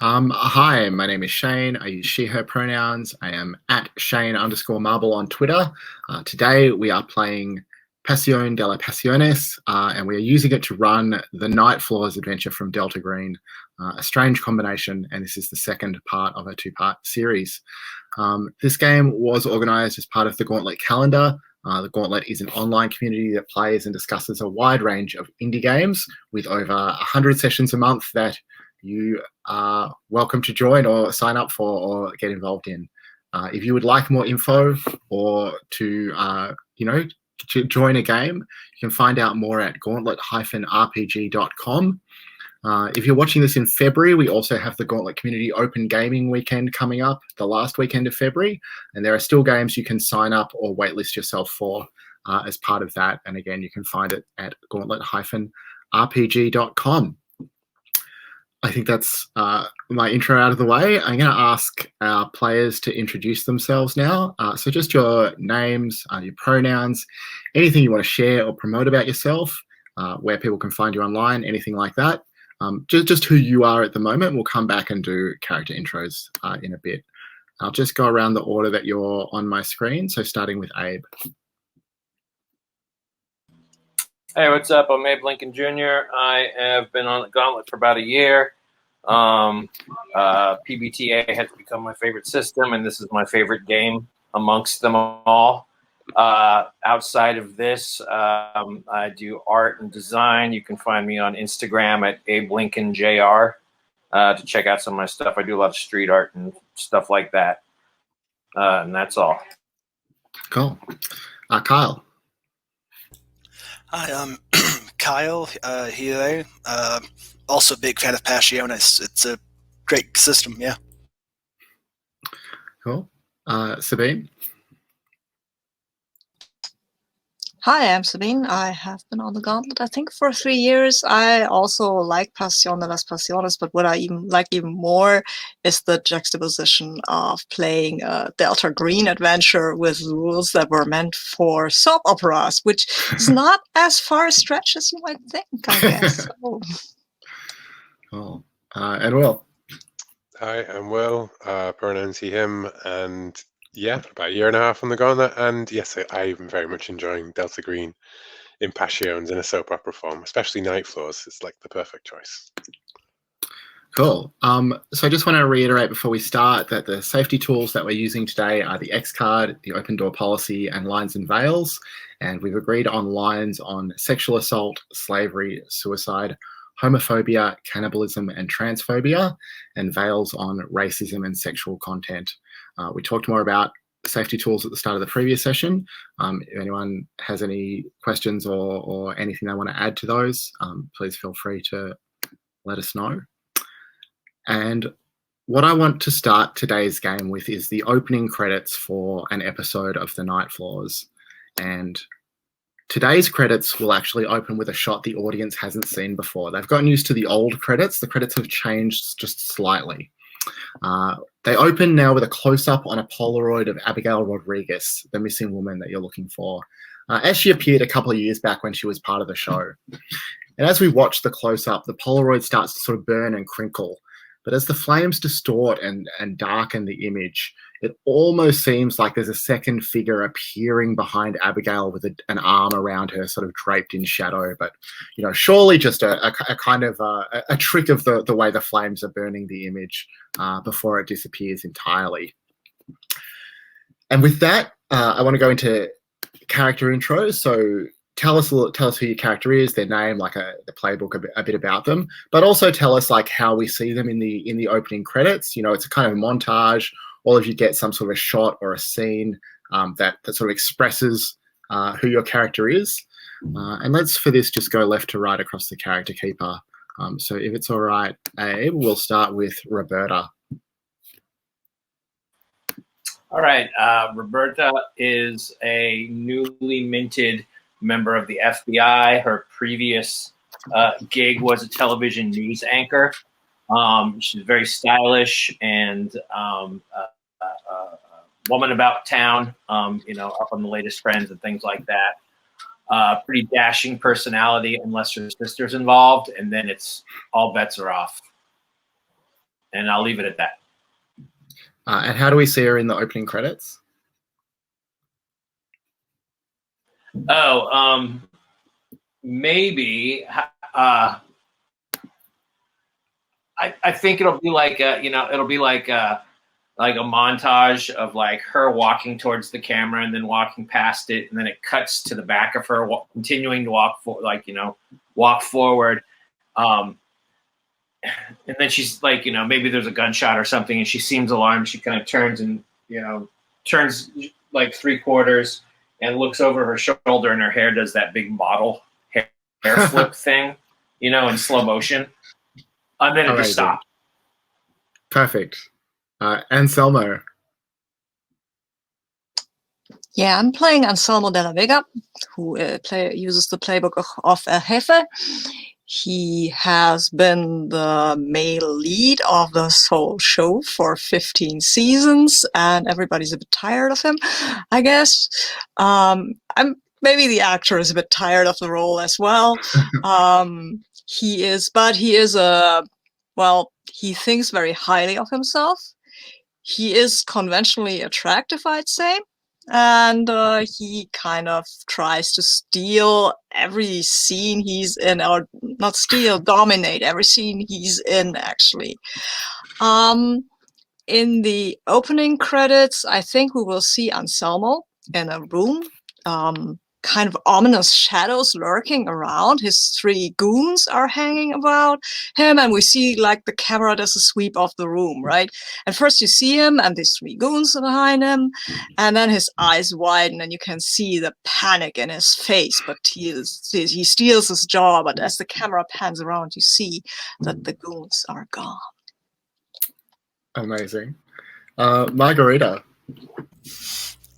Hi, my name is Shane. I use she, her pronouns. I am at Shane_Marble on Twitter. Today we are playing Pasión de las Pasiones, and we are using it to run the Night Floors adventure from Delta Green. A strange combination, and this is the second part of a two-part series. This game was organised as part of the Gauntlet calendar. The Gauntlet is an online community that plays and discusses a wide range of indie games with over 100 sessions a month that you are welcome to join or sign up for or get involved in. If you would like more info or to join a game, you can find out more at gauntlet-rpg.com. If you're watching this in February, we also have the Gauntlet Community Open Gaming Weekend coming up, the last weekend of February, and there are still games you can sign up or waitlist yourself for as part of that. And again, you can find it at gauntlet-rpg.com. I think that's my intro out of the way. I'm going to ask our players to introduce themselves now. So just your names, your pronouns, anything you want to share or promote about yourself, where people can find you online, anything like that. Just who you are at the moment. We'll come back and do character intros in a bit. I'll just go around the order that you're on my screen. So starting with Abe. Hey, what's up? I'm Abe Lincoln Jr. I have been on the Gauntlet for about a year. PBTA has become my favorite system, and this is my favorite game amongst them all. Outside of this, I do art and design. You can find me on Instagram at AbeLincolnJR to check out some of my stuff. I do a lot of street art and stuff like that. And that's all. Cool. Kyle. Hi, I'm Kyle here. Also a big fan of Pasiones. It's a great system, yeah. Cool. Sabine? Hi, I'm Sabine. I have been on the Gauntlet, I think, for 3 years. I also like Pasión de las Pasiones, but what I like even more is the juxtaposition of playing a Delta Green adventure with rules that were meant for soap operas, which is not as far a stretch as you might think, I guess. So. Cool. And Will? Hi, I'm Will. Pronouns he, him, and yeah, about a year and a half on the Gauntlet, and yes, I'm very much enjoying Delta Green in Passions in a soap opera form, especially Night Floors. It's like the perfect choice. Cool. So I just want to reiterate before we start that the safety tools that we're using today are the X card, the open door policy, and lines and veils, and we've agreed on lines on sexual assault, slavery, suicide, homophobia, cannibalism, and transphobia, and veils on racism and sexual content. We talked more about safety tools at the start of the previous session. If anyone has any questions or anything they want to add to those, please feel free to let us know. And what I want to start today's game with is the opening credits for an episode of The Night Floors. And today's credits will actually open with a shot the audience hasn't seen before. They've gotten used to the old credits. The credits have changed just slightly. They open now with a close-up on a Polaroid of Abigail Rodriguez, the missing woman that you're looking for, as she appeared a couple of years back when she was part of the show. And as we watch the close-up, the Polaroid starts to sort of burn and crinkle. But as the flames distort and darken the image, it almost seems like there's a second figure appearing behind Abigail with an arm around her, sort of draped in shadow. But, you know, surely just a kind of a trick of the way the flames are burning the image before it disappears entirely. And with that, I want to go into character intros. So tell us who your character is, their name, like the playbook, a bit about them, but also tell us like how we see them in the opening credits. You know, it's a kind of montage. All of you get some sort of a shot or a scene that sort of expresses who your character is. And let's, for this, just go left to right across the character keeper. So if it's all right, Abe, we'll start with Roberta. All right. Roberta is a newly minted member of the FBI. Her previous gig was a television news anchor. She's very stylish and woman about town, you know, up on the latest Friends and things like that. Pretty dashing personality unless her sister's involved, and then it's all bets are off. And I'll leave it at that. And how do we see her in the opening credits? Oh, maybe. I think it'll be like it'll be like a montage of like her walking towards the camera and then walking past it, and then it cuts to the back of her continuing to walk forward. And then she's like, maybe there's a gunshot or something, and she seems alarmed. She kind of turns and turns like 3/4 and looks over her shoulder, and her hair does that big model hair flip thing, in slow motion. And then it just stopped. Perfect. Anselmo. Yeah, I'm playing Anselmo de la Vega, who uses the playbook of El Jefe. He has been the male lead of this whole show for 15 seasons, and everybody's a bit tired of him, I guess. Maybe the actor is a bit tired of the role as well. He thinks very highly of himself. He is conventionally attractive, I'd say. And he kind of tries to steal every scene he's in, or not steal, dominate every scene he's in, actually. In the opening credits, I think we will see Anselmo in a room, kind of ominous shadows lurking around. His 3 goons are hanging about him, and we see like the camera does a sweep of the room, right? And first you see him and these 3 goons behind him, and then his eyes widen and you can see the panic in his face, but he steals his jaw, but as the camera pans around, you see that the goons are gone. Amazing. Margarita.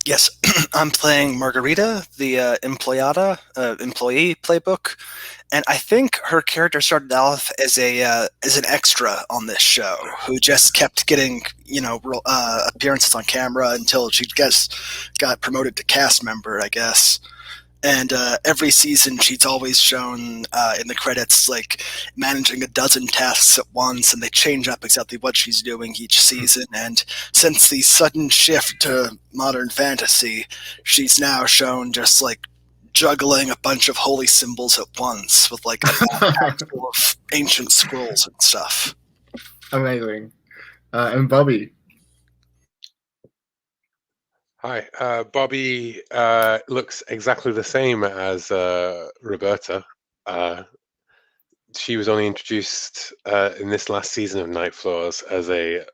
Yes, I'm playing Margarita, the employee playbook, and I think her character started off as an extra on this show who just kept getting appearances on camera until she got promoted to cast member, I guess. And every season, she's always shown in the credits, like, managing a dozen tasks at once, and they change up exactly what she's doing each season. And since the sudden shift to modern fantasy, she's now shown just, like, juggling a bunch of holy symbols at once with, like, a backpack full of ancient scrolls and stuff. Amazing. And Bobby. Hi, Bobby looks exactly the same as Roberta. She was only introduced in this last season of Night Floors as though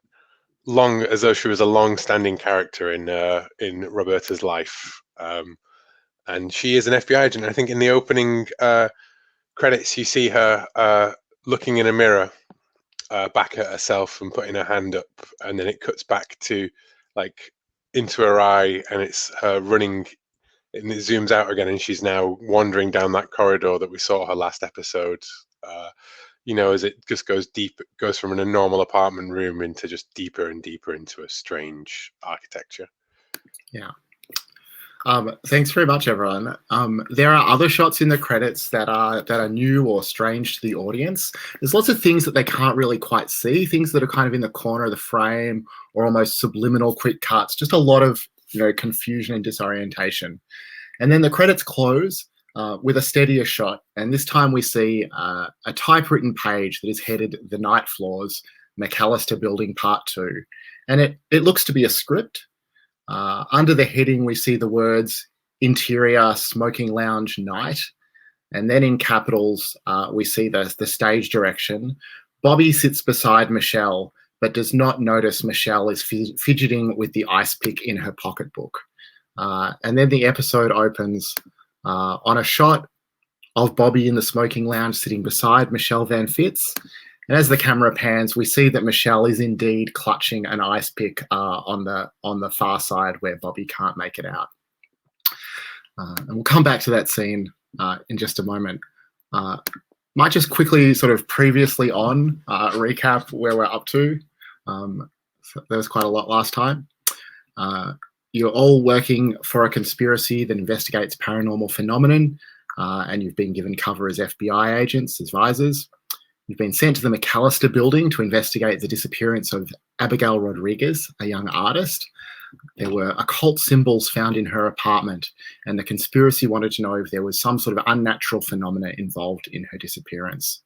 she was a long-standing character in Roberta's life, and she is an FBI agent. I think in the opening credits, you see her looking in a mirror back at herself and putting her hand up, and then it cuts back to like into her eye, and it's her running, and it zooms out again, and she's now wandering down that corridor that we saw her last episode. As it just goes deep, it goes from a normal apartment room into just deeper and deeper into a strange architecture. Yeah. Thanks very much, everyone. There are other shots in the credits that are new or strange to the audience. There's lots of things that they can't really quite see, things that are kind of in the corner of the frame or almost subliminal quick cuts, just a lot of confusion and disorientation. And then the credits close with a steadier shot, and this time we see a typewritten page that is headed The Night Floors, MacAllistar Building Part 2. And it looks to be a script. Under the heading, we see the words Interior Smoking Lounge Night. And then in capitals, we see the stage direction. Bobby sits beside Michelle, but does not notice Michelle is fidgeting with the ice pick in her pocketbook. And then the episode opens on a shot of Bobby in the smoking lounge sitting beside Michelle Van Fitz. And as the camera pans, we see that Michelle is indeed clutching an ice pick on the far side where Bobby can't make it out. And we'll come back to that scene in just a moment. Might just quickly sort of previously on recap where we're up to. So there was quite a lot last time. You're all working for a conspiracy that investigates paranormal phenomenon, and you've been given cover as FBI agents, advisors. You've been sent to the MacAllistar Building to investigate the disappearance of Abigail Rodriguez, a young artist. There were occult symbols found in her apartment, and the conspiracy wanted to know if there was some sort of unnatural phenomena involved in her disappearance.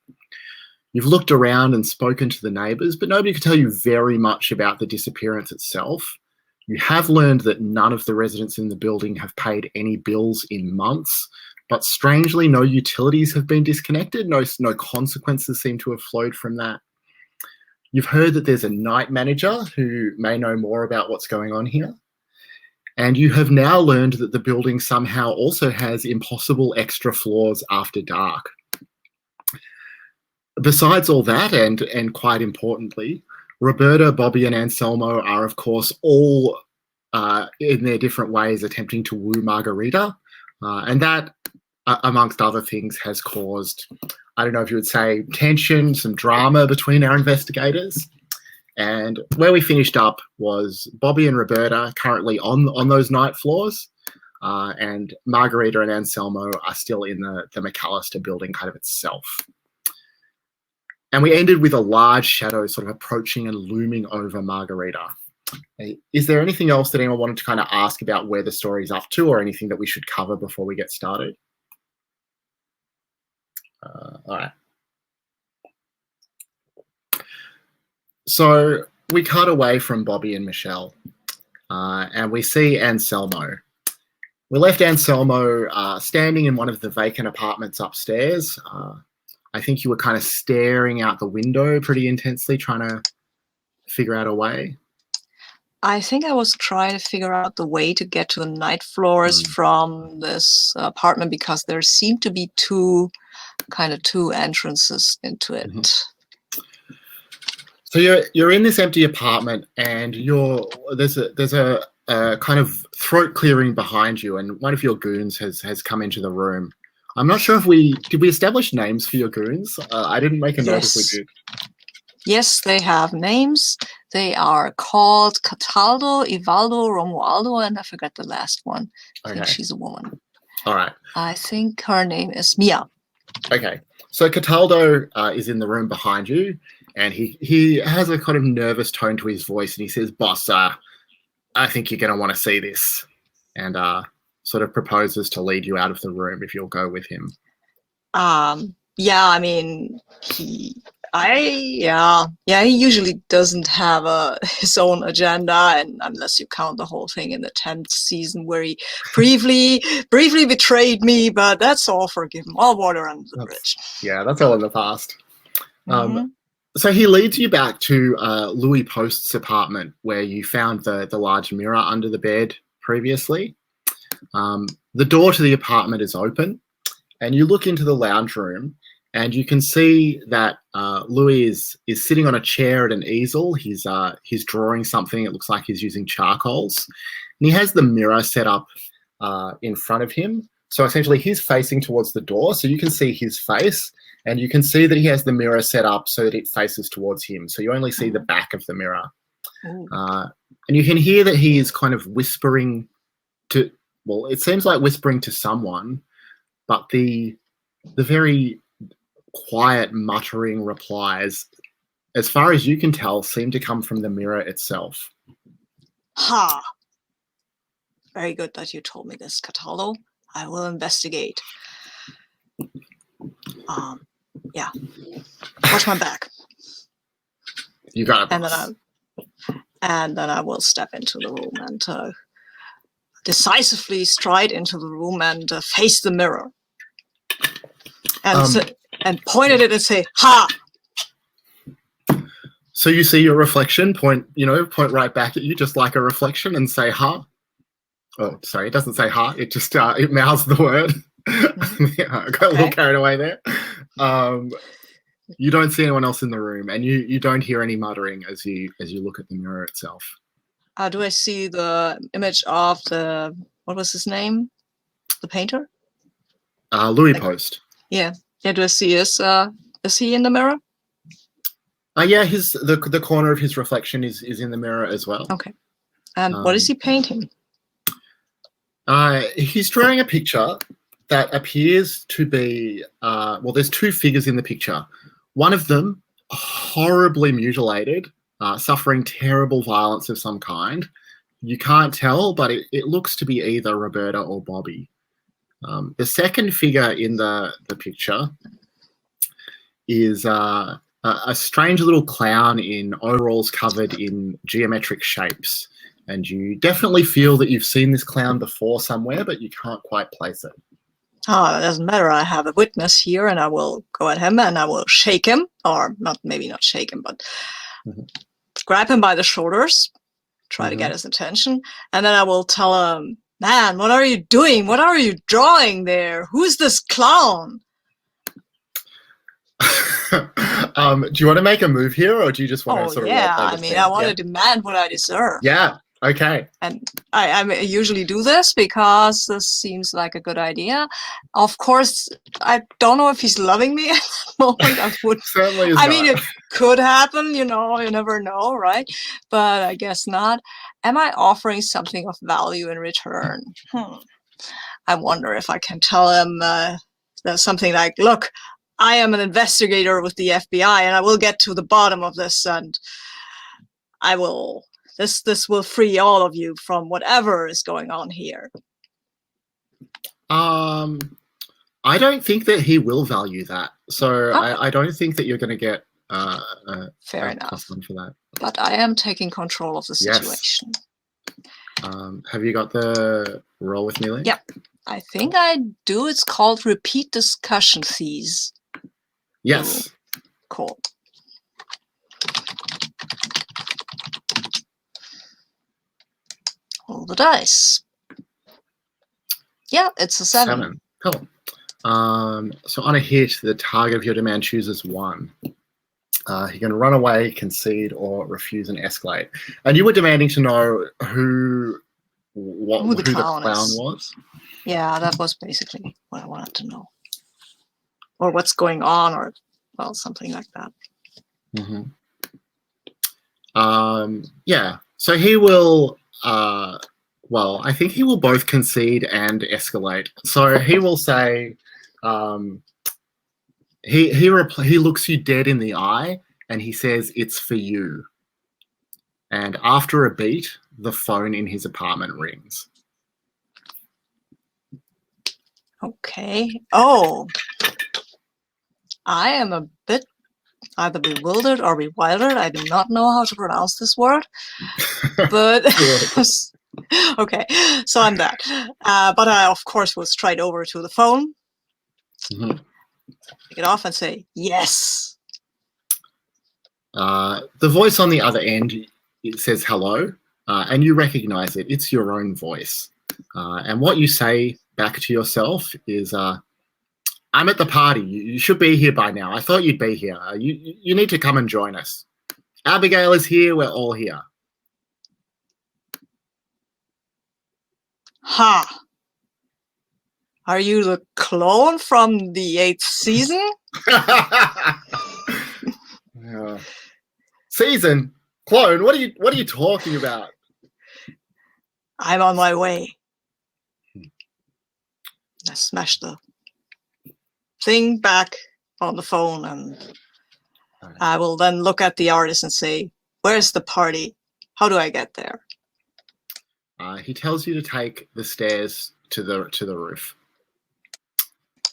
You've looked around and spoken to the neighbours, but nobody could tell you very much about the disappearance itself. You have learned that none of the residents in the building have paid any bills in months, but strangely, no utilities have been disconnected. No consequences seem to have flowed from that. You've heard that there's a night manager who may know more about what's going on here. And you have now learned that the building somehow also has impossible extra floors after dark. Besides all that, and quite importantly, Roberta, Bobby, and Anselmo are, of course, all in their different ways attempting to woo Margarita. And that, amongst other things, has caused, I don't know if you would say, tension, some drama between our investigators. And where we finished up was Bobby and Roberta currently on those night floors, and Margarita and Anselmo are still in the MacAllistar Building kind of itself. And we ended with a large shadow sort of approaching and looming over Margarita. Is there anything else that anyone wanted to kind of ask about where the story's up to, or anything that we should cover before we get started? All right. So we cut away from Bobby and Michelle, and we see Anselmo. We left Anselmo standing in one of the vacant apartments upstairs. I think you were kind of staring out the window pretty intensely, trying to figure out a way. I think I was trying to figure out the way to get to the night floors from this apartment, because there seemed to be two entrances into it. Mm-hmm. So you're in this empty apartment, and there's a kind of throat clearing behind you, and one of your goons has come into the room. I'm not sure if did we establish names for your goons? I didn't make a note if we did. Yes, they have names. They are called Cataldo, Ivaldo, Romualdo, and I forgot the last one. I think she's a woman. All right. I think her name is Mia. Okay. So Cataldo is in the room behind you, and he has a kind of nervous tone to his voice, and he says, "Boss, I think you're going to want to see this," and sort of proposes to lead you out of the room if you'll go with him. Yeah, I mean, he usually doesn't have his own agenda, and unless you count the whole thing in the 10th season where he briefly betrayed me, but that's all forgiven. All water under the bridge. Yeah, that's all in the past. So he leads you back to Louis Post's apartment, where you found the large mirror under the bed previously. The door to the apartment is open, and you look into the lounge room, and you can see that Louis is sitting on a chair at an easel. He's drawing something. It looks like he's using charcoals, and he has the mirror set up in front of him. So essentially, he's facing towards the door, so you can see his face, and you can see that he has the mirror set up so that it faces towards him. So you only see the back of the mirror, and you can hear that he is kind of whispering to. Well, it seems like whispering to someone, but the very quiet muttering replies, as far as you can tell, seem to come from the mirror itself. Ha! Very good that you told me this, Cataldo. I will investigate. Yeah. Watch my back. You got it. And then I will step into the room and decisively stride into the room and face the mirror. And point at it and say, "Ha!" So you see your reflection, point right back at you, just like a reflection, and say, "Ha." Oh, sorry, it doesn't say "ha." It just it mouths the word. I got a little carried away there. You don't see anyone else in the room, and you don't hear any muttering as you look at the mirror itself. Do I see the image of what was his name? The painter? Louis Post. Yeah. Yeah, do I see is he in the mirror? Yeah, the corner of his reflection is in the mirror as well. Okay. And what is he painting? He's drawing a picture that appears to be, there's two figures in the picture. One of them horribly mutilated, suffering terrible violence of some kind. You can't tell, but it looks to be either Roberta or Bobby. The second figure in the picture is a strange little clown in overalls covered in geometric shapes. And you definitely feel that you've seen this clown before somewhere, but you can't quite place it. Oh, it doesn't matter. I have a witness here, and I will go at him and I will shake him, or not, maybe not shake him, but grab him by the shoulders, try to get his attention, and then I will tell him, "Man, what are you doing? What are you drawing there? Who's this clown?" Do you want to make a move here, or do you just want to sort of yeah, role play I this mean, thing? I want to demand what I deserve. Yeah, okay. And I usually do this because this seems like a good idea. Of course, I don't know if he's loving me at the moment. I would. Certainly is I not. mean, it could happen, you know, you never know, right? But I guess not. Am I offering something of value in return? I wonder if I can tell him something like, "Look, I am an investigator with the FBI, and I will get to the bottom of this, and I will. This will free all of you from whatever is going on here." I don't think that he will value that. So Okay. I don't think that you're going to get Fair a enough. +1 for that. But I am taking control of the Yes. situation. Have you got the roll with me, Lee? Yep. I think I do. It's called repeat discussion fees. Yes. Cool. Roll the dice. Yeah, it's a 7. Cool. So on a hit, the target of your demand chooses 1. He can run away, concede, or refuse and escalate. And you were demanding to know who the clown was? Yeah, that was basically what I wanted to know. Or what's going on, or, well, something like that. Yeah, so he will, well, I think he will both concede and escalate. So he will say, he looks you dead in the eye and he says, "It's for you." And after a beat, the phone in his apartment rings. Okay. Oh. I am a bit either bewildered or bewildered. I do not know how to pronounce this word. But okay, so I'm that. But I, of course, will stride over to the phone, pick it off and say, "Yes." The voice on the other end, it says hello, and you recognize it. It's your own voice. And what you say back to yourself is, "I'm at the party. You should be here by now. I thought you'd be here. You need to come and join us. Abigail is here. We're all here." Ha! Are you the clone from the 8th season? Season? Clone? What are you talking about? I'm on my way. I smashed the thing back on the phone, and I will then look at the artist and say, "Where's the party? How do I get there?" He tells you to take the stairs to the roof.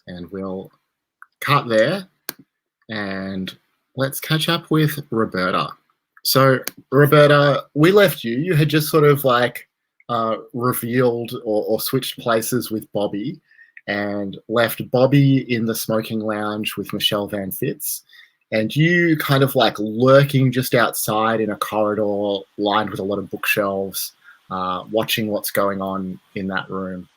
And we'll cut there, and let's catch up with Roberta. So, Roberta, we left you. You had just sort of like revealed or switched places with Bobby, and left Bobby in the smoking lounge with Michelle Van Fitz, and you kind of like lurking just outside in a corridor lined with a lot of bookshelves, watching what's going on in that room.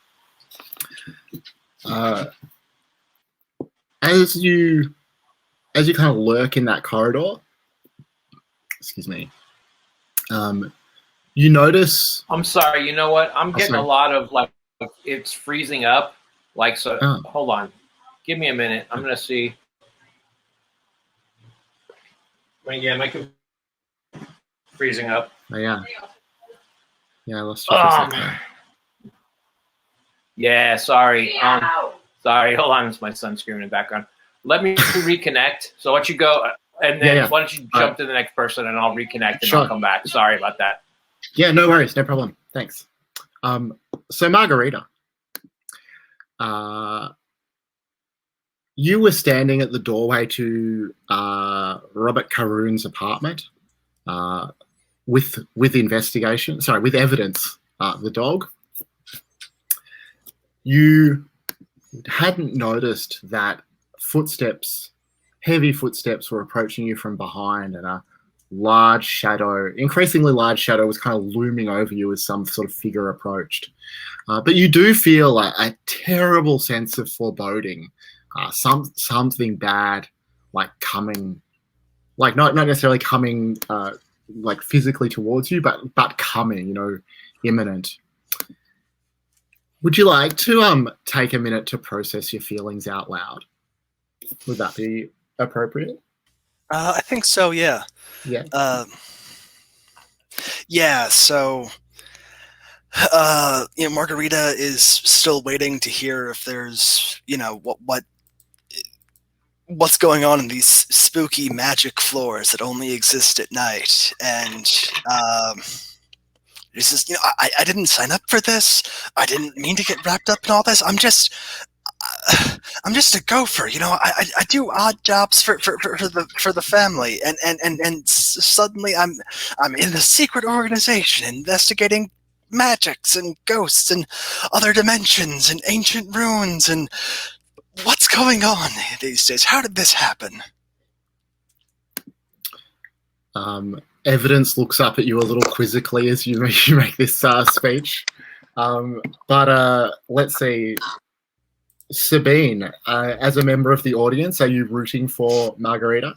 As you kind of lurk in that corridor, excuse me, you notice. I'm sorry. You know what? I'm getting a lot of like, it's freezing up. Like, so hold on. Give me a minute. I'm going to see. Yeah, make it freezing up. Oh, yeah. Yeah, I lost you for a second. Yeah, sorry. Sorry, hold on. It's my son screaming in the background. let me reconnect. So why don't you go, and then why don't you jump to the next person, and I'll reconnect, and I'll come back. Sorry about that. Yeah, no worries, no problem. Thanks. So Margarita, you were standing at the doorway to Robert Caroon's apartment with evidence, the dog. You hadn't noticed that heavy footsteps were approaching you from behind, and a large shadow, increasingly large shadow, was kind of looming over you as some sort of figure approached. But you do feel a terrible sense of foreboding, something bad, like coming, like not necessarily coming, like physically towards you, but coming, imminent. Would you like to take a minute to process your feelings out loud? Would that be appropriate? I think so. Yeah. Yeah. Yeah. So, Margarita is still waiting to hear if there's, what's going on in these spooky magic floors that only exist at night, and he says, I didn't sign up for this. I didn't mean to get wrapped up in all this. I'm just a gopher, I do odd jobs for the family, and suddenly I'm in a secret organization investigating magics and ghosts and other dimensions and ancient ruins, and what's going on these days? How did this happen? Evidence looks up at you a little quizzically as you make this speech. But let's see. Sabine, as a member of the audience, are you rooting for Margarita?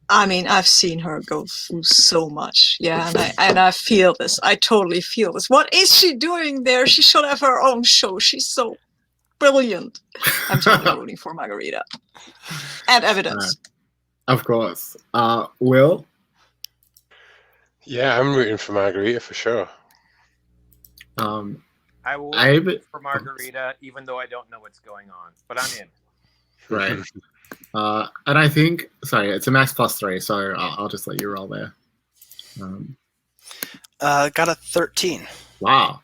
I mean, I've seen her go through so much, and I feel this. I totally feel this. What is she doing there? She should have her own show. She's so brilliant. I'm totally rooting for Margarita. And evidence. Of course. Will? Yeah, I'm rooting for Margarita for sure. I will root for Margarita, even though I don't know what's going on, but I'm in. Right. And I think, sorry, it's a max +3, so I'll just let you roll there. Got a 13. Wow.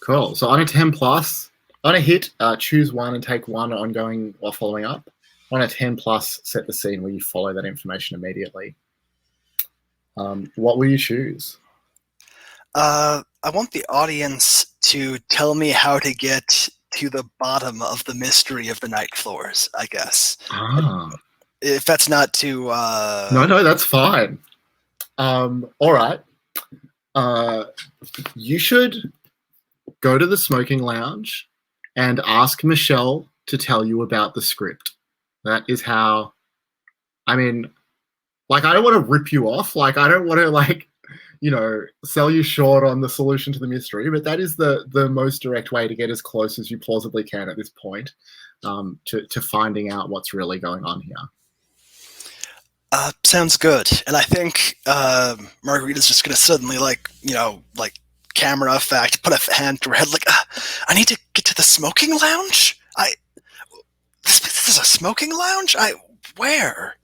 Cool. So on a 10+, on a hit, choose one and take one ongoing while following up. On a 10+, set the scene where you follow that information immediately. What will you choose? I want the audience to tell me how to get to the bottom of the mystery of the night floors, I guess. If that's not too... No, that's fine. All right. You should go to the smoking lounge and ask Michelle to tell you about the script. That is how... I mean, I don't want to rip you off. I don't want to, sell you short on the solution to the mystery, but that is the most direct way to get as close as you plausibly can at this point to finding out what's really going on here. Sounds good. And I think Margarita's just going to suddenly, camera effect, put a hand to her head, I need to get to the smoking lounge? This is a smoking lounge? Where?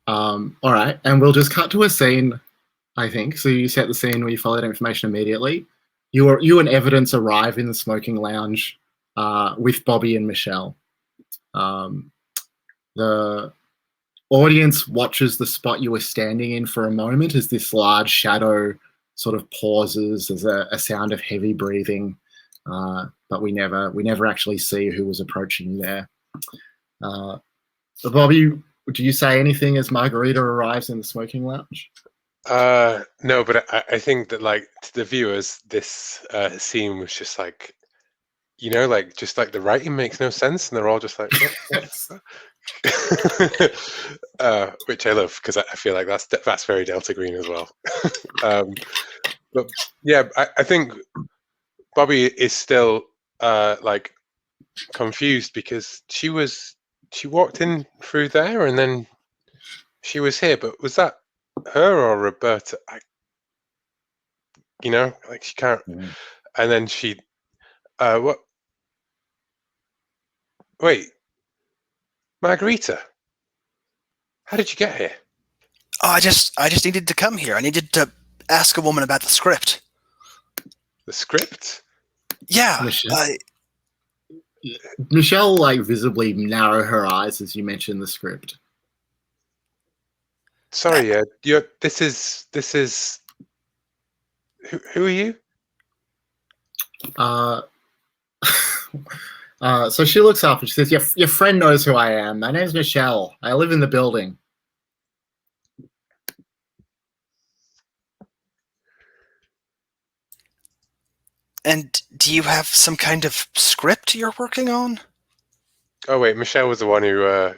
All right, and we'll just cut to a scene, I think. So you set the scene where you follow that information immediately. You and evidence arrive in the smoking lounge with Bobby and Michelle. The audience watches the spot you were standing in for a moment as this large shadow sort of pauses. There's a sound of heavy breathing, but we never actually see who was approaching you there. Bobby, do you say anything as Margarita arrives in the smoking lounge? No, but I think that to the viewers, this scene was just just the writing makes no sense, and they're all just which I love because I feel like that's very Delta Green as well. But yeah, I think Bobby is still confused because she walked in through there and then she was here, but was that her or Roberta? She can't. And then she, what? Wait, Margarita, how did you get here? Oh, I just needed to come here. I needed to ask a woman about the script. The script? Yeah. Michelle, like, visibly narrow her eyes as you mention the script. Sorry, this is. Who are you? So she looks up and she says, your friend knows who I am. My name's Michelle. I live in the building. And do you have some kind of script you're working on? Oh wait, Michelle was the one who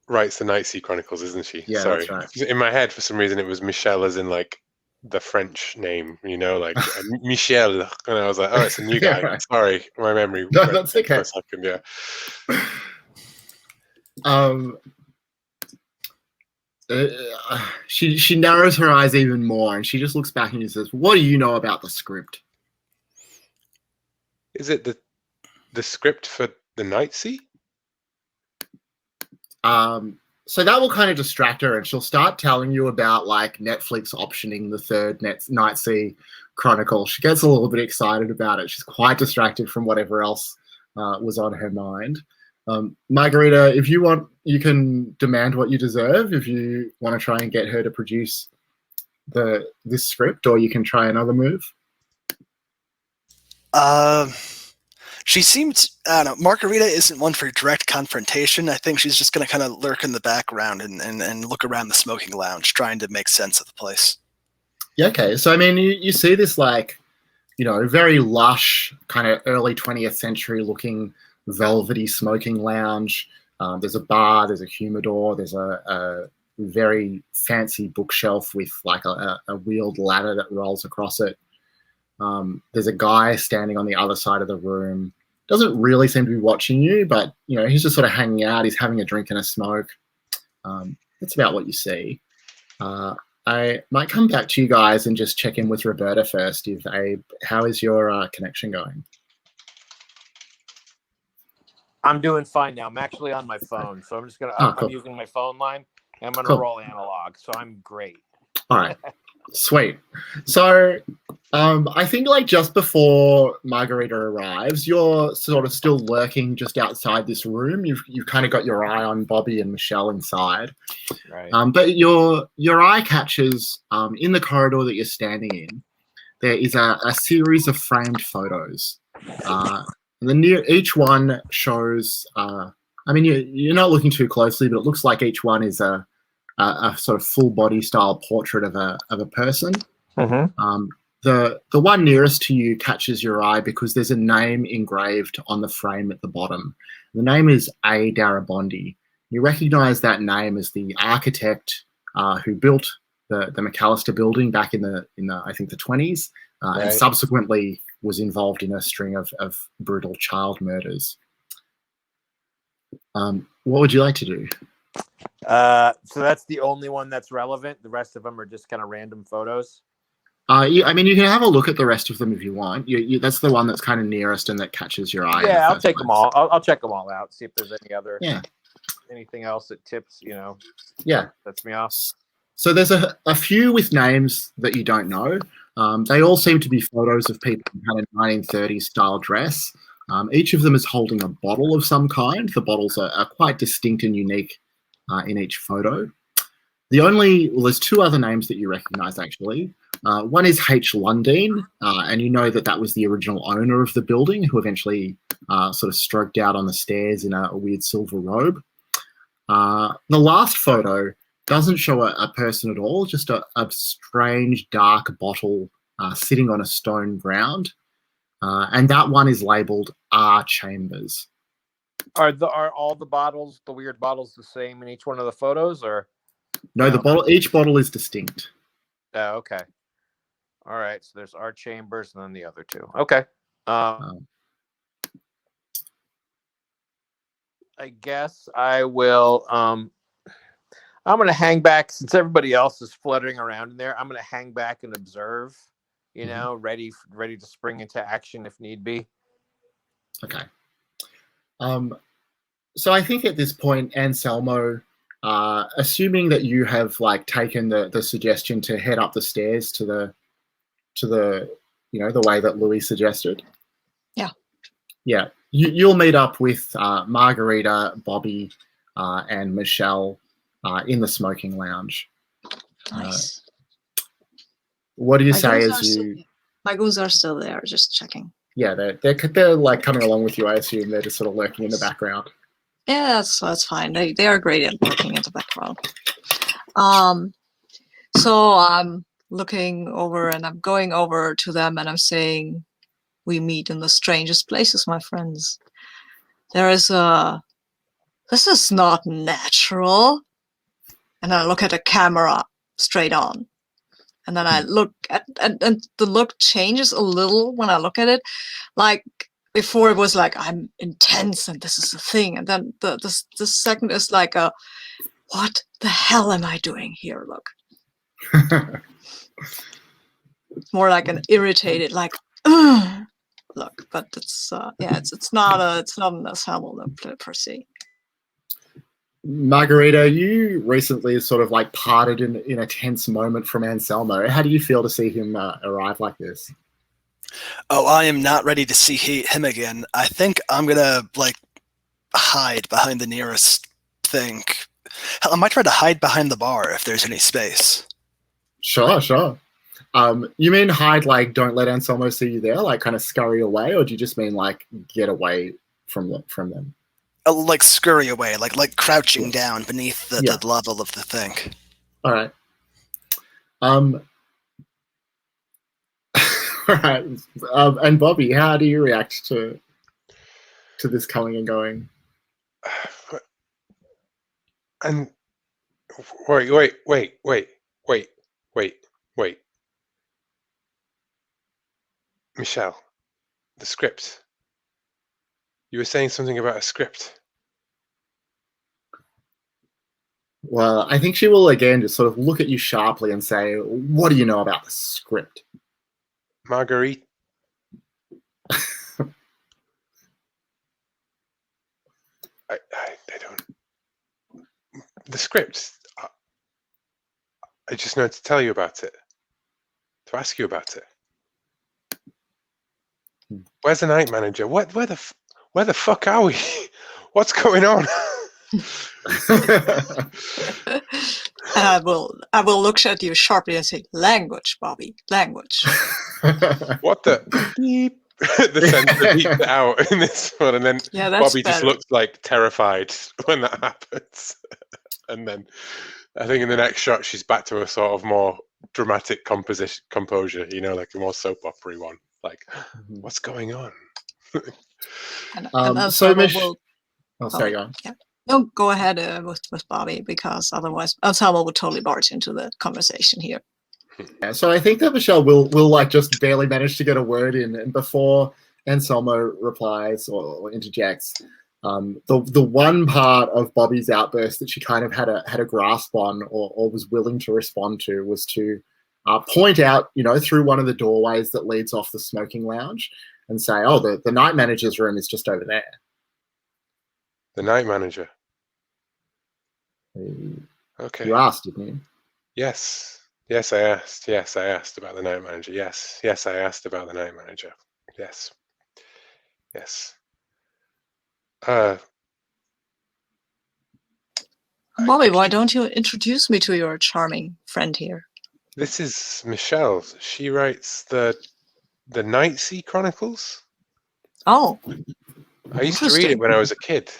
writes the Nightsea Chronicles, isn't she? Yeah, Sorry. that's right. In my head, for some reason, it was Michelle as in like the French name, like Michel. And I was like, oh, it's a new guy. Yeah, right. Sorry, my memory No, went that's for okay. a second, yeah. She narrows her eyes even more and she just looks back and says, what do you know about the script? Is it the script for the Nightsea? So that will kind of distract her and she'll start telling you about like Netflix optioning the third Nightsea Chronicle. She gets a little bit excited about it. She's quite distracted from whatever else was on her mind. Margarita, if you want, you can demand what you deserve if you want to try and get her to produce this script, or you can try another move. She seems, I don't know, Margarita isn't one for direct confrontation. I think she's just going to kind of lurk in the background and look around the smoking lounge, trying to make sense of the place. Yeah, okay. So, I mean, you see this, like, very lush, kind of early 20th century looking velvety smoking lounge. There's a bar, there's a humidor, there's a very fancy bookshelf with, like, a wheeled ladder that rolls across it. There's a guy standing on the other side of the room. Doesn't really seem to be watching you, but he's just sort of hanging out. He's having a drink and a smoke. That's about what you see. I might come back to you guys and just check in with Roberta first. How is your connection going? I'm doing fine now. I'm actually on my phone, so I'm just gonna. Cool. I'm using my phone line. And I'm gonna Cool. roll analog, so I'm great. All right. Sweet. So I think like just before Margarita arrives, you're sort of still lurking just outside this room. You've kind of got your eye on Bobby and Michelle inside. Right. But your eye catches in the corridor that you're standing in, there is a series of framed photos. And each one shows, I mean, you're not looking too closely, but it looks like each one is a sort of full body style portrait of a person. Mm-hmm. The one nearest to you catches your eye because there's a name engraved on the frame at the bottom. The name is A. Darabondi. You recognize that name as the architect who built the MacAllistar Building back in the I think the 20s, Right. and subsequently was involved in a string of brutal child murders. What would you like to do? So that's the only one that's relevant. The rest of them are just kind of random photos. I mean, you can have a look at the rest of them if you want. That's the one that's kind of nearest and that catches your eye. Yeah, I'll take them all. I'll check them all out. See if there's any other. Yeah. Anything else that tips, Yeah. That's me off. So there's a few with names that you don't know. They all seem to be photos of people in kind of 1930s style dress. Each of them is holding a bottle of some kind. The bottles are quite distinct and unique in each photo. There's two other names that you recognize, actually. One is H. Lundeen, and you know that was the original owner of the building, who eventually sort of stroked out on the stairs in a weird silver robe. The last photo doesn't show a person at all, just a strange dark bottle sitting on a stone ground. And that one is labeled R. Chambers. Are all the bottles, the weird bottles, the same in each one of the photos, or? No, each bottle is distinct. Oh, okay. All right. So there's R. Chambers and then the other two. Okay. I guess I will. I'm going to hang back since everybody else is fluttering around in there. I'm going to hang back and observe. Ready to spring into action if need be. Okay. So I think at this point, Anselmo, assuming that you have like taken the suggestion to head up the stairs to the the way that Louis suggested. Yeah. Yeah. You'll meet up with Margarita, Bobby, and Michelle in the smoking lounge. Nice. What do you My say goons as are still- you? My goons are still there, just checking. Yeah, they're like coming along with you. I assume they're just sort of lurking in the background. Yeah, that's fine. They are great at looking at the background. So I'm looking over and I'm going over to them and I'm saying, "We meet in the strangest places, my friends. This is not natural." And I look at the camera straight on. And then I look at, and the look changes a little when I look at it. Like before it was like, I'm intense and this is the thing. And then the second is like what the hell am I doing here? Look. It's more like an irritated, like, ugh, look, but it's not an Anselmo look per se. Margarita, you recently sort of like parted in a tense moment from Anselmo. How do you feel to see him arrive like this? Oh, I am not ready to see him again. I think I'm gonna like hide behind the nearest thing. Hell, I might try to hide behind the bar if there's any space. Sure. You mean hide like don't let Anselmo see you there, like kind of scurry away, or do you just mean like get away from them? Like scurry away, like crouching down beneath the level of the thing. All right. All right. And Bobby, how do you react to this coming and going? And wait. Michelle, the script. You were saying something about a script. Well, I think she will again just sort of look at you sharply and say, "What do you know about the script?" Marguerite. I don't. The script. I just know to tell you about it. To ask you about it. Where's the night manager? Where the fuck are we? What's going on? And I will look at you sharply and say, "Language, Bobby, language." What the beep? The sensor beeps out in this one, and then Bobby just looks like terrified when that happens. And then I think in the next shot she's back to a sort of more dramatic composure, like a more soap opera one. Like, what's going on? Sorry, go on. Yeah. No, go ahead with Bobby, because otherwise Anselmo would totally barge into the conversation here. Yeah, so I think that Michelle will like just barely manage to get a word in, and before Anselmo replies or interjects, the one part of Bobby's outburst that she kind of had a grasp on or was willing to respond to was to point out, through one of the doorways that leads off the smoking lounge and say, "Oh, the night manager's room is just over there." The night manager. Okay. You asked, didn't you? Yes, I asked. Yes, I asked about the night manager. Yes, I asked about the night manager. Yes. Bobby, why don't you introduce me to your charming friend here? This is Michelle. She writes the Night Sea Chronicles. Oh, I used to read it when I was a kid.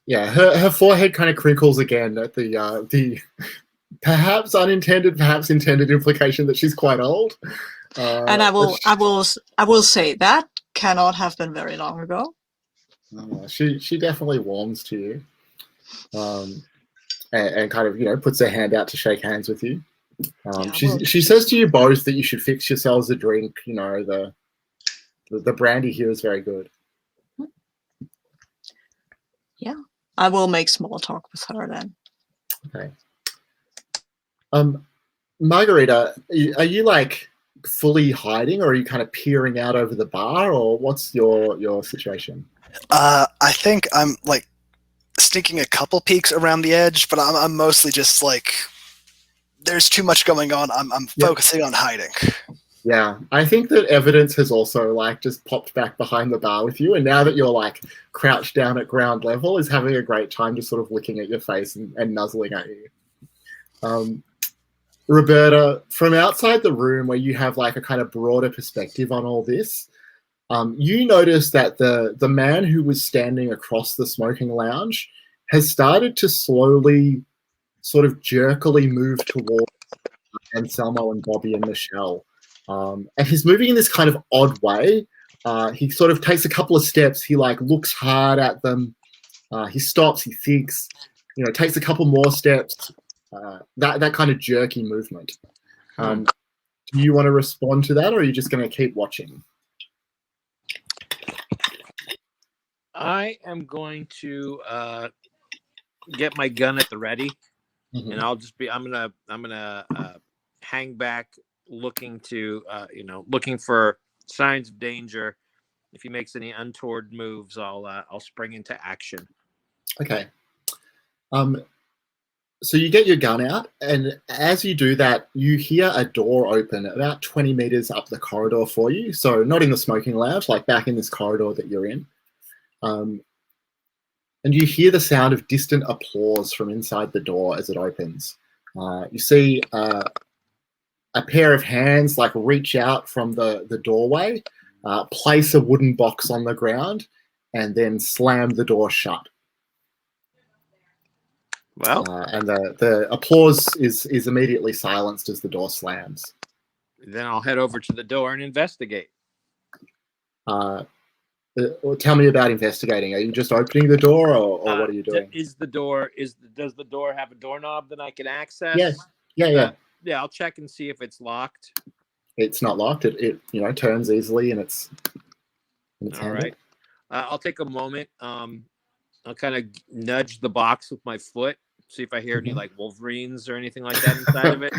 Yeah, her forehead kind of crinkles again at the perhaps unintended, perhaps intended implication that she's quite old. And I will say that cannot have been very long ago. She definitely warms to you, and kind of puts her hand out to shake hands with you. She says to you both that you should fix yourselves a drink. The brandy here is very good. Yeah, I will make small talk with her then. Okay. Margarita, are you like fully hiding, or are you kind of peering out over the bar, or what's your situation? I think I'm like sneaking a couple peeks around the edge, but I'm mostly just like, there's too much going on. I'm Yep. focusing on hiding. Yeah, I think that evidence has also like just popped back behind the bar with you, and now that you're like crouched down at ground level, is having a great time just sort of looking at your face and nuzzling at you. Roberta, from outside the room where you have like a kind of broader perspective on all this, you notice that the man who was standing across the smoking lounge has started to slowly, sort of jerkily move towards Anselmo and Bobby and Michelle. And he's moving in this kind of odd way. He sort of takes a couple of steps. He like looks hard at them. He stops. He thinks. Takes a couple more steps. That kind of jerky movement. Do you want to respond to that, or are you just going to keep watching? I am going to get my gun at the ready, and I'll just be. I'm gonna hang back, looking for signs of danger. If he makes any untoward moves, I'll spring into action. Okay. So you get your gun out, and as you do that, you hear a door open about 20 meters up the corridor for you. So not in the smoking lounge, like back in this corridor that you're in. And you hear the sound of distant applause from inside the door as it opens. You see a pair of hands like reach out from the doorway, place a wooden box on the ground, and then slam the door shut. Well, and the applause is immediately silenced as the door slams. Then I'll head over to the door and investigate. Tell me about investigating. Are you just opening the door, or what are you doing? Does the door have a doorknob that I can access? Yes. Yeah. Yeah, I'll check and see if it's locked. It's not locked. It turns easily, and it's all right. I'll take a moment. I'll kind of nudge the box with my foot, see if I hear any like wolverines or anything like that inside of it.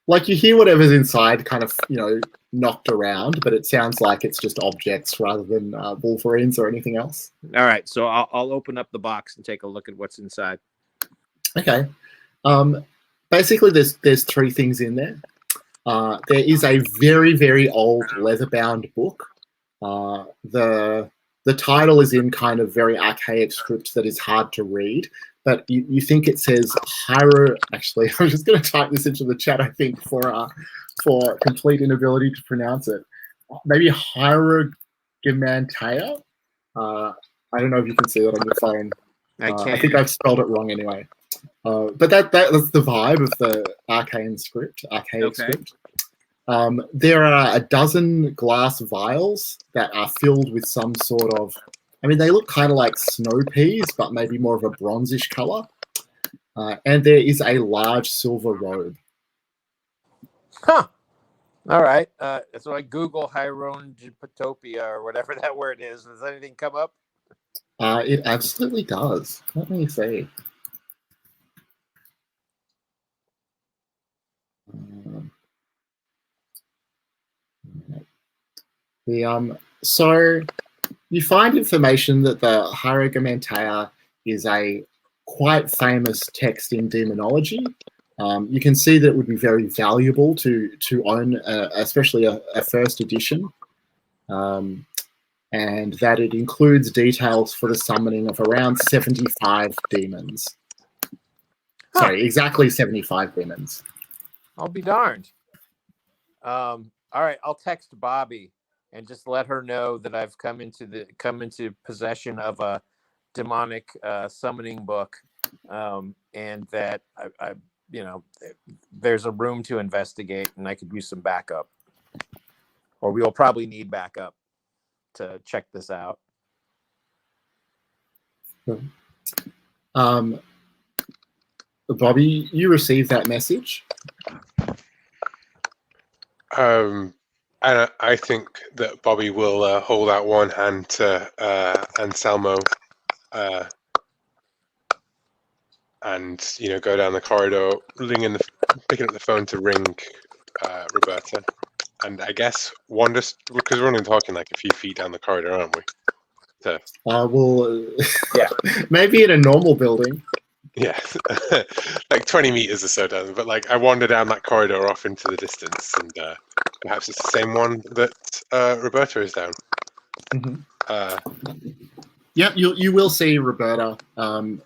Like you hear whatever's inside kind of, knocked around, but it sounds like it's just objects rather than wolverines or anything else. All right, so I'll open up the box and take a look at what's inside. Okay. Basically, there's three things in there. There is a very, very old leather-bound book. The title is in kind of very archaic script that is hard to read, but you think it says Hyro. Actually, I'm just going to type this into the chat, I think, for complete inability to pronounce it. Maybe Hierogymanteia. I don't know if you can see that on your phone. I think I've spelled it wrong anyway. But that's the vibe of the archaic script. There are a dozen glass vials that are filled with some sort of, they look kind of like snow peas, but maybe more of a bronzish color. And there is a large silver robe. Huh. All right. So I Google Hierogymanteia or whatever that word is. Does anything come up? It absolutely does. Let me see. So you find information that the Hierogymanteia is a quite famous text in demonology. You can see that it would be very valuable to own, especially a first edition, and that it includes details for the summoning of around 75 demons. Sorry, exactly 75 demons. I'll be darned. All right, I'll text Bobby and just let her know that I've come into possession of a demonic summoning book, and that I there's a room to investigate, and I could use some backup, or we will probably need backup to check this out. Bobby, you received that message. And I think that Bobby will hold out one hand to Anselmo, and go down the corridor, picking up the phone to ring Roberta, and I guess wander, because we're only talking like a few feet down the corridor, aren't we? So, Well, Yeah. maybe in a normal building. yeah, like 20 meters or so down. But like, I wander down that corridor off into the distance, and perhaps it's the same one that Roberta is down. Mhm. Uh, Yep, you will see Roberta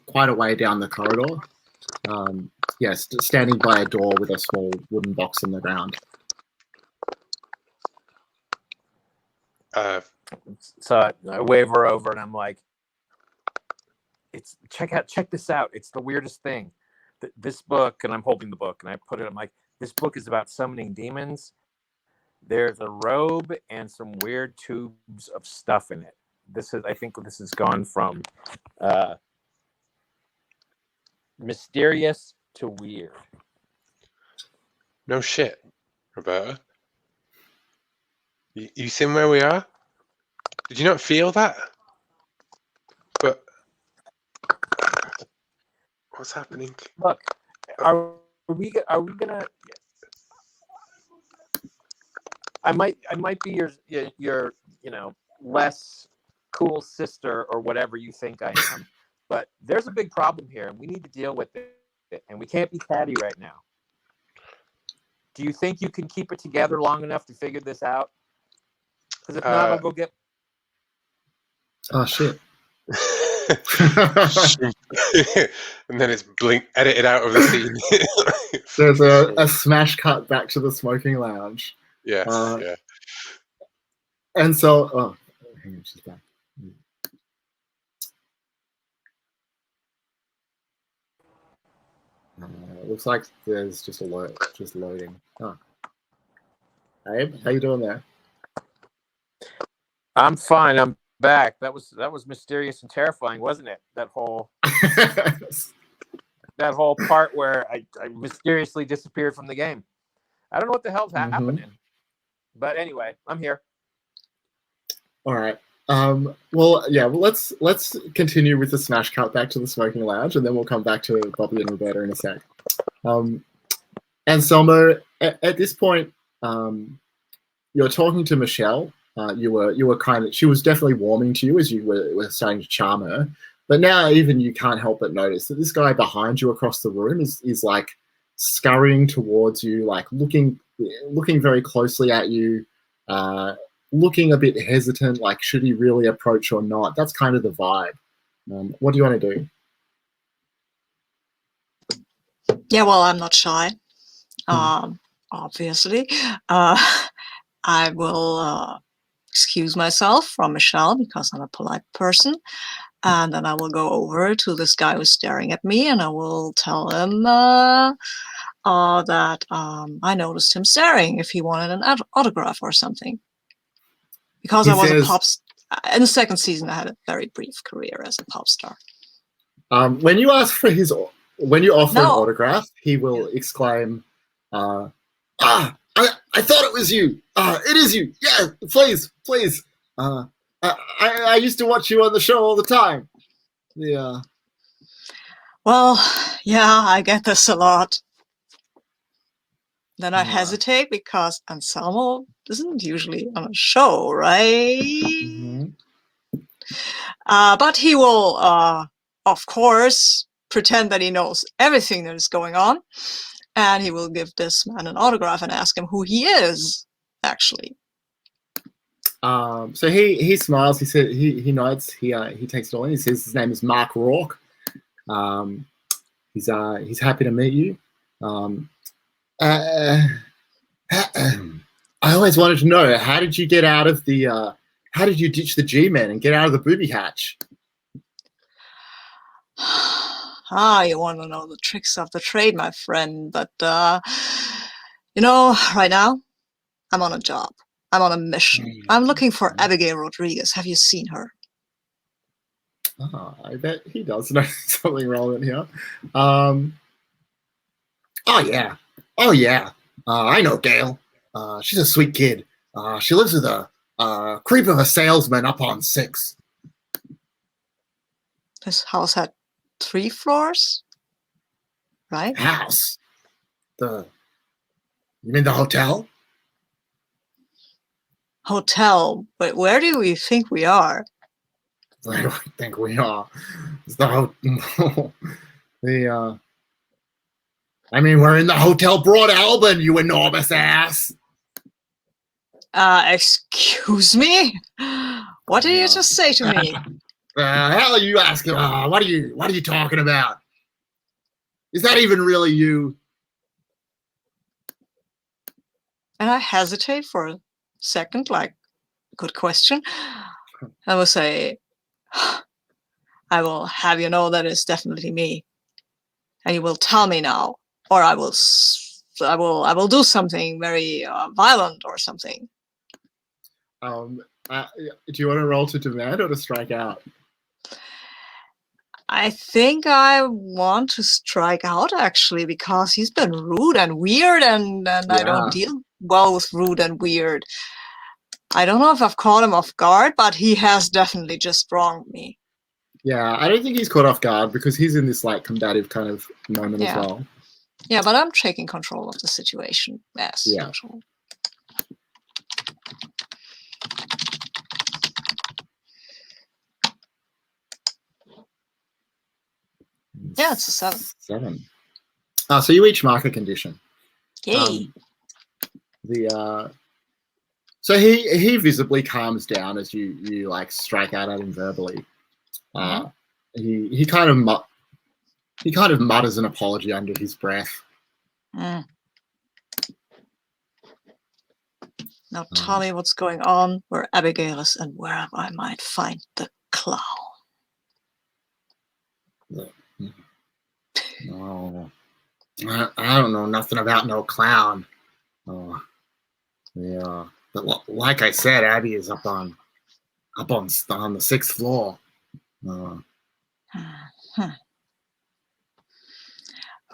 quite a way down the corridor. Yes, standing by a door with a small wooden box on the ground. So I wave her over and I'm like, check this out. It's the weirdest thing. This book, and I'm holding the book and I put it, I'm like, this book is about summoning demons. There's a robe and some weird tubes of stuff in it. I think this has gone from mysterious to weird. no shit, Roberta. You seen where we are? Did you not feel that? But what's happening? Look, are we gonna? I might be your less cool sister or whatever you think I am, but there's a big problem here, and we need to deal with it, and we can't be catty right now. Do you think you can keep it together long enough to figure this out? Because if not, I'll go get. Oh shit! And then it's edited out of the scene. There's a smash cut back to the smoking lounge. Yes, yeah. And so, hang on, she's back. Looks like there's just just loading. Oh. Abe, how you doing there? I'm fine. I'm back. That was mysterious and terrifying, wasn't it? That whole part where I mysteriously disappeared from the game. I don't know what the hell's happening. But anyway, I'm here. All right. Well, yeah. Well, let's continue with the smash cut back to the smoking lounge, and then we'll come back to Bobby and Roberta in a sec. Anselmo, at this point, you're talking to Michelle. You were she was definitely warming to you as you were starting to charm her. But now even you can't help but notice that this guy behind you across the room is like scurrying towards you, like looking very closely at you, looking a bit hesitant, like should he really approach or not? That's kind of the vibe. What do you want to do? Yeah, well, I'm not shy. Obviously. I will excuse myself from Michelle because I'm a polite person. And then I will go over to this guy who's staring at me and I will tell him that I noticed him staring, if he wanted an autograph or something. Because I was a pop star. In the second season, I had a very brief career as a pop star. When you ask for when you offer an autograph, he will exclaim, I thought it was you. It is you. Yeah, please. I used to watch you on the show all the time. Yeah. Well, yeah, I get this a lot. Then I hesitate because Anselmo isn't usually on a show, right? But he will, of course, pretend that he knows everything that is going on. And he will give this man an autograph and ask him who he is, actually. So he smiles. He said he nods. He takes it all in. He says his name is Mark Rourke. He's happy to meet you. I always wanted to know, how did you get out of the? How did you ditch the G-men and get out of the booby hatch? You want to know the tricks of the trade, my friend. But, right now, I'm on a job. I'm on a mission. I'm looking for Abigail Rodriguez. Have you seen her? I bet he does know something relevant here. Oh, yeah. I know Gail. She's a sweet kid. She lives with a creep of a salesman up on 6. This house had 3 floors, right? House? You mean the hotel? Hotel, but where do we think we are? Where do we think we are? It's the I mean, we're in the Hotel Broad Albion, you enormous ass. Excuse me? What did you just say to me? Hell are you asking? What are you talking about? Is that even really you? And I hesitate for a second, like, good question. I will say, I will have you know that it's definitely me, and you will tell me now, or I will do something very violent or something. Do you want to roll to demand or to strike out? I think I want to strike out, actually, because he's been rude and weird, and I don't deal well with rude and weird. I don't know if I've caught him off guard, but he has definitely just wronged me. Yeah, I don't think he's caught off guard because he's in this like combative kind of moment as well. Yeah, but I'm taking control of the situation as usual. Yeah, it's a 7. 7. So you each mark a condition. Yay. So he visibly calms down as you like strike out at him verbally. He kind of mutters an apology under his breath. Now tell me what's going on, where Abigail is, and where I might find the clown. No, I don't know nothing about no clown. But like I said, Abby is up on the 6th floor.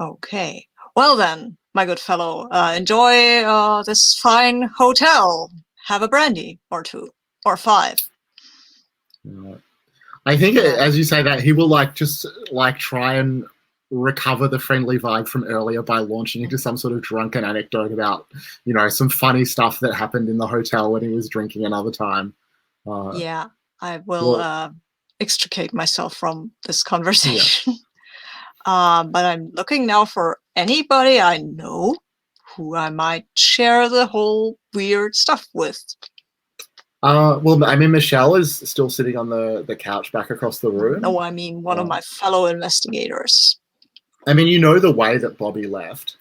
Okay. Well then, my good fellow, enjoy this fine hotel. Have a brandy or 2 or 5. I think as you say that, he will just try and recover the friendly vibe from earlier by launching into some sort of drunken anecdote about, some funny stuff that happened in the hotel when he was drinking another time. Yeah, I will extricate myself from this conversation. But I'm looking now for anybody I know who I might share the whole weird stuff with. Well, I mean, Michelle is still sitting on the couch back across the room. No, I mean one of my fellow investigators. I mean, you know the way that Bobby left.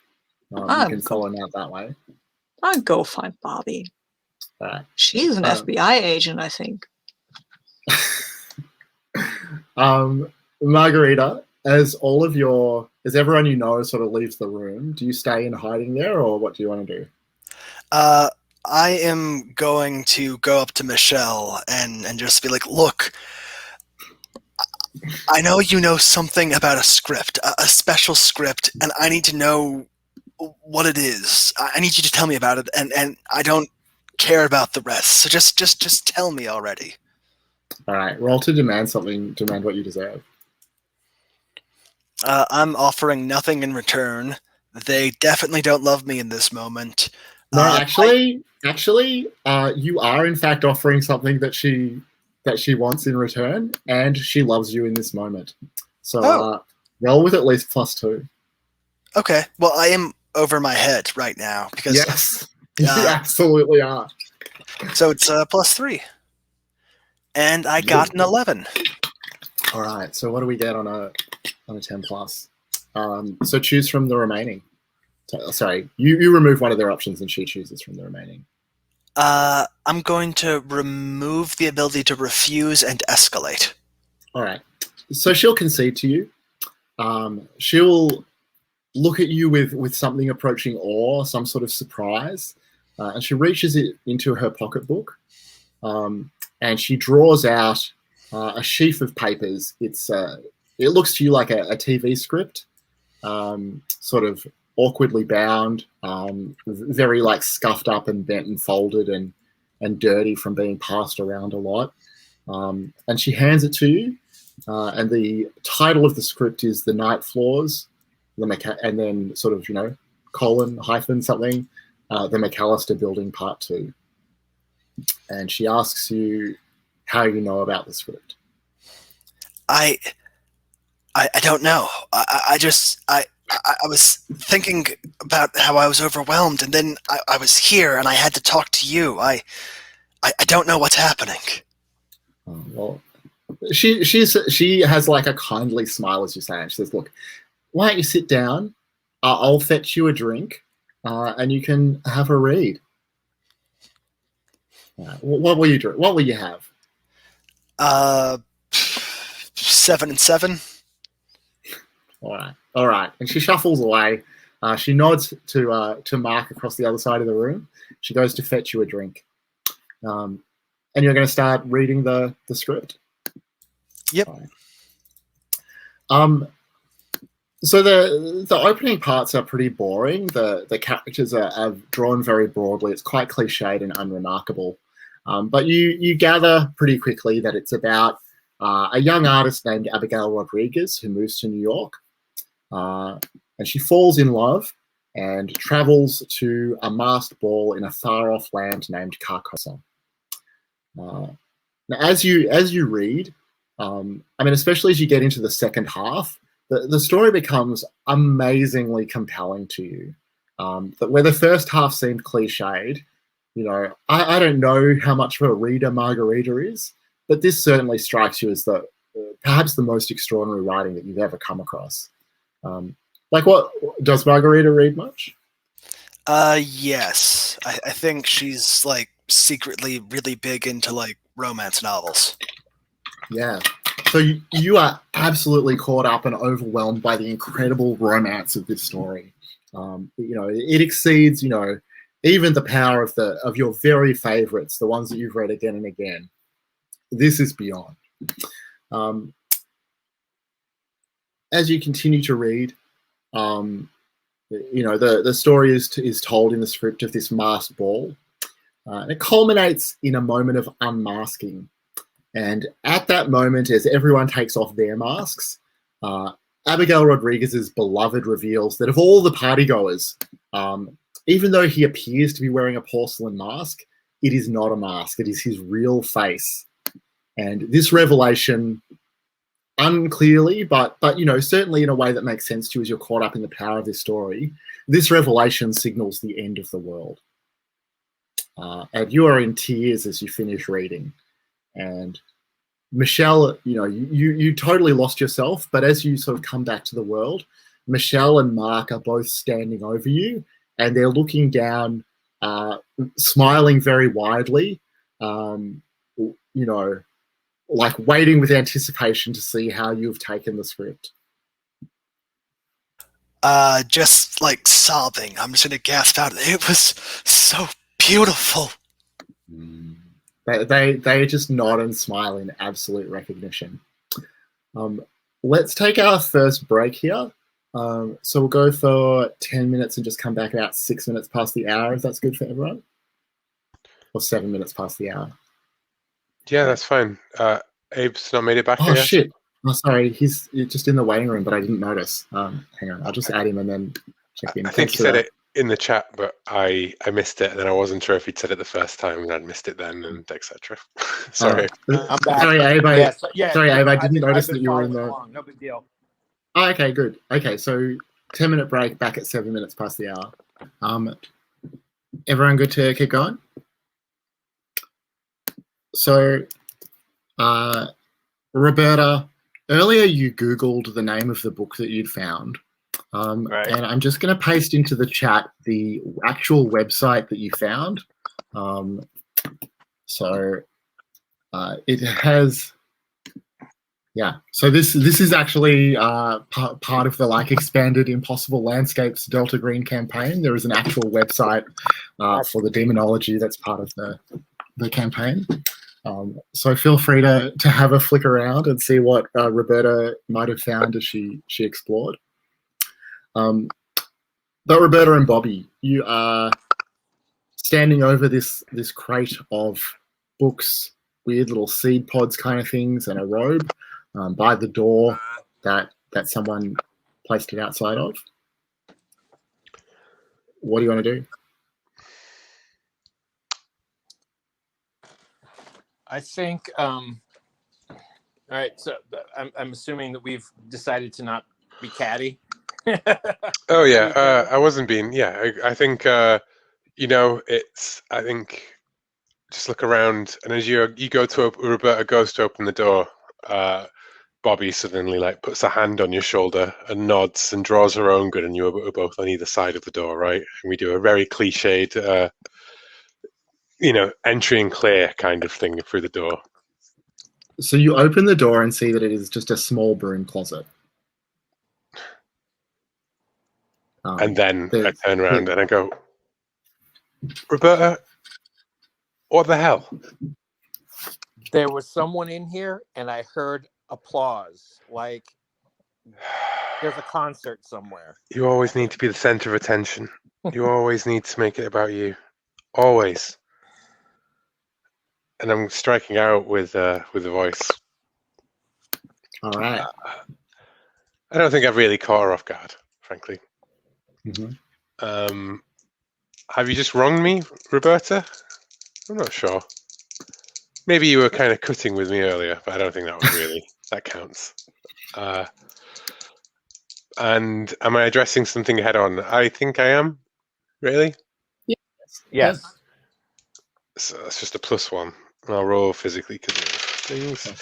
You can follow him out that way. I'll go find Bobby. She's an FBI agent, I think. Margarita, as everyone you know sort of leaves the room, do you stay in hiding there, or what do you want to do? I am going to go up to Michelle and just be like, look, I know you know something about a script, a special script, and I need to know what it is. I need you to tell me about it, and I don't care about the rest. So just tell me already. All right, roll to demand something. Demand what you deserve. I'm offering nothing in return. They definitely don't love me in this moment. No, actually, you are in fact offering something that she wants in return, and she loves you in this moment. So roll with at least +2. Okay. Well, I am over my head right now because yes, you absolutely are. So it's +3, and I got an 11. All right. So what do we get on a 10+? So choose from the remaining. Sorry, you remove one of their options and she chooses from the remaining. I'm going to remove the ability to refuse and escalate. All right. So she'll concede to you. She'll look at you with something approaching awe, some sort of surprise, and she reaches it into her pocketbook, and she draws out a sheaf of papers. It looks to you like a TV script, sort of awkwardly bound, very like scuffed up and bent and folded and dirty from being passed around a lot. And she hands it to you, and the title of the script is The Night Floors, and then sort of, colon, hyphen, something, the MacAllistar Building Part 2. And she asks you how you know about the script. I don't know. I was thinking about how I was overwhelmed, and then I was here, and I had to talk to you. I don't know what's happening. Well, she has like a kindly smile as you say it. She says, "Look, why don't you sit down? I'll fetch you a drink, and you can have a read." What will you do? What will you have? 7 and 7. All right. And she shuffles away. She nods to Mark across the other side of the room. She goes to fetch you a drink. And you're going to start reading the script. Yep. Right. So the opening parts are pretty boring. The characters are drawn very broadly. It's quite cliched and unremarkable. But you gather pretty quickly that it's about a young artist named Abigail Rodriguez who moves to New York. And she falls in love and travels to a masked ball in a far-off land named Carcosa. Now, as you read, especially as you get into the second half, the story becomes amazingly compelling to you. That where the first half seemed cliched, I don't know how much of a reader Margarita is, but this certainly strikes you as perhaps the most extraordinary writing that you've ever come across. What does Margarita read much? Yes. I think she's like secretly really big into like romance novels. Yeah. So you are absolutely caught up and overwhelmed by the incredible romance of this story. It exceeds, even the power of your very favorites, the ones that you've read again and again. This is beyond. As you continue to read, the story is told in the script of this masked ball. And it culminates in a moment of unmasking. And at that moment, as everyone takes off their masks, Abigail Rodriguez's beloved reveals that of all the partygoers, even though he appears to be wearing a porcelain mask, it is not a mask. It is his real face. And this revelation, unclearly, but certainly in a way that makes sense to you as you're caught up in the power of this story, this revelation signals the end of the world. And you are in tears as you finish reading. And Michelle, you totally lost yourself, but as you sort of come back to the world, Michelle and Mark are both standing over you, and they're looking down, smiling very widely, like waiting with anticipation to see how you've taken the script. Just like sobbing. I'm just gonna gasp out. It was so beautiful. They just nod and smile in absolute recognition. Let's take our first break here. So we'll go for 10 minutes and just come back about 6 minutes past the hour, if that's good for everyone. Or 7 minutes past the hour. Yeah, that's fine. Abe's not made it back Oh, here yet? shit. Oh, sorry. He's just in the waiting room, but I didn't notice. Hang on. I'll just add him and then check in. I think he said it in the chat, but I missed it, and then I wasn't sure if he'd said it the first time and I'd missed it then, and etc. Sorry. I'm back. Sorry, Abe. Sorry, Abe. I didn't notice I've been that you were in following the... along. No big deal. Oh, okay, good. Okay, so 10-minute break, back at 7 minutes past the hour. Everyone good to keep going? So, Roberta, earlier you Googled the name of the book that you'd found. Right. And I'm just going to paste into the chat the actual website that you found. It has... Yeah, so this is actually part of the expanded Impossible Landscapes Delta Green campaign. There is an actual website for the demonology that's part of the campaign. So feel free to have a flick around and see what Roberta might have found as she explored. But Roberta and Bobby, you are standing over this crate of books, weird little seed pods kind of things, and a robe. By the door that someone placed it outside of. What do you want to do? I think All right, so I'm assuming that we've decided to not be catty. Oh yeah, I wasn't being. Yeah, I think it's. I think just look around, and as you go to Roberta goes to open the door, Bobby suddenly like puts a hand on your shoulder and nods and draws her own gun, and you are both on either side of the door, right? And we do a very cliched, entry and clear kind of thing through the door. So you open the door and see that it is just a small broom closet. And then I turn around and I go, Roberta, what the hell? There was someone in here, and I heard applause. Like there's a concert somewhere. You always need to be the center of attention. You always need to make it about you. Always. And I'm striking out with the voice. All right. I don't think I've really caught her off guard, frankly. Mm-hmm. Have you just wronged me, Roberta? I'm not sure. Maybe you were kind of cutting with me earlier, but I don't think that was really that counts. And am I addressing something head on? I think I am. Really? Yes. So that's just a +1. I'll roll physically because of things. Okay.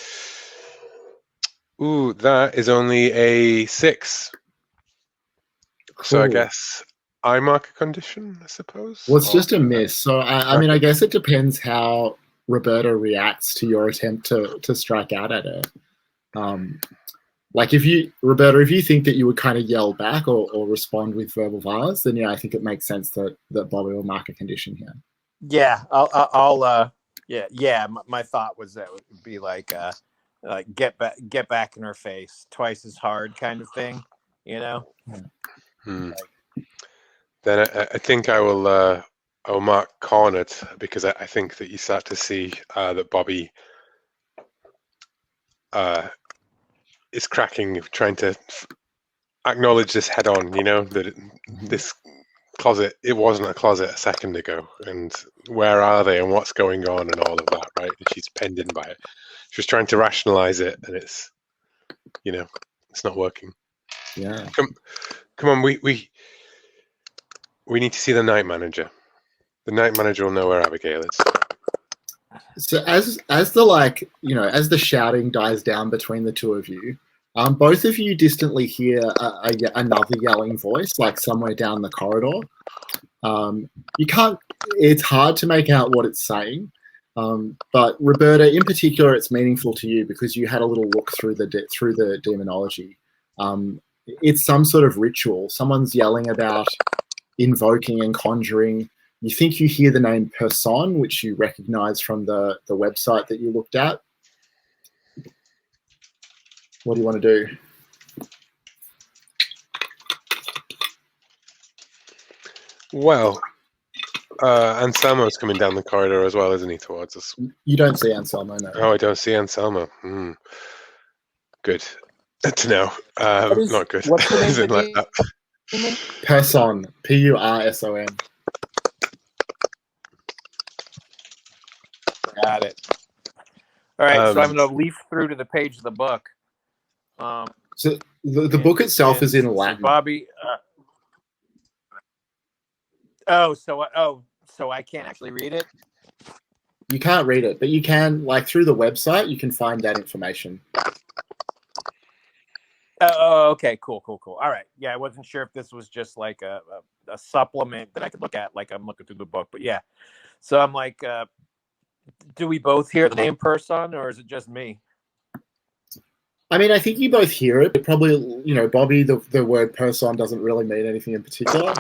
Ooh, that is only a 6. Cool. So I guess I mark a condition, I suppose. Well, it's just a miss. So I mean, I guess it depends how Roberta reacts to your attempt to strike out at her. Like Roberta, if you think that you would kind of yell back or respond with verbal violence, then yeah, I think it makes sense that Bobby will mark a condition here. Yeah, I'll yeah. My thought was that it would be like get back in her face, twice as hard kind of thing, you know. Then I think I will mark cornered because I think that you start to see that Bobby is cracking, trying to acknowledge this head on. You know that this closet, it wasn't a closet a second ago, and where are they and what's going on and all of that, right? And she's penned in by it. She's trying to rationalize it, and it's not working. Yeah. Come on, we need to see the night manager. The night manager will know where Abigail is. So as the shouting dies down between the two of you, both of you distantly hear another yelling voice, like somewhere down the corridor. You can't. It's hard to make out what it's saying, but Roberta, in particular, it's meaningful to you because you had a little look through the demonology. It's some sort of ritual. Someone's yelling about invoking and conjuring. You think you hear the name Pasión, which you recognize from the website that you looked at. What do you want to do? Well, Anselmo's coming down the corridor as well, isn't he, towards us? You don't see Anselmo, no. Oh, I don't see Anselmo. Good to know. Not good. What's the name Isn't like that. Pasión, P-U-R-S-O-N. Got it. All right, so I'm going to leaf through to the page of the book. So the book itself is in Latin. Bobby. So I can't actually read it. You can't read it, but you can, like through the website, you can find that information. Oh, okay, cool. All right, yeah, I wasn't sure if this was just like a supplement that I could look at, like I'm looking through the book, but yeah. So I'm like, do we both hear the name Person, or is it just me? I mean, I think you both hear it, but probably, Bobby, the word Person doesn't really mean anything in particular.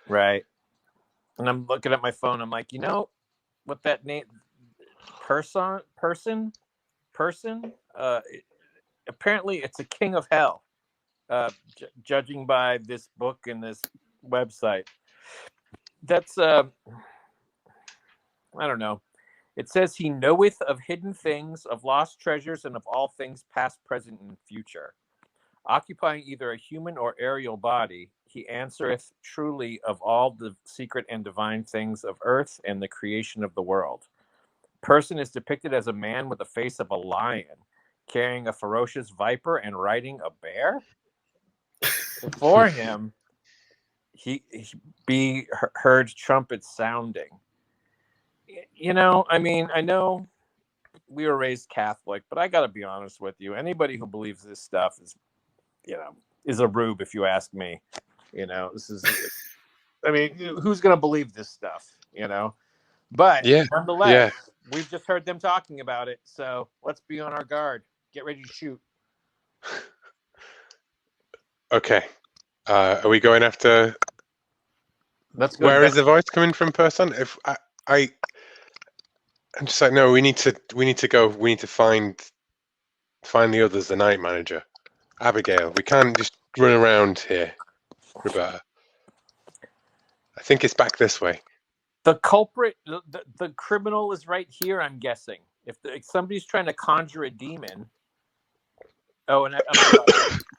Right. And I'm looking at my phone. I'm like, what that name, person. Apparently, it's a king of hell. Judging by this book and this website, that's I don't know. It says he knoweth of hidden things, of lost treasures, and of all things past, present, and future. Occupying either a human or aerial body, he answereth truly of all the secret and divine things of earth and the creation of the world. Person is depicted as a man with the face of a lion, carrying a ferocious viper and riding a bear. Before him, he be heard trumpets sounding. You know, I mean, I know we were raised Catholic, but I got to be honest with you. Anybody who believes this stuff is, you know, is a rube, if you ask me. You know, this is, I mean, who's going to believe this stuff, you know? But nonetheless, we've just heard them talking about it. So let's be on our guard. Get ready to shoot. Okay. Are we going after? Let's go. Where is the voice coming from, person? If I'm just like, no, we need to go. We need to find the others. The night manager, Abigail. We can't just run around here, Roberta. I think it's back this way. The culprit, the criminal is right here, I'm guessing. If somebody's trying to conjure a demon. Oh, and I'm sorry.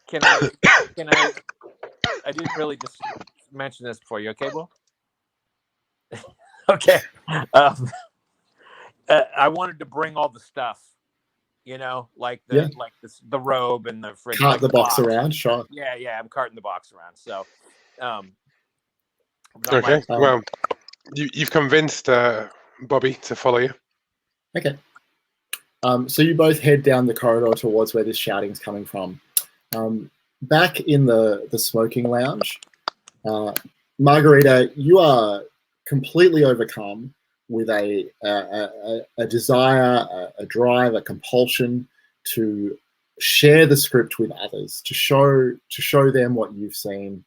Can I didn't really just mention this before. You okay, Will? Okay. I wanted to bring all the stuff, you know, like the robe and the fridge. Cart the box around, sure. Yeah, I'm carting the box around. So, okay. Well, you've convinced Bobby to follow you. Okay. So you both head down the corridor towards where this shouting's coming from. Back in the smoking lounge, Margarita, you are completely overcome with a desire, a drive, a compulsion to share the script with others, to show them what you've seen,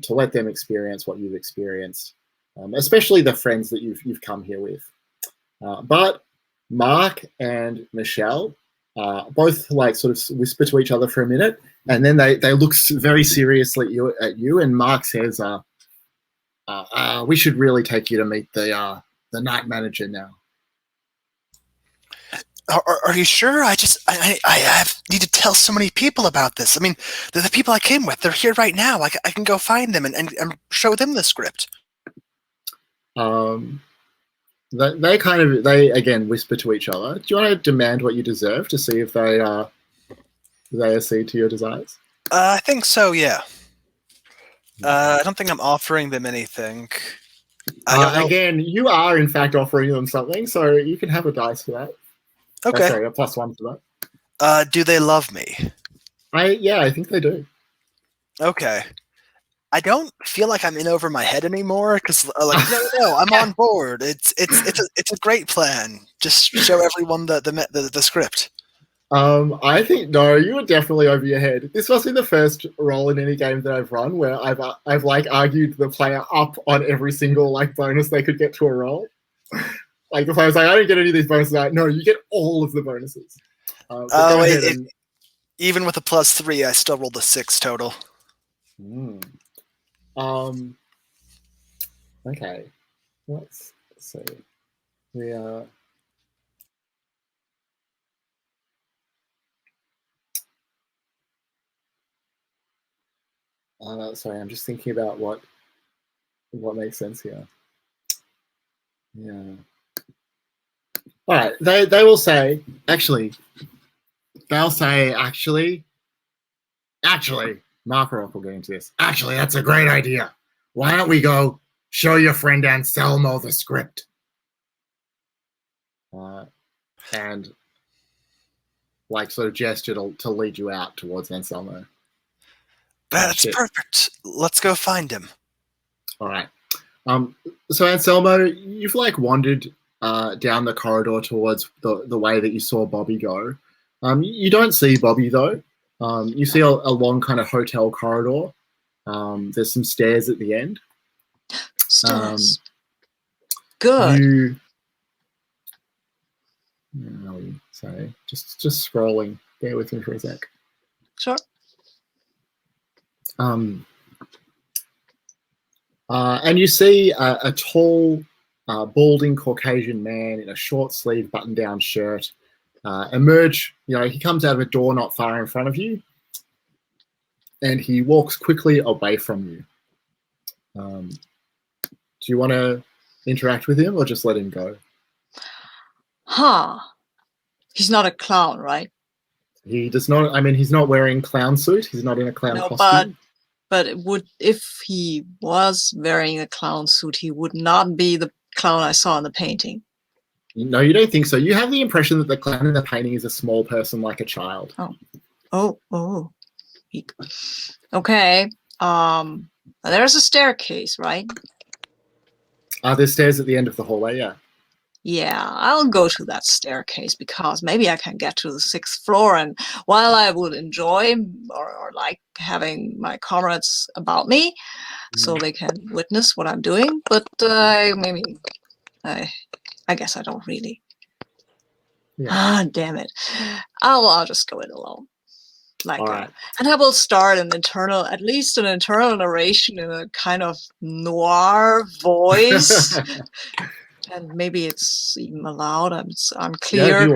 to let them experience what you've experienced, especially the friends that you've come here with. But Mark and Michelle both like sort of whisper to each other for a minute, and then they look very seriously at you, and Mark says, we should really take you to meet the night manager now. Are you sure? I need to tell so many people about this. I mean, the people I came with, they're here right now. I can go find them and show them the script. They again whisper to each other. Do you want to demand what you deserve to see if they accede to your desires? I think so, yeah. I don't think I'm offering them anything. Again, you are in fact offering them something, so you can have a dice for that. Okay. Sorry, a +1 for that. Do they love me? I think they do. Okay. I don't feel like I'm in over my head anymore because, no, I'm on board. It's a great plan. Just show everyone the script. I think no, you were definitely over your head. This must be the first role in any game that I've run where I've like argued the player up on every single like bonus they could get to a roll. Like the player's like, I don't get any of these bonuses. Like, no, you get all of the bonuses. Even with a +3, I still rolled a 6 total. Okay. Let's see. We are. Sorry, I'm just thinking about what makes sense here. Yeah. All right. They will say, actually, Mark Rock will get into this. Actually, that's a great idea. Why don't we go show your friend Anselmo the script? And like sort of gesture to lead you out towards Anselmo. That's perfect. Let's go find him. All right. So Anselmo, you've like wandered down the corridor towards the way that you saw Bobby go. You don't see Bobby though. You see a long kind of hotel corridor. There's some stairs at the end. Stairs. Good. Sorry, just scrolling. Bear with me for a sec. Sure. And you see a tall, balding Caucasian man in a short sleeve button-down shirt emerge. He comes out of a door not far in front of you, and he walks quickly away from you. Do you want to interact with him or just let him go? Huh. He's not a clown, right? He does not. I mean, he's not wearing clown suit. He's not in a clown No, costume. but it would, if he was wearing a clown suit, he would not be the clown I saw in the painting. No, you don't think so. You have the impression that the clown in the painting is a small person, like a child. Oh. Okay. There's a staircase, right? There's stairs at the end of the hallway. Yeah. Yeah, I'll go to that staircase because maybe I can get to the 6th floor. And while I would enjoy or like having my comrades about me, so they can witness what I'm doing, but maybe I guess I don't really. Yeah. Damn it! I'll just go in alone. Like, All right. and I will start at least an internal narration in a kind of noir voice. And maybe it's even allowed. I'm clear. Yeah, do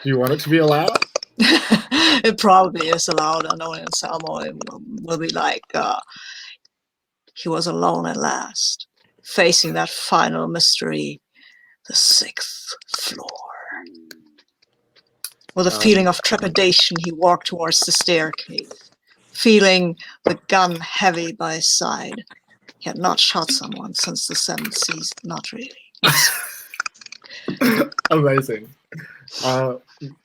you want it to be allowed? It probably is allowed. I know Anselmo will be like, he was alone at last, facing that final mystery, the 6th floor. With a feeling of trepidation, he walked towards the staircase, feeling the gun heavy by his side. He had not shot someone since the 7th season. Not really. Amazing.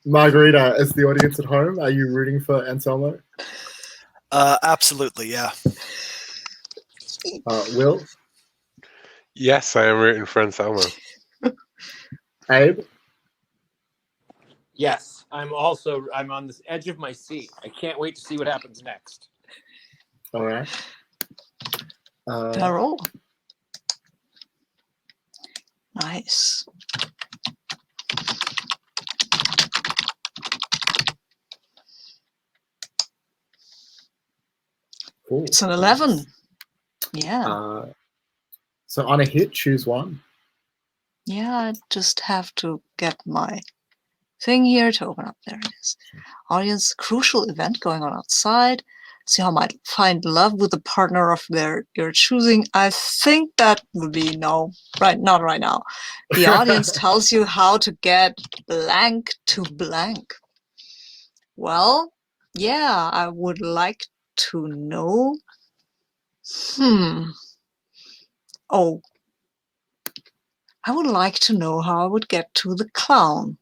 Margarita, as the audience at home, are you rooting for Anselmo? Absolutely, yeah. Will? Yes, I am rooting for Anselmo. Abe? Yes, I'm on this edge of my seat. I can't wait to see what happens next. All right. Roll. Nice. Cool. It's an 11. Yeah. So on a hit, choose one. Yeah, I just have to get my thing here to open up. There it is. Audience, crucial event going on outside. See how I might find love with the partner of your choosing. I think that would be no, not right now. The audience tells you how to get blank to blank. Well, yeah, I would like to know. Oh, I would like to know how I would get to the clown.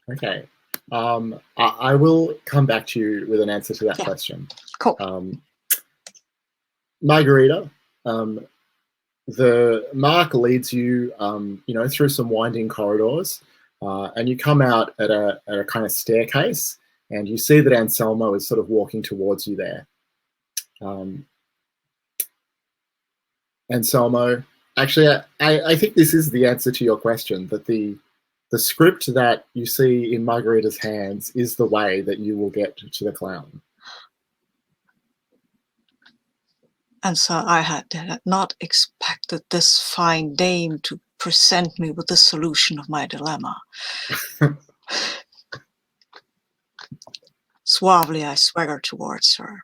Okay. I will come back to you with an answer to that question. Cool. Margarita, the mark leads you, through some winding corridors, and you come out at a kind of staircase, and you see that Anselmo is sort of walking towards you there. Anselmo, actually, I think this is the answer to your question, that the script that you see in Margarita's hands is the way that you will get to the clown. And so I had not expected this fine dame to present me with the solution of my dilemma. Suavely, I swagger towards her.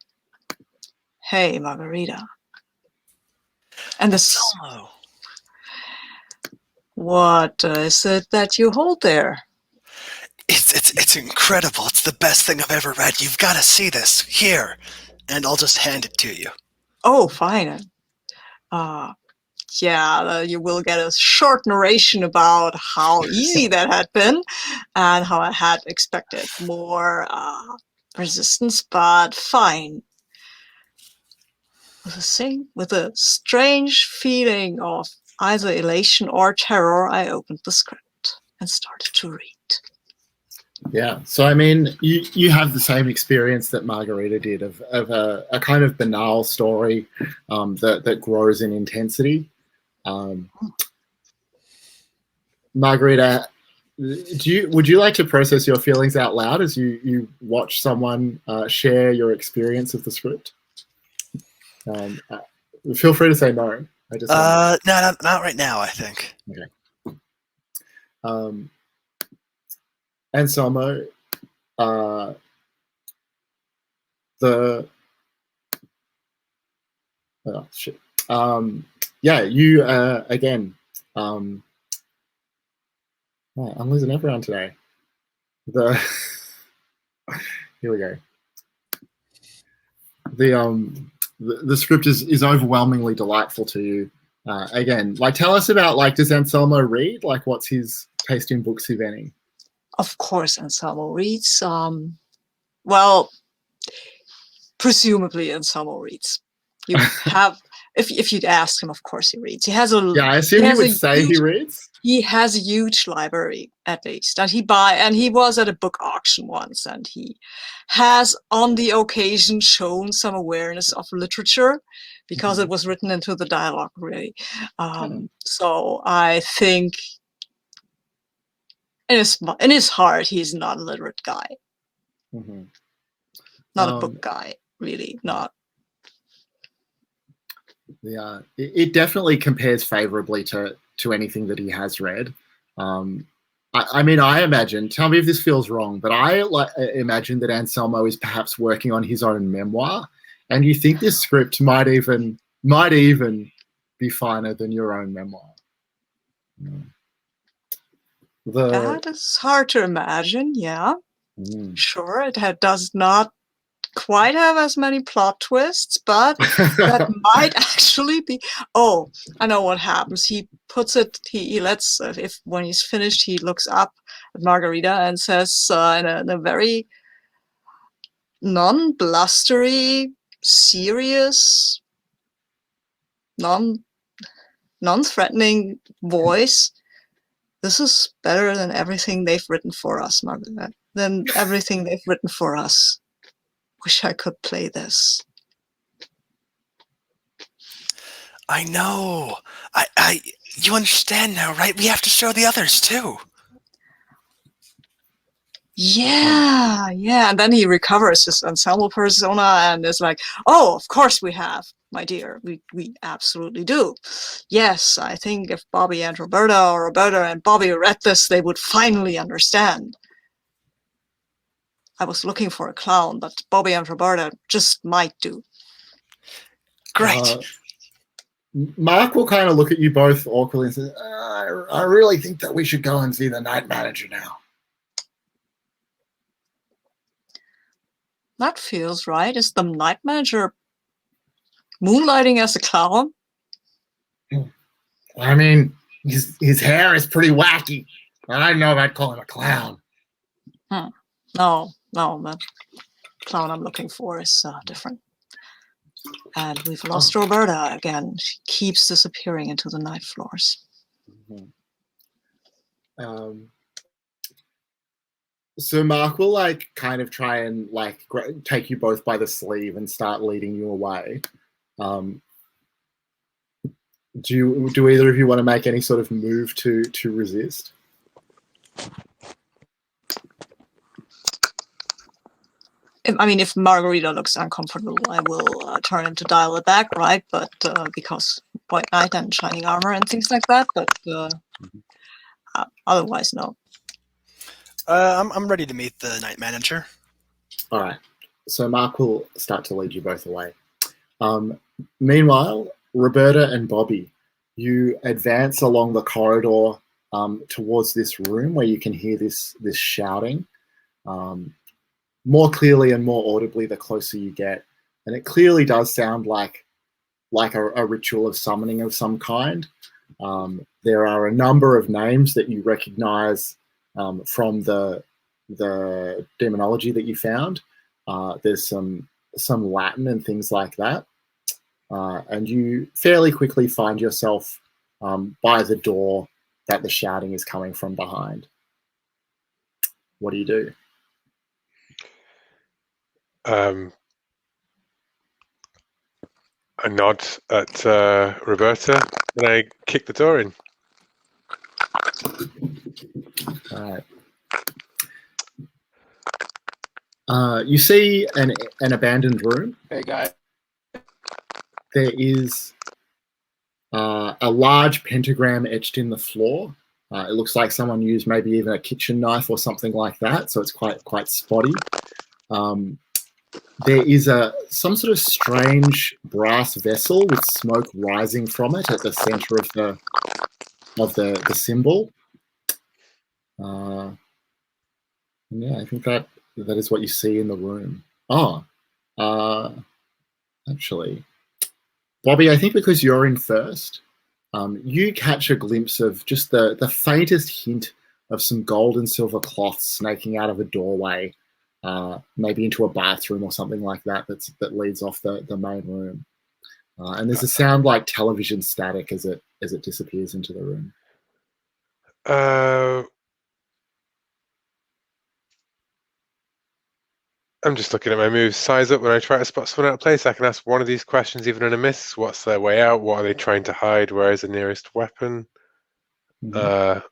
Hey, Margarita. And this. Anselmo. What is it that you hold there? It's incredible. It's the best thing I've ever read. You've got to see this. Here. And I'll just hand it to you. Oh, fine. You will get a short narration about how easy that had been and how I had expected more resistance, but fine. With a strange feeling of either elation or terror, I opened the script and started to read. Yeah, so I mean, you have the same experience that Margarita did of a kind of banal story that grows in intensity. Margarita, would you like to process your feelings out loud as you watch someone share your experience of the script? Feel free to say no. No, not right now, I think. Okay. Anselmo, you again Oh, I'm losing everyone today. Here we go. The script is overwhelmingly delightful to you. Again, like, tell us about, like, does Anselmo read? Like, what's his taste in books, if any? Of course, Anselmo reads. Well, presumably Anselmo reads. You have, if you'd ask him, of course he reads. He has a I assume he would say he reads. He has a huge library, at least, and he was at a book auction once, and he has on the occasion shown some awareness of literature because it was written into the dialogue, really. So I think in his heart, he's not a literate guy, not a book guy, really, not. Yeah, it definitely compares favorably to anything that he has read. I mean, I imagine, tell me if this feels wrong, but I imagine that Anselmo is perhaps working on his own memoir, and you think this script might even be finer than your own memoir. That is hard to imagine, yeah. Sure, it does not quite have as many plot twists, but that might actually be. Oh, I know what happens. He puts it. He lets when he's finished, he looks up at Margarita and says in a very non-blustery, serious, non-threatening voice, "This is better than everything they've written for us, Margarita. Than everything they've written for us. Wish I could play this." I know. You understand now, right? We have to show the others too. Yeah. And then he recovers his Anselmo persona and is like, "Oh, of course we have, my dear. We absolutely do. Yes, I think if Bobby and Roberta, or Roberta and Bobby read this, they would finally understand. I was looking for a clown, but Bobby and Roberta just might do." Great. Mark will kind of look at you both awkwardly and say, I really think that we should go and see the night manager now. That feels right. Is the night manager moonlighting as a clown? I mean, his hair is pretty wacky. I don't know if I'd call him a clown. No, the clown I'm looking for is different. And we've lost Roberta again. She keeps disappearing into the night floors. So Mark will like kind of try and like take you both by the sleeve and start leading you away. Do either of you want to make any sort of move to resist? If Margarita looks uncomfortable, I will turn him to dial it back, right? But because white knight and shining armor and things like that. But otherwise, no. I'm ready to meet the night manager. All right. So Mark will start to lead you both away. Meanwhile, Roberta and Bobby, you advance along the corridor towards this room where you can hear this shouting. More clearly and more audibly the closer you get. And it clearly does sound like a ritual of summoning of some kind. There are a number of names that you recognize from the demonology that you found. There's some Latin and things like that. And you fairly quickly find yourself by the door that the shouting is coming from behind. What do you do? I nod at Roberta and I kick the door in. All right. You see an abandoned room. Hey, guy. There is a large pentagram etched in the floor. It looks like someone used maybe even a kitchen knife or something like that, so it's quite spotty. There is some sort of strange brass vessel with smoke rising from it at the center of of the symbol. Yeah, I think that is what you see in the room. Oh, actually, Bobby, I think because you're in first, you catch a glimpse of just the faintest hint of some gold and silver cloth snaking out of a doorway, maybe into a bathroom or something like that. That leads off the main room. And there's a sound like television static as it disappears into the room. I'm just looking at my moves. Size up when I try to spot someone out of place. I can ask one of these questions even in a miss. What's their way out? What are they trying to hide? Where is the nearest weapon? Mhm.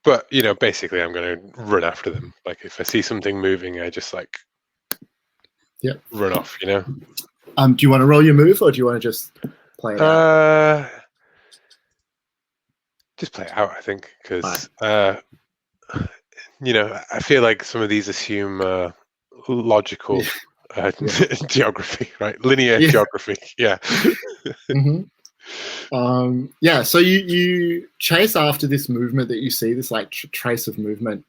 But, you know, basically I'm going to run after them. Like, if I see something moving, I just, like, run off, you know? Do you want to roll your move, or do you want to just play it out? Just play it out, I think, because, you know, I feel like some of these assume logical geography, right? Linear geography, yeah. So you chase after this movement that you see, this like trace of movement.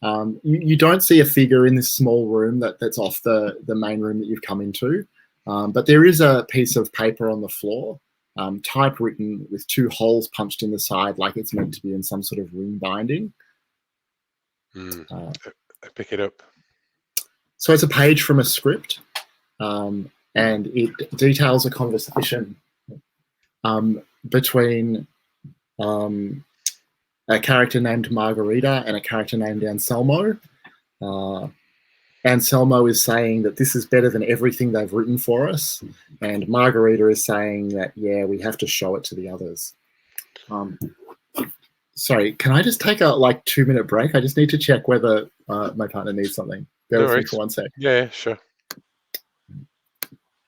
You don't see a figure in this small room that's off the main room that you've come into, but there is a piece of paper on the floor, typewritten with 2 holes punched in the side, like it's meant to be in some sort of ring binding. I pick it up. So it's a page from a script, and it details a conversation between a character named Margarita and a character named Anselmo. Anselmo is saying that this is better than everything they've written for us, and Margarita is saying that, yeah, we have to show it to the others. Sorry, can I just take a 2-minute break? I just need to check whether my partner needs something. Bear with me for 1 sec. Yeah, sure.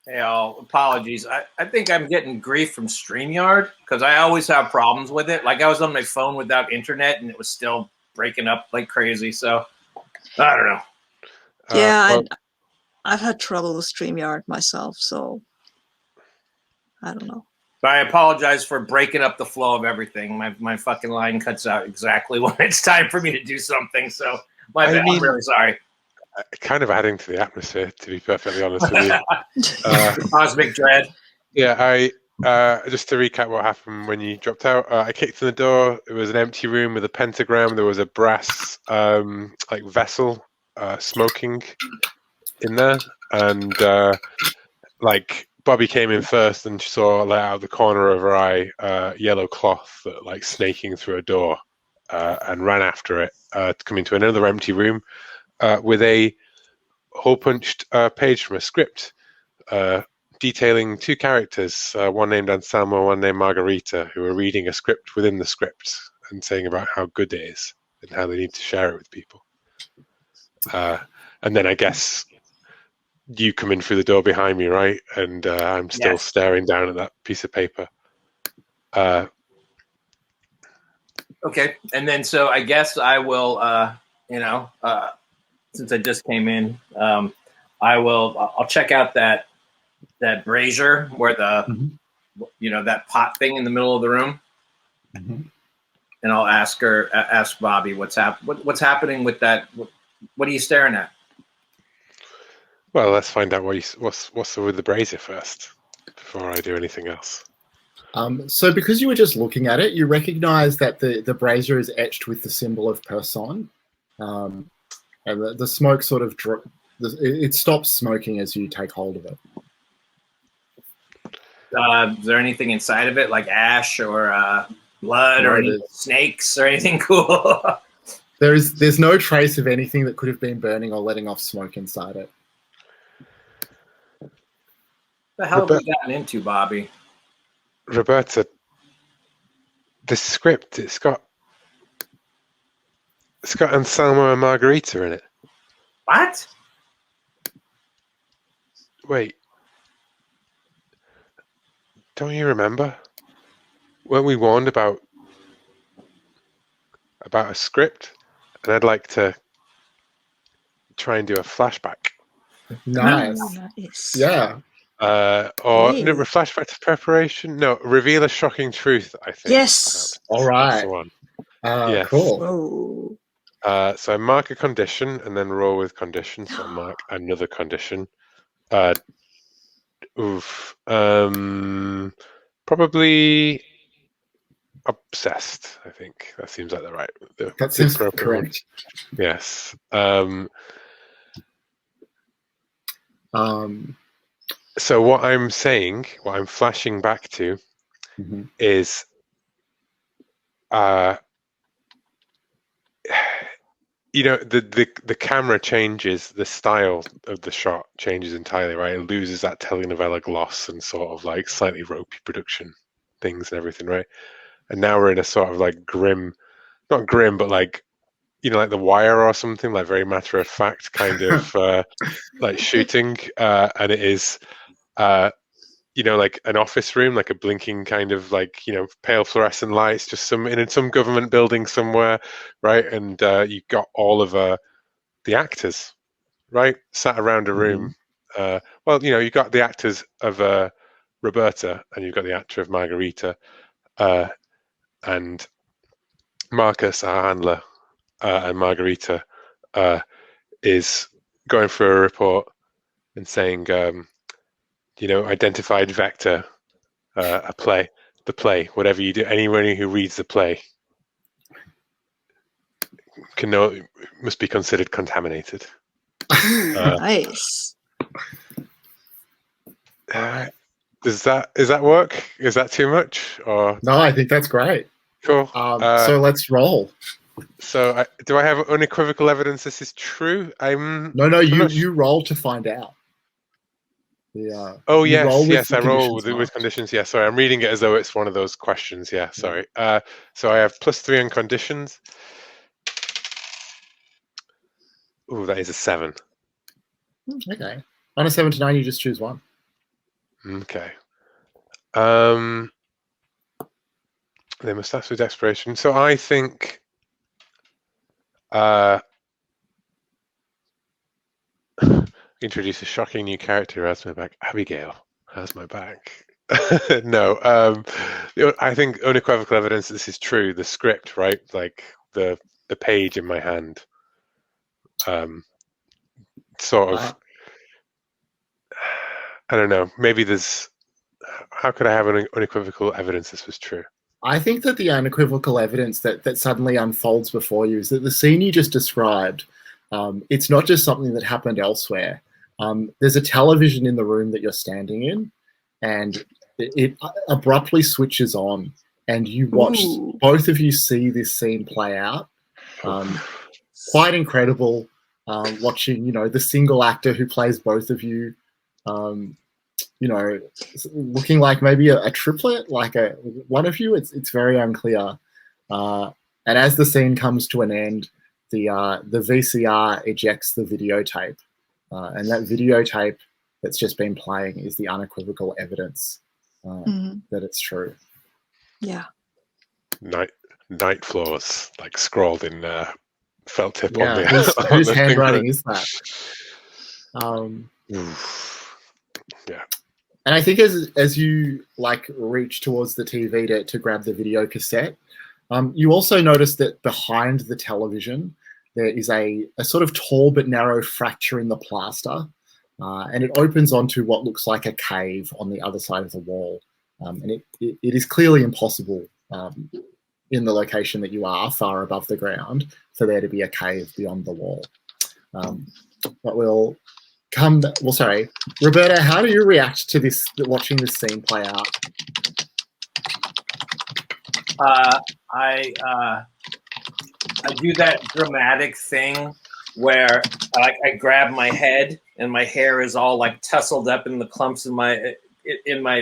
Hey, apologies. I think I'm getting grief from StreamYard because I always have problems with it. Like, I was on my phone without internet and it was still breaking up like crazy. So I don't know. Yeah, I've had trouble with StreamYard myself, so I don't know. But I apologize for breaking up the flow of everything. My fucking line cuts out exactly when it's time for me to do something. So I'm really sorry. Kind of adding to the atmosphere, to be perfectly honest with you. Cosmic dread. Yeah, just to recap what happened when you dropped out. I kicked in the door. It was an empty room with a pentagram. There was a brass vessel smoking in there, and Bobby came in first and saw out of the corner of her eye yellow cloth that snaking through a door, and ran after it to come into another empty room with a hole punched page from a script detailing 2 characters, one named Anselmo, one named Margarita, who are reading a script within the script and saying about how good it is and how they need to share it with people. And then I guess you come in through the door behind me, right? And I'm still staring down at that piece of paper. Okay, and then so I guess I will, since I just came in, I'll check out that brazier where the that pot thing in the middle of the room, and I'll ask Bobby what's happening with that. What are you staring at? Well, let's find out what's with the brazier first before I do anything else. So because you were just looking at it, you recognize that the brazier is etched with the symbol of Pasión, and the smoke sort of it stops smoking as you take hold of it. Is there anything inside of it, like ash or blood or any snakes or anything cool? There's no trace of anything that could have been burning or letting off smoke inside it. What the hell have we gotten into, Bobby? Roberta, the script, it's got Anselmo and Margarita in it. What? Wait. Don't you remember? Weren't we warned about a script? And I'd like to try and do a flashback. Nice. Yeah. Or Hey. no, flashback to preparation. No, reveal a shocking truth. I think. Yes. All That's the right. one. Yes. Cool. Whoa. So I mark a condition and then roll with condition. So I mark another condition. Probably obsessed. I think that seems like That seems appropriate one. correct. Yes. So what I'm saying, what I'm flashing back to, is the camera changes, the style of the shot changes entirely, right? It loses that telenovela gloss and sort of like slightly ropey production things and everything, right? And now we're in a sort of like grim, not grim, but like, like The Wire or something, like very matter of fact kind of like shooting. And it is, like an office room, like a blinking kind of like, pale fluorescent lights, just in some government building somewhere, right? And you got all of the actors, right, sat around a room. Well, you got the actors of Roberta, and you've got the actor of Margarita, and Marcus, our handler, and Margarita is going for a report and saying, identified vector, the play, whatever you do, anyone who reads the play must be considered contaminated. Nice. All right. Is that work? Is that too much? Or No, I think that's great. cool. So let's roll. So do I have unequivocal evidence this is true? No, you roll to find out. Yeah. Oh You roll yes, with I roll conditions with conditions. Yeah, sorry, I'm reading it as though it's one of those questions. Yeah, sorry. So I have +3 on conditions. Ooh, that is a 7. Okay. On a 7 to 9, you just choose one. Okay. They must ask with desperation. So I think introduce a shocking new character who has my back. Abigail has my back. No, I think unequivocal evidence this is true. The script, right? Like the page in my hand, sort of. I don't know. Maybe there's. How could I have unequivocal evidence this was true? I think that the unequivocal evidence that suddenly unfolds before you is that the scene you just described, it's not just something that happened elsewhere. There's a television in the room that you're standing in, and it abruptly switches on, and you watch, both of you see this scene play out. Quite incredible, watching, the single actor who plays both of you, looking like maybe a triplet, like one of you. It's very unclear. And as the scene comes to an end, the VCR ejects the videotape, and that videotape that's just been playing is the unequivocal evidence that it's true. Yeah. Night floors, like scrawled in felt tip on the whose the handwriting is that? Yeah. And I think as you like reach towards the TV to grab the video cassette, you also notice that behind the television there is a sort of tall but narrow fracture in the plaster, and it opens onto what looks like a cave on the other side of the wall. And it is clearly impossible in the location that you are, far above the ground, for there to be a cave beyond the wall. But we'll come. Well, sorry, Roberta, how do you react to this? Watching this scene play out? I do that dramatic thing where I grab my head and my hair is all like tussled up in the clumps in my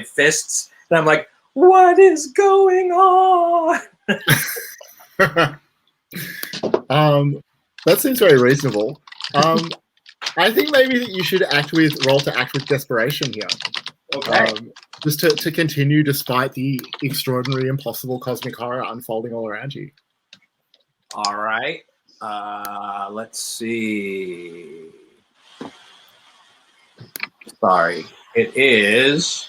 fists, and I'm like, "What is going on?" That seems very reasonable. I think maybe that you should roll to act with desperation here. Okay. Just to continue despite the extraordinary, impossible cosmic horror unfolding all around you. All right. Let's see. Sorry. It is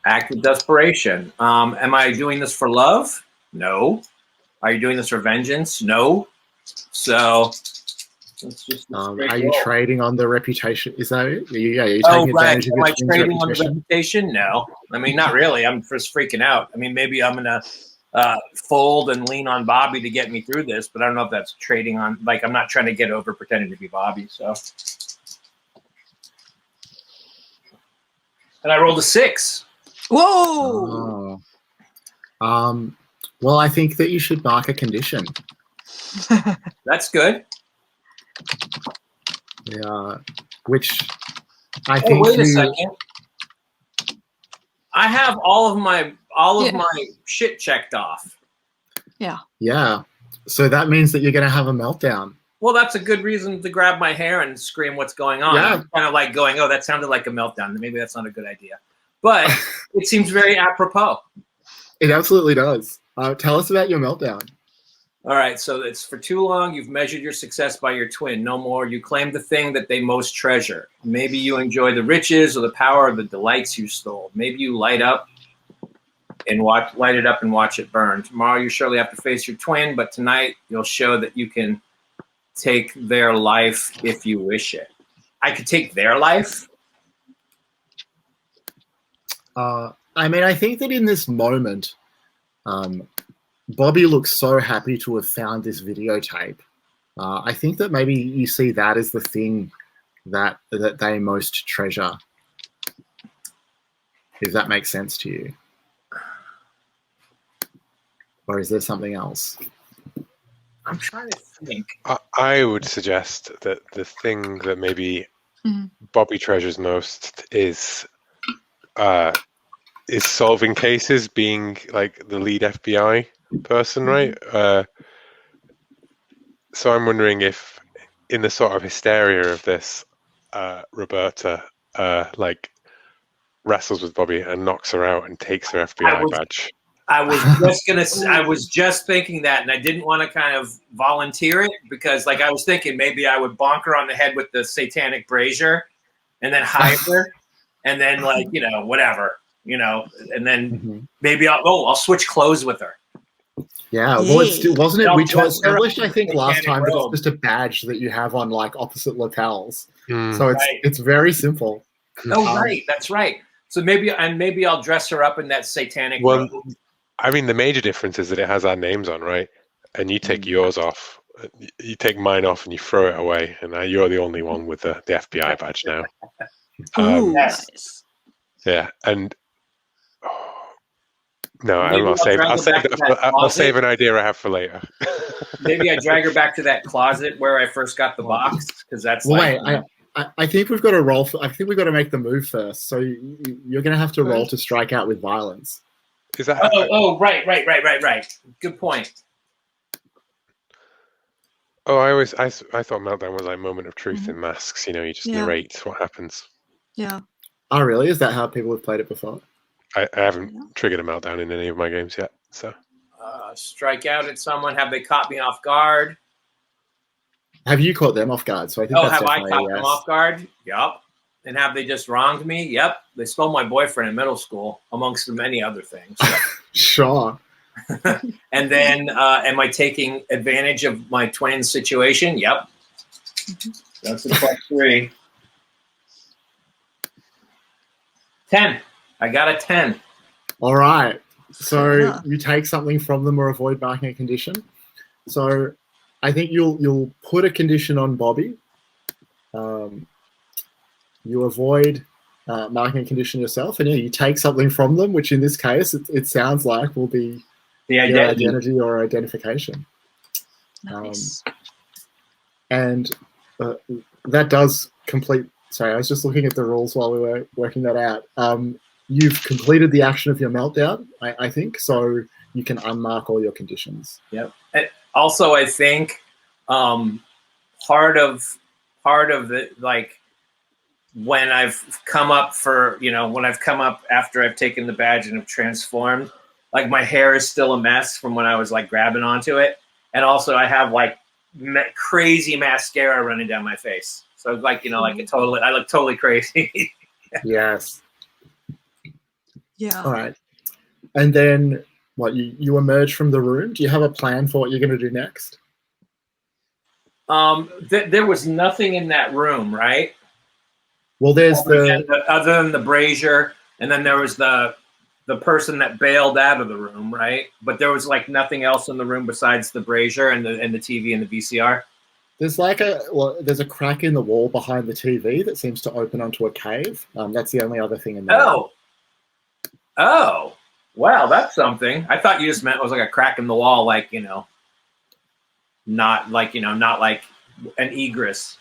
act of desperation. Am I doing this for love? No. Are you doing this for vengeance? No. So it's just a straight are you roll. trading on the reputation? Is that it? Are you Oh, taking right. advantage of Am your I twin's trading on the reputation? reputation? No. I mean, not really. I'm just freaking out. I mean, maybe I'm going to fold and lean on Bobby to get me through this, but I don't know if that's trading on, like, I'm not trying to get over pretending to be Bobby, so. And I rolled a 6. Whoa! Oh. Well, I think that you should mark a condition. That's good. Yeah, which I Oh, think wait a second. I have all of my shit checked off. Yeah. So that means that you're going to have a meltdown. Well, that's a good reason to grab my hair and scream what's going on. Yeah. I'm kind of like going, oh, that sounded like a meltdown. Maybe that's not a good idea. But it seems very apropos. It absolutely does. Tell us about your meltdown. All right, so it's for too long. You've measured your success by your twin. No more. You claim the thing that they most treasure. Maybe you enjoy the riches or the power of the delights you stole. Maybe you light it up and watch it burn. Tomorrow you surely have to face your twin, but tonight you'll show that you can take their life if you wish it. I could take their life? I mean, I think that in this moment, Bobby looks so happy to have found this videotape. I think that maybe you see that as the thing that they most treasure. If that makes sense to you. Or is there something else? I'm trying to think. I would suggest that the thing that maybe Bobby treasures most is solving cases, being like the lead FBI person, right? So I'm wondering if, in the sort of hysteria of this, Roberta like wrestles with Bobby and knocks her out and takes her FBI badge. I was just thinking that, and I didn't want to kind of volunteer it because, like, I was thinking maybe I would bonk her on the head with the satanic brazier, and then hide her, and then whatever, and then maybe I'll switch clothes with her. Yeah, well, wasn't it? We established, I think, last time that it's just a badge that you have on like opposite lapels. So it's very simple. Oh, right, that's right. So maybe I'll dress her up in that satanic robe. I mean, the major difference is that it has our names on, right? And you take yours off. You take mine off and you throw it away. And you're the only one with the FBI badge now. Nice. Yeah, and no, I'm not saving. I'll save an idea I have for later. Maybe I drag her back to that closet where I first got the box, because that's I think we've got to roll. I think we've got to make the move first. So you're going to have to roll to strike out with violence. Is that? Right. Good point. Oh, I thought meltdown was like a moment of truth in Masks. You just narrate what happens. Yeah. Oh, really? Is that how people have played it before? I haven't triggered a meltdown in any of my games yet. So. Strike out at someone. Have they caught me off guard? Have you caught them off guard? So I think. Have I caught them off guard? Yup. And have they just wronged me? Yep. They stole my boyfriend in middle school, amongst many other things. Sure. And then, am I taking advantage of my twin's situation? Yep. That's a +3. 10. I got a 10. All right. So you take something from them or avoid marking a condition. So I think you'll put a condition on Bobby. You avoid marking a condition yourself, and you take something from them, which in this case it sounds like will be the identity or identification. Nice. And that does complete. Sorry, I was just looking at the rules while we were working that out. You've completed the action of your meltdown, I think, so you can unmark all your conditions. Yep. And also, I think part of it, like when I've come up after I've taken the badge and have transformed, like my hair is still a mess from when I was like grabbing onto it, and also I have like crazy mascara running down my face. So like I look totally crazy. Yes. Yeah. All right. And then what? You emerge from the room. Do you have a plan for what you're going to do next? There was nothing in that room, right? Well, there's other than the brazier, and then there was the person that bailed out of the room, right? But there was like nothing else in the room besides the brazier and the TV and the VCR. there's there's a crack in the wall behind the TV that seems to open onto a cave. That's the only other thing in there. Oh, wow, that's something. I thought you just meant it was like a crack in the wall, like not like an egress.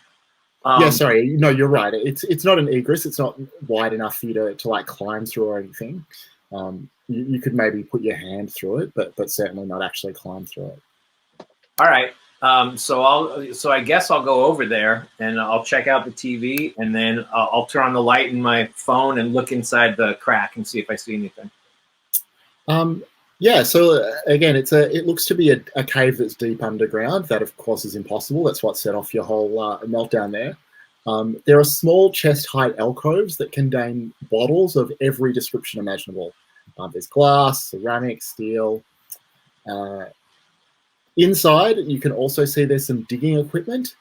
Yeah, sorry. No, you're right. It's not an egress. It's not wide enough for you to like climb through or anything. You could maybe put your hand through it, but certainly not actually climb through it. All right. So I guess I'll go over there and I'll check out the TV, and then I'll turn on the light in my phone and look inside the crack and see if I see anything. Yeah. So again, it looks to be a cave that's deep underground. That of course is impossible. That's what set off your whole meltdown there. There are small chest-height alcoves that contain bottles of every description imaginable. There's glass, ceramic, steel. Inside, you can also see there's some digging equipment.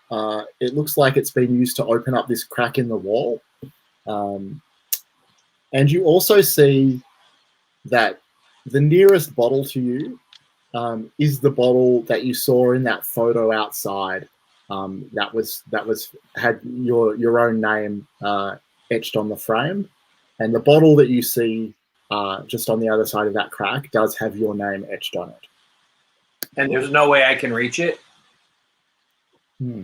It looks like it's been used to open up this crack in the wall. And you also see that the nearest bottle to you is the bottle that you saw in that photo outside. That had your own name etched on the frame, and the bottle that you see just on the other side of that crack does have your name etched on it. And there's no way I can reach it? Yeah,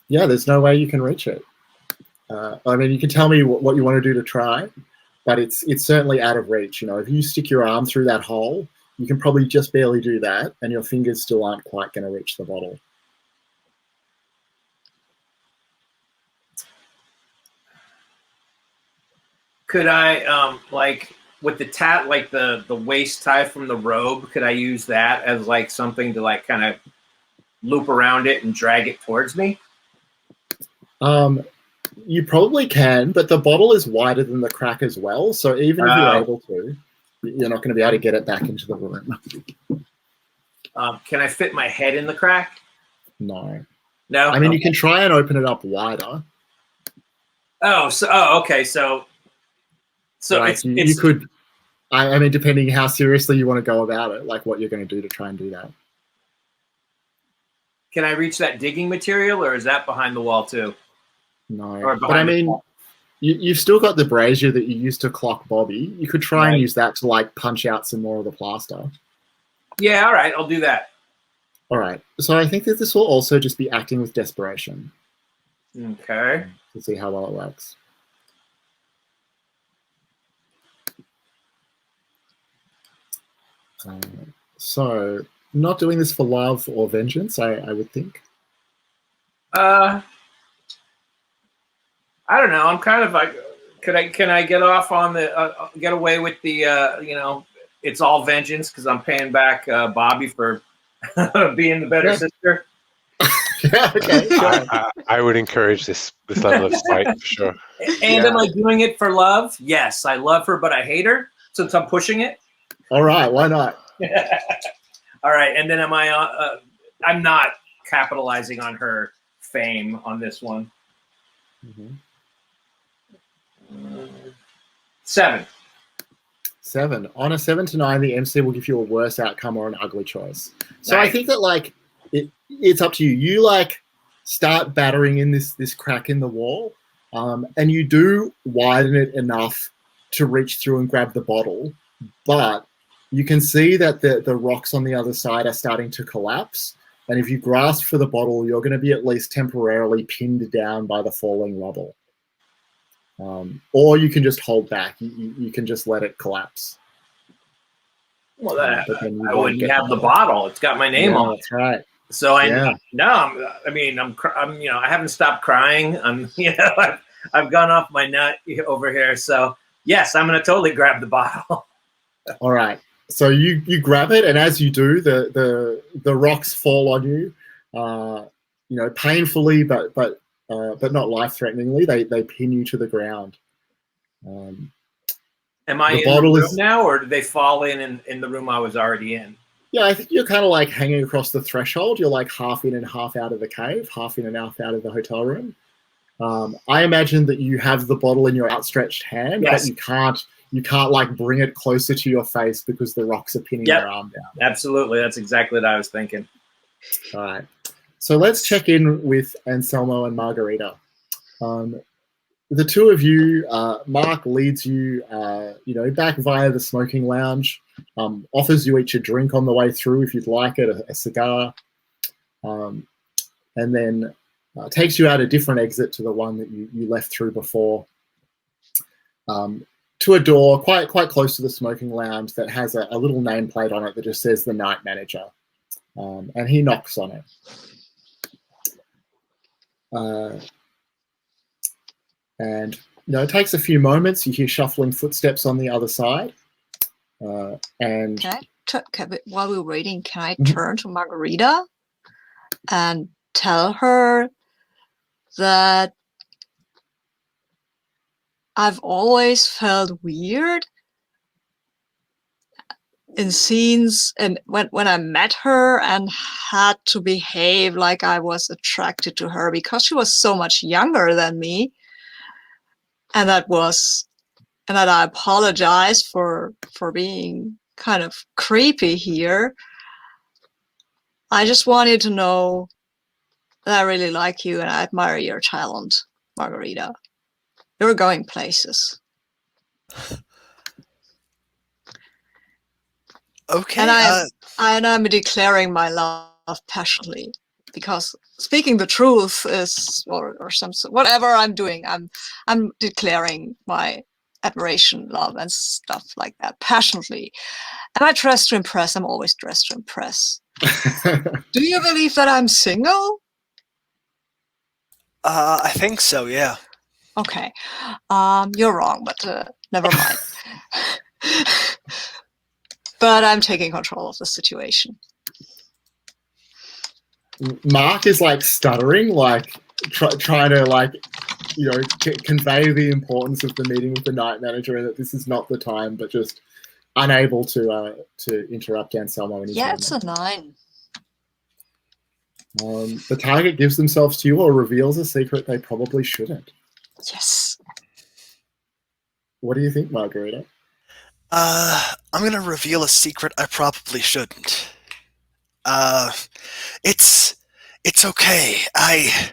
there's no way you can reach it. I mean, you can tell me what you want to do to try, but it's certainly out of reach. If you stick your arm through that hole, you can probably just barely do that, and your fingers still aren't quite going to reach the bottle. Could I, like, with the like the waist tie from the robe, could I use that as like something to like kind of loop around it and drag it towards me? You probably can, but the bottle is wider than the crack as well. So even if you're able to, you're not going to be able to get it back into the room. Can I fit my head in the crack? No. No? I mean, you can try and open it up wider. Okay. So like you could, I mean, depending how seriously you want to go about it, like what you're going to do to try and do that. Can I reach that digging material, or is that behind the wall too? No, but I mean, you've still got the brazier that you used to clock Bobby. You could try and use that to like punch out some more of the plaster. Yeah, all right, I'll do that. All right, so I think that this will also just be acting with desperation. Okay. To see how well it works. So, not doing this for love or vengeance, I would think. I don't know. I'm kind of like, can I get off on the get away with the it's all vengeance because I'm paying back Bobby for being the better sister. Yeah, okay. Sure. I would encourage this level of spite for sure. And am I doing it for love? Yes, I love her, but I hate her. Since I'm pushing it. All right, why not? All right, and then am I? I'm not capitalizing on her fame on this one. Mm-hmm. 7. 7. On a 7 to 9, the MC will give you a worse outcome or an ugly choice. So nice. I think that like it's up to you. You like start battering in this crack in the wall, and you do widen it enough to reach through and grab the bottle, but you can see that the rocks on the other side are starting to collapse. And if you grasp for the bottle, you're going to be at least temporarily pinned down by the falling rubble. Or you can just hold back. You can just let it collapse. Well, I wouldn't have the bottle. It's got my name on it. That's right. So I haven't stopped crying. I've gone off my nut over here. So yes, I'm going to totally grab the bottle. All right. So you grab it, and as you do, the rocks fall on you, painfully, but but not life-threateningly. They pin you to the ground. Am I The in the bottle room is- now, or did they fall in the room I was already in? Yeah, I think you're kind of like hanging across the threshold. You're like half in and half out of the cave, half in and half out of the hotel room. I imagine that you have the bottle in your outstretched hand, Yes. but you can't like bring it closer to your face because the rocks are pinning Yep. your arm down. Absolutely, that's exactly what I was thinking. All right. So let's check in with Anselmo and Margarita. The two of you, Mark leads you, back via the smoking lounge, offers you each a drink on the way through if you'd like it, a cigar, and then takes you out a different exit to the one that you left through before, to a door quite close to the smoking lounge that has a little nameplate on it that just says the night manager, and he knocks on it. And it takes a few moments. You hear shuffling footsteps on the other side, and While we're waiting, can I turn to Margarita and tell her that I've always felt weird in scenes and when I met her and had to behave like I was attracted to her because she was so much younger than me. And that I apologize for being kind of creepy here. I just wanted to know that I really like you and I admire your talent, Margarita. You're going places. Okay. And I'm declaring my love passionately because speaking the truth is, or some whatever I'm doing, I'm declaring my admiration, love, and stuff like that passionately. Am I dressed to impress? I'm always dressed to impress. Do you believe that I'm single? I think so, yeah. Okay. You're wrong, but never mind. But I'm taking control of the situation. Mark is like stuttering, like trying to convey the importance of the meeting with the night manager and that this is not the time, but just unable to interrupt Anselmo. Yeah, it's a 9. The target gives themselves to you or reveals a secret they probably shouldn't. Yes. What do you think, Margarita? I'm gonna reveal a secret I probably shouldn't. It's okay. I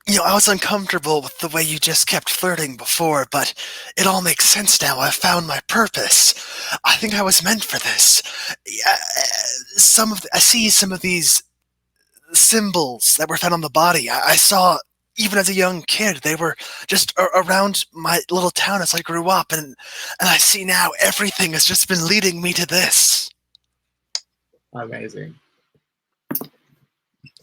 was uncomfortable with the way you just kept flirting before, but it all makes sense now. I've found my purpose. I think I was meant for this. I see some of these symbols that were found on the body. I saw, even as a young kid, they were just around my little town as I grew up, and I see now everything has just been leading me to this. Amazing.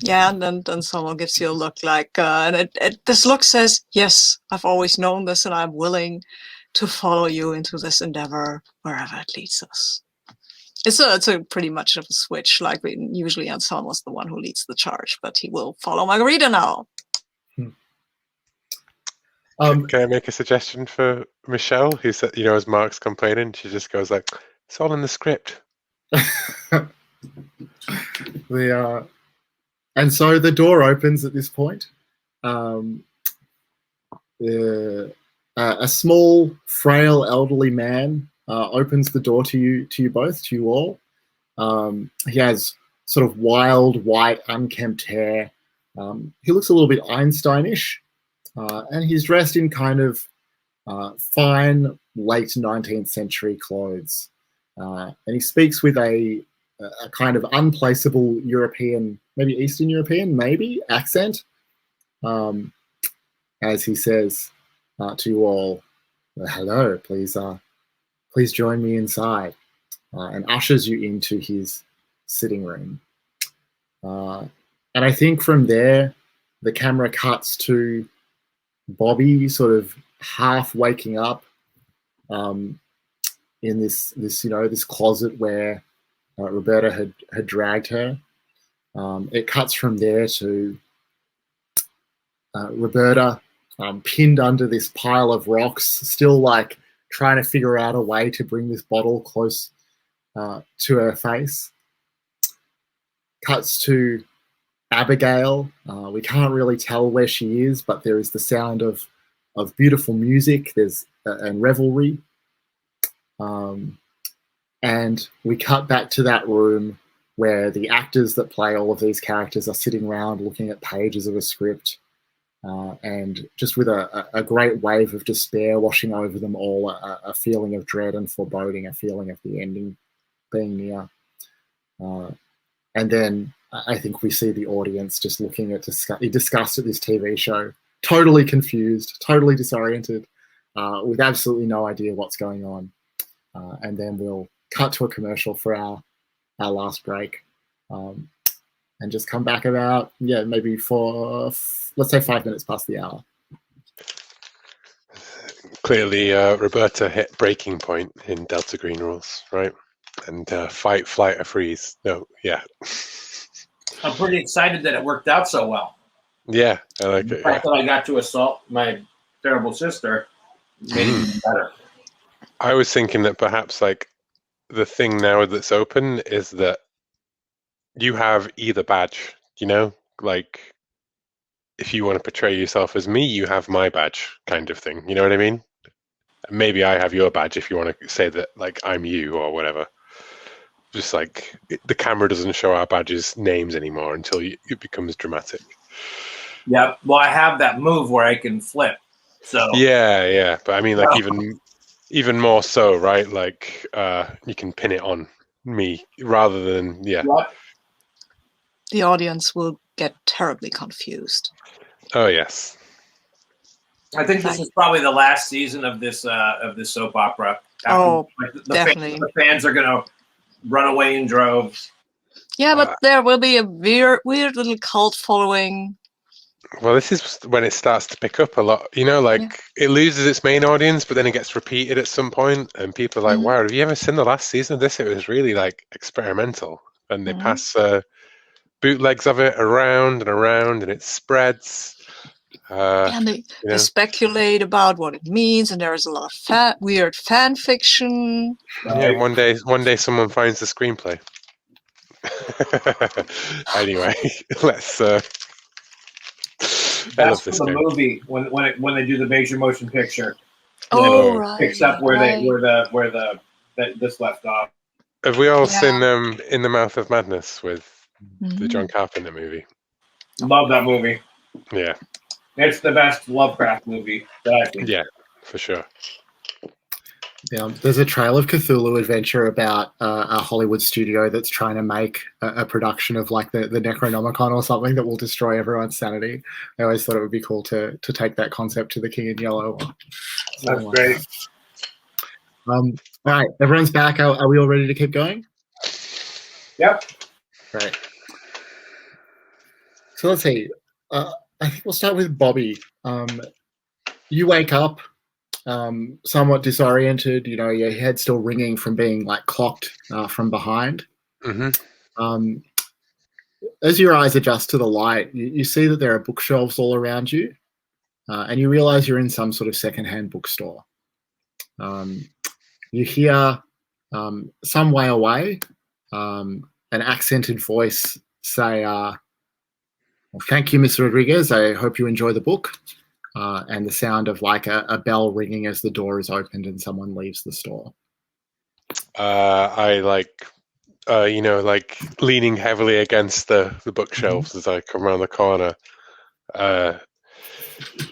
Yeah, and then someone gives you a look like, and this look says, yes, I've always known this, and I'm willing to follow you into this endeavor wherever it leads us. It's a pretty much of a switch. Like usually Anselmo's the one who leads the charge, but he will follow Margarita now. Can I make a suggestion for Michelle, who said, as Mark's complaining, she just goes like, "It's all in the script." And so the door opens at this point. A small, frail, elderly man opens the door to you both, to you all. He has sort of wild, white, unkempt hair. He looks a little bit Einsteinish, and he's dressed in kind of fine, late 19th century clothes. And he speaks with a kind of unplaceable European, maybe Eastern European, accent, as he says to you all, "Hello, please join me inside," and ushers you into his sitting room. And I think from there, the camera cuts to Bobby sort of half waking up in this closet where Roberta had dragged her. It cuts from there to Roberta pinned under this pile of rocks, still like trying to figure out a way to bring this bottle close to her face. Cuts to Abigail. We can't really tell where she is, but there is the sound of beautiful music. There's and revelry. And we cut back to that room where the actors that play all of these characters are sitting around looking at pages of a script, and just with a great wave of despair washing over them all, a feeling of dread and foreboding, a feeling of the ending being near. And then I think we see the audience just looking at disgust at this TV show, totally confused, totally disoriented, with absolutely no idea what's going on. And then we'll cut to a commercial for our last break, and just come back about, maybe for, let's say, 5 minutes past the hour. Clearly, Roberta hit breaking point in Delta Green rules, right? And fight, flight, or freeze. No, yeah. I'm pretty excited that it worked out so well. Yeah, I like The it. fact that I got to assault my terrible sister made it even better. I was thinking that perhaps like the thing now that's open is that you have either badge, you know, like if you want to portray yourself as me, you have my badge kind of thing. You know what I mean? Maybe I have your badge if you want to say that like I'm you or whatever. Just like the camera doesn't show our badges' names anymore until it becomes dramatic. Yeah, well, I have that move where I can flip. So Yeah, but I mean, like even more so, right? Like you can pin it on me rather than What? The audience will get terribly confused. Oh yes. I think this is probably the last season of this soap opera. Definitely. The fans are gonna run away in droves. Yeah, but there will be a weird little cult following. Well, this is when it starts to pick up a lot. You know, like it loses its main audience, but then it gets repeated at some point, and people are like, "Wow, have you ever seen the last season of this? It was really like experimental." And they pass bootlegs of it around and around, and it spreads. And they speculate about what it means, and there's a lot of weird fan fiction. Yeah, one day someone finds the screenplay. Anyway, let's. That's for the movie when they do the major motion picture. Right. Picks up where this left off. Have we all seen In the Mouth of Madness with the John Carpenter movie? Love that movie. Yeah. It's the best Lovecraft movie that I've seen. Yeah, for sure. Yeah, there's a Trail of Cthulhu adventure about a Hollywood studio that's trying to make a production of like the Necronomicon or something that will destroy everyone's sanity. I always thought it would be cool to take that concept to the King in Yellow. That's great. All right, everyone's back. Are we all ready to keep going? Yep. Right. So let's see. I think we'll start with Bobby. You wake up somewhat disoriented. You know, your head's still ringing from being like clocked from behind. Mm-hmm. As your eyes adjust to the light, you see that there are bookshelves all around you, and you realize you're in some sort of secondhand bookstore. You hear some way away an accented voice say, well, thank you, Miss Rodriguez. I hope you enjoy the book. And the sound of like a bell ringing as the door is opened and someone leaves the store. I like, like leaning heavily against the bookshelves as I come around the corner. I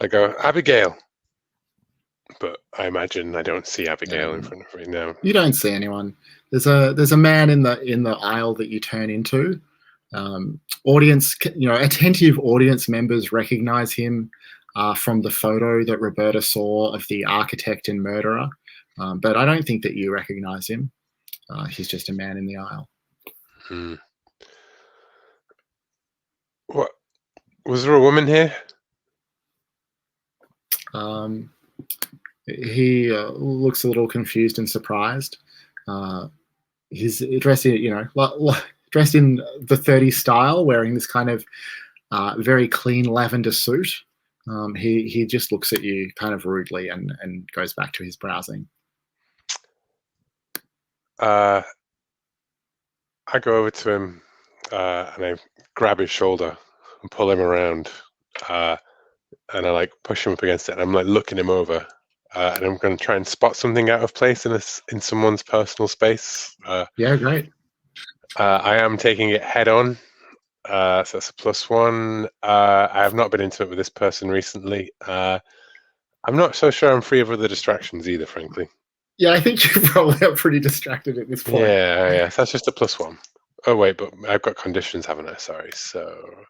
go, Abigail. But I imagine I don't see Abigail in front of me now. You don't see anyone. There's a man in the aisle that you turn into. Attentive audience members recognize him from the photo that Roberta saw of the architect and murderer, but I don't think that you recognize him. He's just a man in the aisle. What was there a woman here? He looks a little confused and surprised. He's dressed in, dressed in the 30s style, wearing this kind of very clean lavender suit. He just looks at you kind of rudely and goes back to his browsing. I go over to him and I grab his shoulder and pull him around, and I like push him up against it. And I'm like looking him over, and I'm going to try and spot something out of place in someone's personal space. Yeah, great. I am taking it head on, so that's a +1. I have not been intimate with this person recently. I'm not so sure I'm free of other distractions either, frankly. Yeah, I think you probably are pretty distracted at this point. Yeah, so that's just a +1. Oh wait, but I've got conditions, haven't I? Sorry. So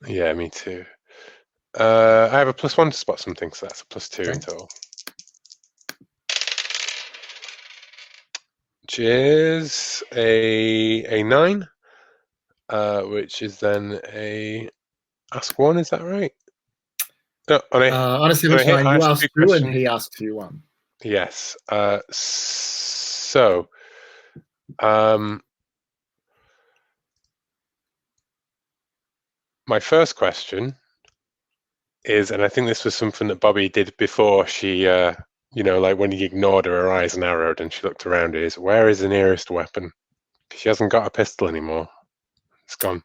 yeah, me too. I have a +1 to spot something, so that's a +2 in total. Which is a 9, which is then a ask 1. Is that right? No, on a 79, you ask 2 and he asks you 1. Yes. So, my first question is, and I think this was something that Bobby did before she, like when he ignored her eyes narrowed and she looked around, is where is the nearest weapon? She hasn't got a pistol anymore. It's gone.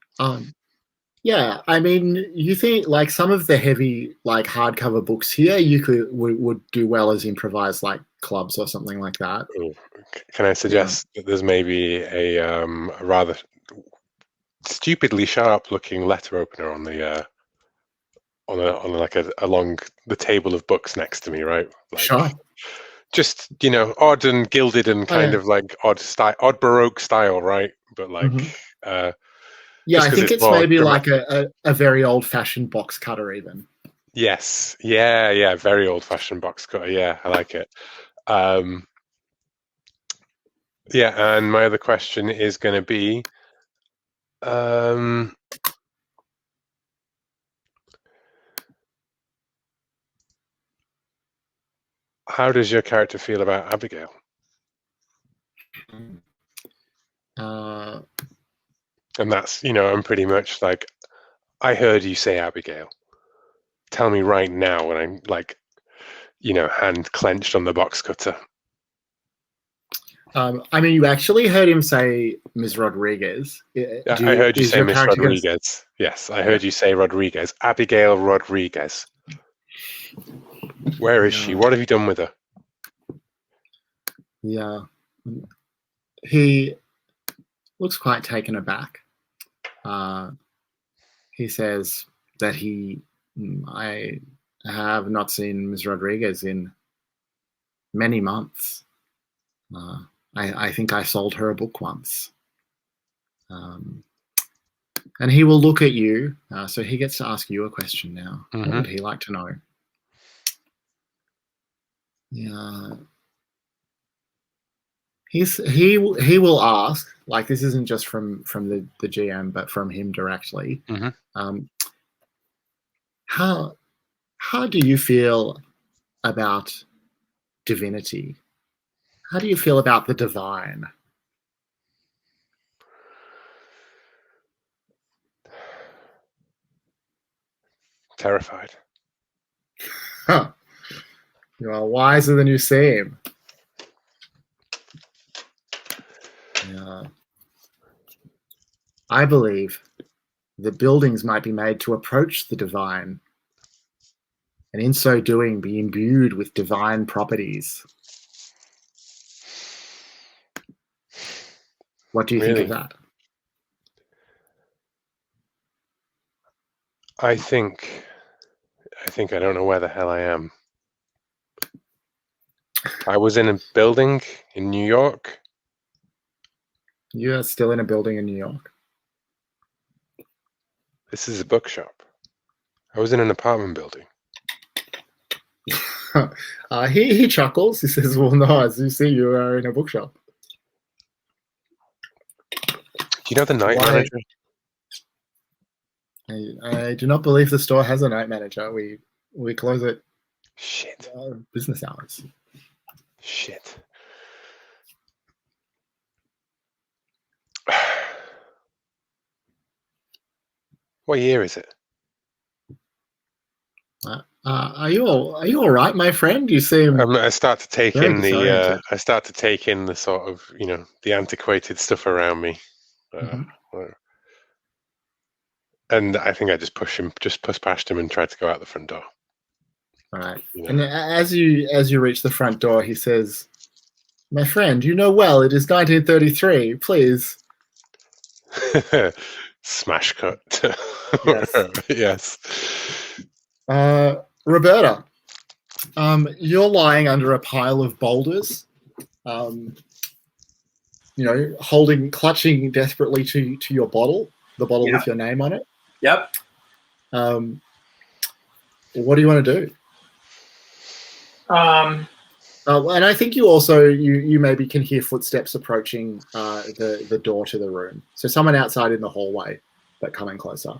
Yeah, I mean, you think like some of the heavy like hardcover books here, you would do well as improvised like clubs or something like that. Can I suggest that there's maybe a rather stupidly sharp-looking letter opener on the along the table of books next to me, right? Like, sure. Just odd and gilded and kind of like odd Baroque style, right? But like. Yeah, I think it's maybe like a very old-fashioned box cutter even. Yes. Yeah. Very old-fashioned box cutter. Yeah, I like it. Yeah, and my other question is going to be, how does your character feel about Abigail? And that's, I'm pretty much like, I heard you say Abigail. Tell me right now when I'm like, hand clenched on the box cutter. I mean, you actually heard him say Ms. Rodriguez. I heard you say Miss Rodriguez. Yes, I heard you say Rodriguez. Abigail Rodriguez. Where is she? What have you done with her? Yeah. He looks quite taken aback. He says that I have not seen Ms. Rodriguez in many months. I think I sold her a book once. And he will look at you, so he gets to ask you a question now. Mm-hmm. What would he like to know? Yeah. He will ask, like this isn't just from the GM, but from him directly. Mm-hmm. How do you feel about divinity? How do you feel about the divine? Terrified. Huh. You are wiser than you seem. Yeah. I believe that buildings might be made to approach the divine, and in so doing be imbued with divine properties. What do you think of that? I think I don't know where the hell I am. I was in a building in New York. You are still in a building in New York. This is a bookshop. I was in an apartment building. He chuckles. He says, well, no, as you see, you are in a bookshop. Do you know the night manager? I do not believe the store has a night manager. We close at business hours. Shit. What year is it? Are you all right, my friend? You seem I start to take very in disoriented. the sort of, the antiquated stuff around me. Mhm. And I think I just push past him and try to go out the front door. All right. You And know. as you reach the front door, he says, "My friend, you know well it is 1933. Please." Smash cut. Yes. Yes. Roberta, you're lying under a pile of boulders. Clutching desperately to your bottle, the bottle Yeah. with your name on it. Yep. What do you want to do? Um, And I think you also you maybe can hear footsteps approaching the door to the room. So someone outside in the hallway, but coming closer.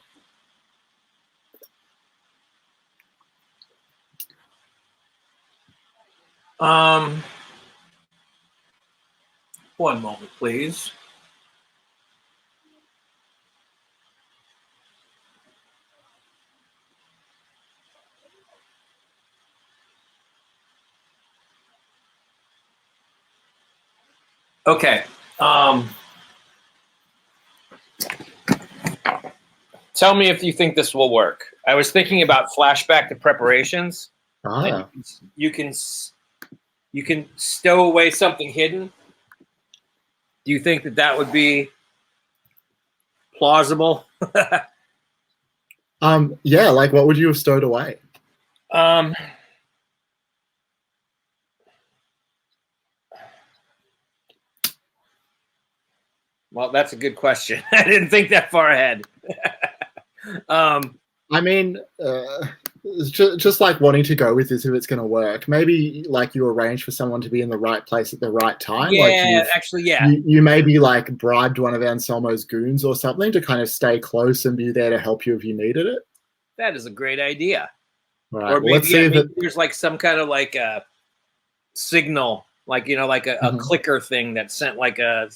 One moment, please. Okay. Tell me if you think this will work. I was thinking about flashback to preparations. And you can stow away something hidden. Do you think that would be plausible? Yeah, like what would you have stowed away? Well, that's a good question. I didn't think that far ahead. I mean, just like wanting to go with this if it's going to work. Maybe like you arrange for someone to be in the right place at the right time. Yeah, like actually, yeah. You maybe like bribed one of Anselmo's goons or something to kind of stay close and be there to help you if you needed it. That is a great idea. Right. Or Well, maybe there's like some kind of like a signal, like like a clicker thing that sent like a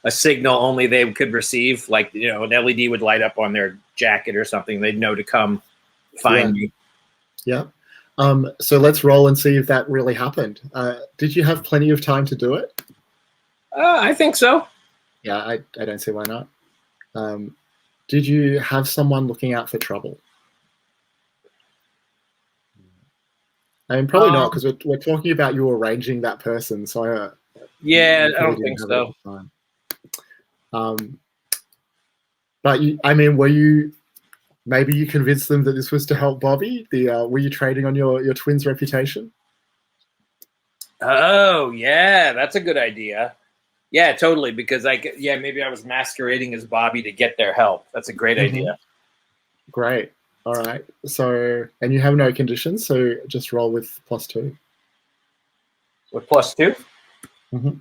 a signal only they could receive. Like an LED would light up on their jacket or something. They'd know to come find you. Yeah. So let's roll and see if that really happened. Did you have plenty of time to do it? I think so. Yeah, I don't see why not. Did you have someone looking out for trouble? I mean, probably not, because we're talking about you arranging that person. So yeah, I don't think so. But I mean, were you? Maybe you convinced them that this was to help Bobby. Were you trading on your twin's reputation? Oh yeah, that's a good idea. Yeah, totally. Because maybe I was masquerading as Bobby to get their help. That's a great idea. Great. All right. So, and you have no conditions, so just roll with +2. With +2? Mm-hmm.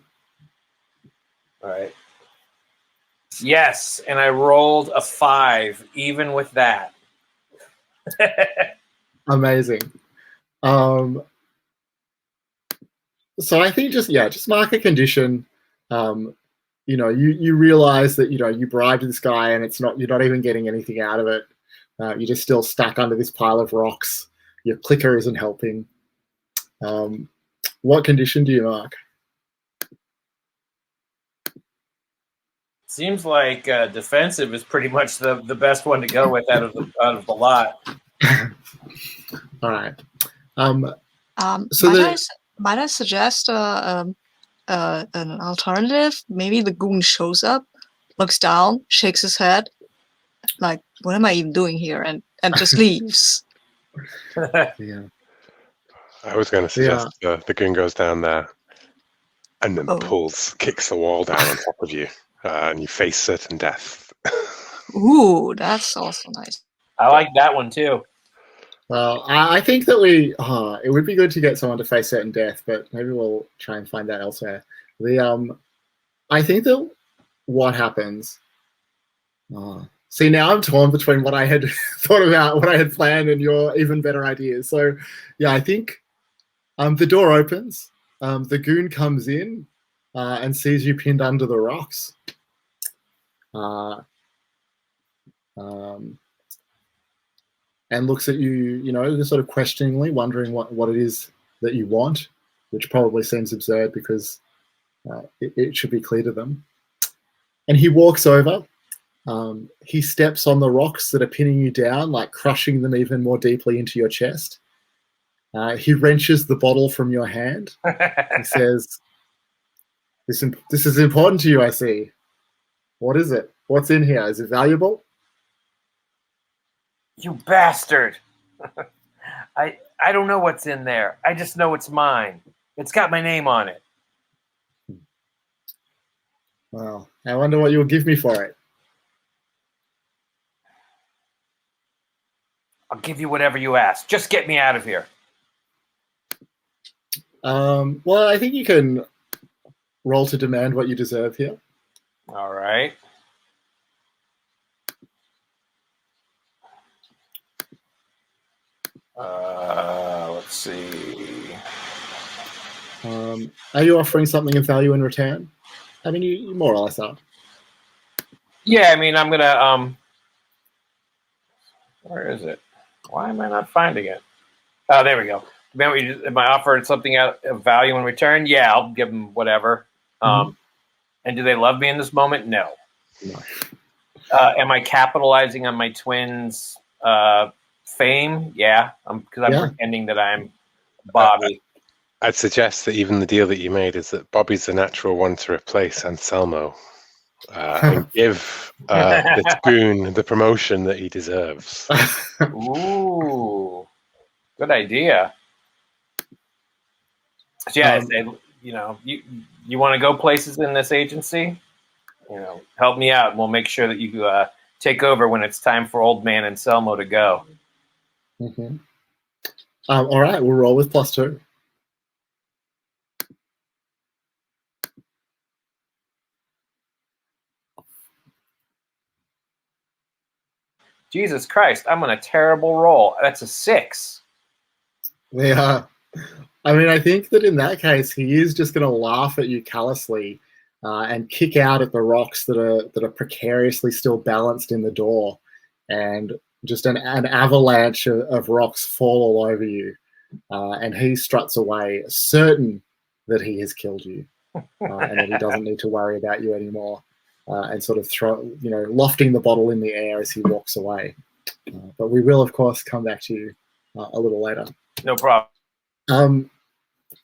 All right. Yes, and I rolled a 5, even with that. Amazing. So I think just mark a condition. You realize that you bribed this guy, and you're not even getting anything out of it. You're just still stuck under this pile of rocks. Your clicker isn't helping. What condition do you mark? Seems like defensive is pretty much the best one to go with out of the lot. All right. Might I suggest an alternative? Maybe the goon shows up, looks down, shakes his head, like, what am I even doing here? And just leaves. Yeah. I was going to suggest the goon goes down there and then kicks the wall down on top of you, and you face certain death. Ooh, that's also nice. I like that one too. Well, I think that it would be good to get someone to face certain death, but maybe we'll try and find that elsewhere. I think that what happens. See, now I'm torn between what I had thought about, what I had planned, and your even better ideas. So, yeah, I think the door opens. The goon comes in and sees you pinned under the rocks. and looks at you, you know, sort of questioningly, wondering what it is that you want, which probably seems absurd because it should be clear to them. And he walks over. He steps on the rocks that are pinning you down, like crushing them even more deeply into your chest. He wrenches the bottle from your hand. He says, this is important to you, I see. What is it? What's in here? Is it valuable? You bastard. I don't know what's in there. I just know it's mine. It's got my name on it. Well, I wonder what you'll give me for it. I'll give you whatever you ask. Just get me out of here. Well, I think you can roll to demand what you deserve here. All right. Let's see. Are you offering something of value in return? I mean, you more or less are. Yeah, I mean, I'm gonna. Where is it? Why am I not finding it? Oh, there we go. Am I offering something of value in return? Yeah, I'll give them whatever. And do they love me in this moment? No. Am I capitalizing on my twins' fame? Yeah, because I'm pretending that I'm Bobby. I'd suggest that even the deal that you made is that Bobby's the natural one to replace Anselmo and give the spoon the promotion that he deserves. Ooh, good idea. So yeah, you know, you want to go places in this agency? You know, help me out, and we'll make sure that you take over when it's time for old man Anselmo to go. Mm-hmm. All right, we'll roll with +2. Jesus Christ, I'm on a terrible roll. That's a 6. Yeah. I mean, I think that in that case, he is just going to laugh at you callously and kick out at the rocks that are precariously still balanced in the door, and just an avalanche of rocks fall all over you. And he struts away, certain that he has killed you, and that he doesn't need to worry about you anymore. And sort of lofting the bottle in the air as he walks away. But we will, of course, come back to you a little later. No problem.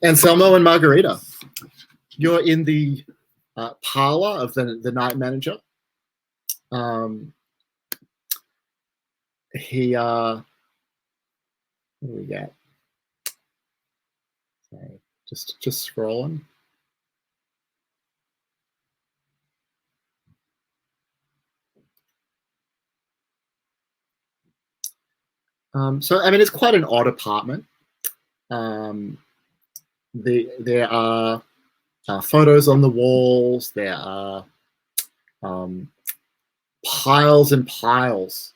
Anselmo and Margarita, you're in the parlor of the night manager. He, what do we get? Okay, just scrolling. So, I mean, it's quite an odd apartment. There are photos on the walls. There are piles and piles,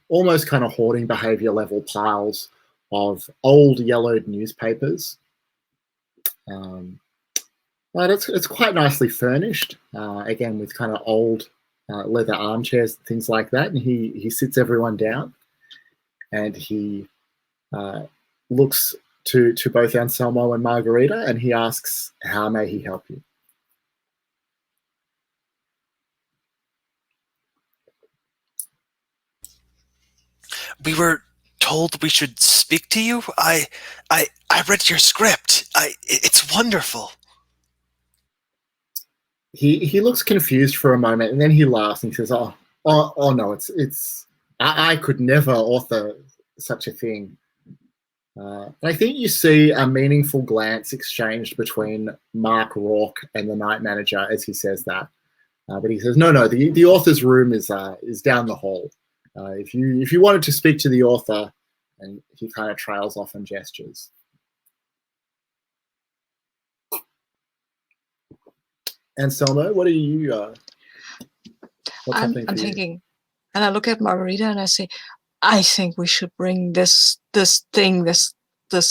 almost kind of hoarding behavior level piles of old yellowed newspapers. But it's quite nicely furnished, again, with kind of old leather armchairs, things like that. And he sits everyone down. And he looks to both Anselmo and Margarita, and he asks, how may he help you? We were told we should speak to you. I read your script. It's wonderful. He looks confused for a moment, and then he laughs and he says, oh no, it's I could never author such a thing. I think you see a meaningful glance exchanged between Mark Rourke and the night manager as he says that. But he says, no, the author's room is down the hall. If you wanted to speak to the author, and he kind of trails off and gestures. Anselmo, what are you? What's happening for I'm you? thinking, and I look at Margarita and I say, I think we should bring this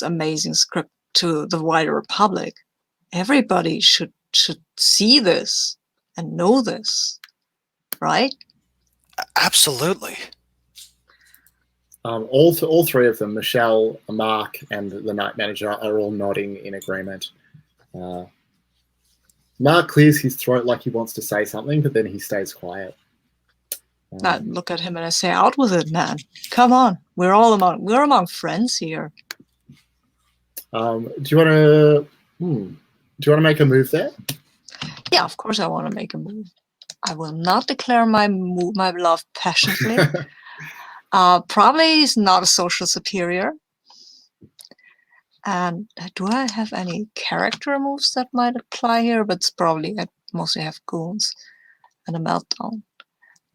amazing script to the wider public. Everybody should see this and know this, right? Absolutely. All three of them, Michelle, Mark, and the night manager, are all nodding in agreement. Mark clears his throat like he wants to say something, but then he stays quiet. I look at him and I say, "Out with it, man! Come on, we're among friends here." Do you want to? Do you want to make a move there? Yeah, of course I want to make a move. I will not declare my love passionately. Probably he's not a social superior. And do I have any character moves that might apply here? But it's probably, I mostly have goons and a meltdown.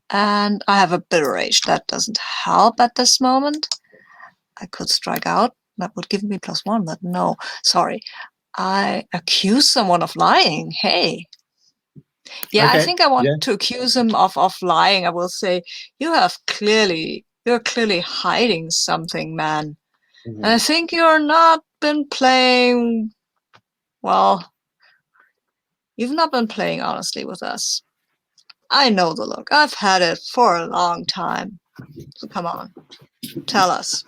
And I have a bitter rage. That doesn't help at this moment. I could strike out. That would give me +1, but no, sorry. I accuse someone of lying. Hey. Yeah, okay. I think I want to accuse him of lying. I will say, you're clearly hiding something, man. Mm-hmm. And I think you're not been playing, well, you've not been playing honestly with us. I know the look. I've had it for a long time. So come on, tell us.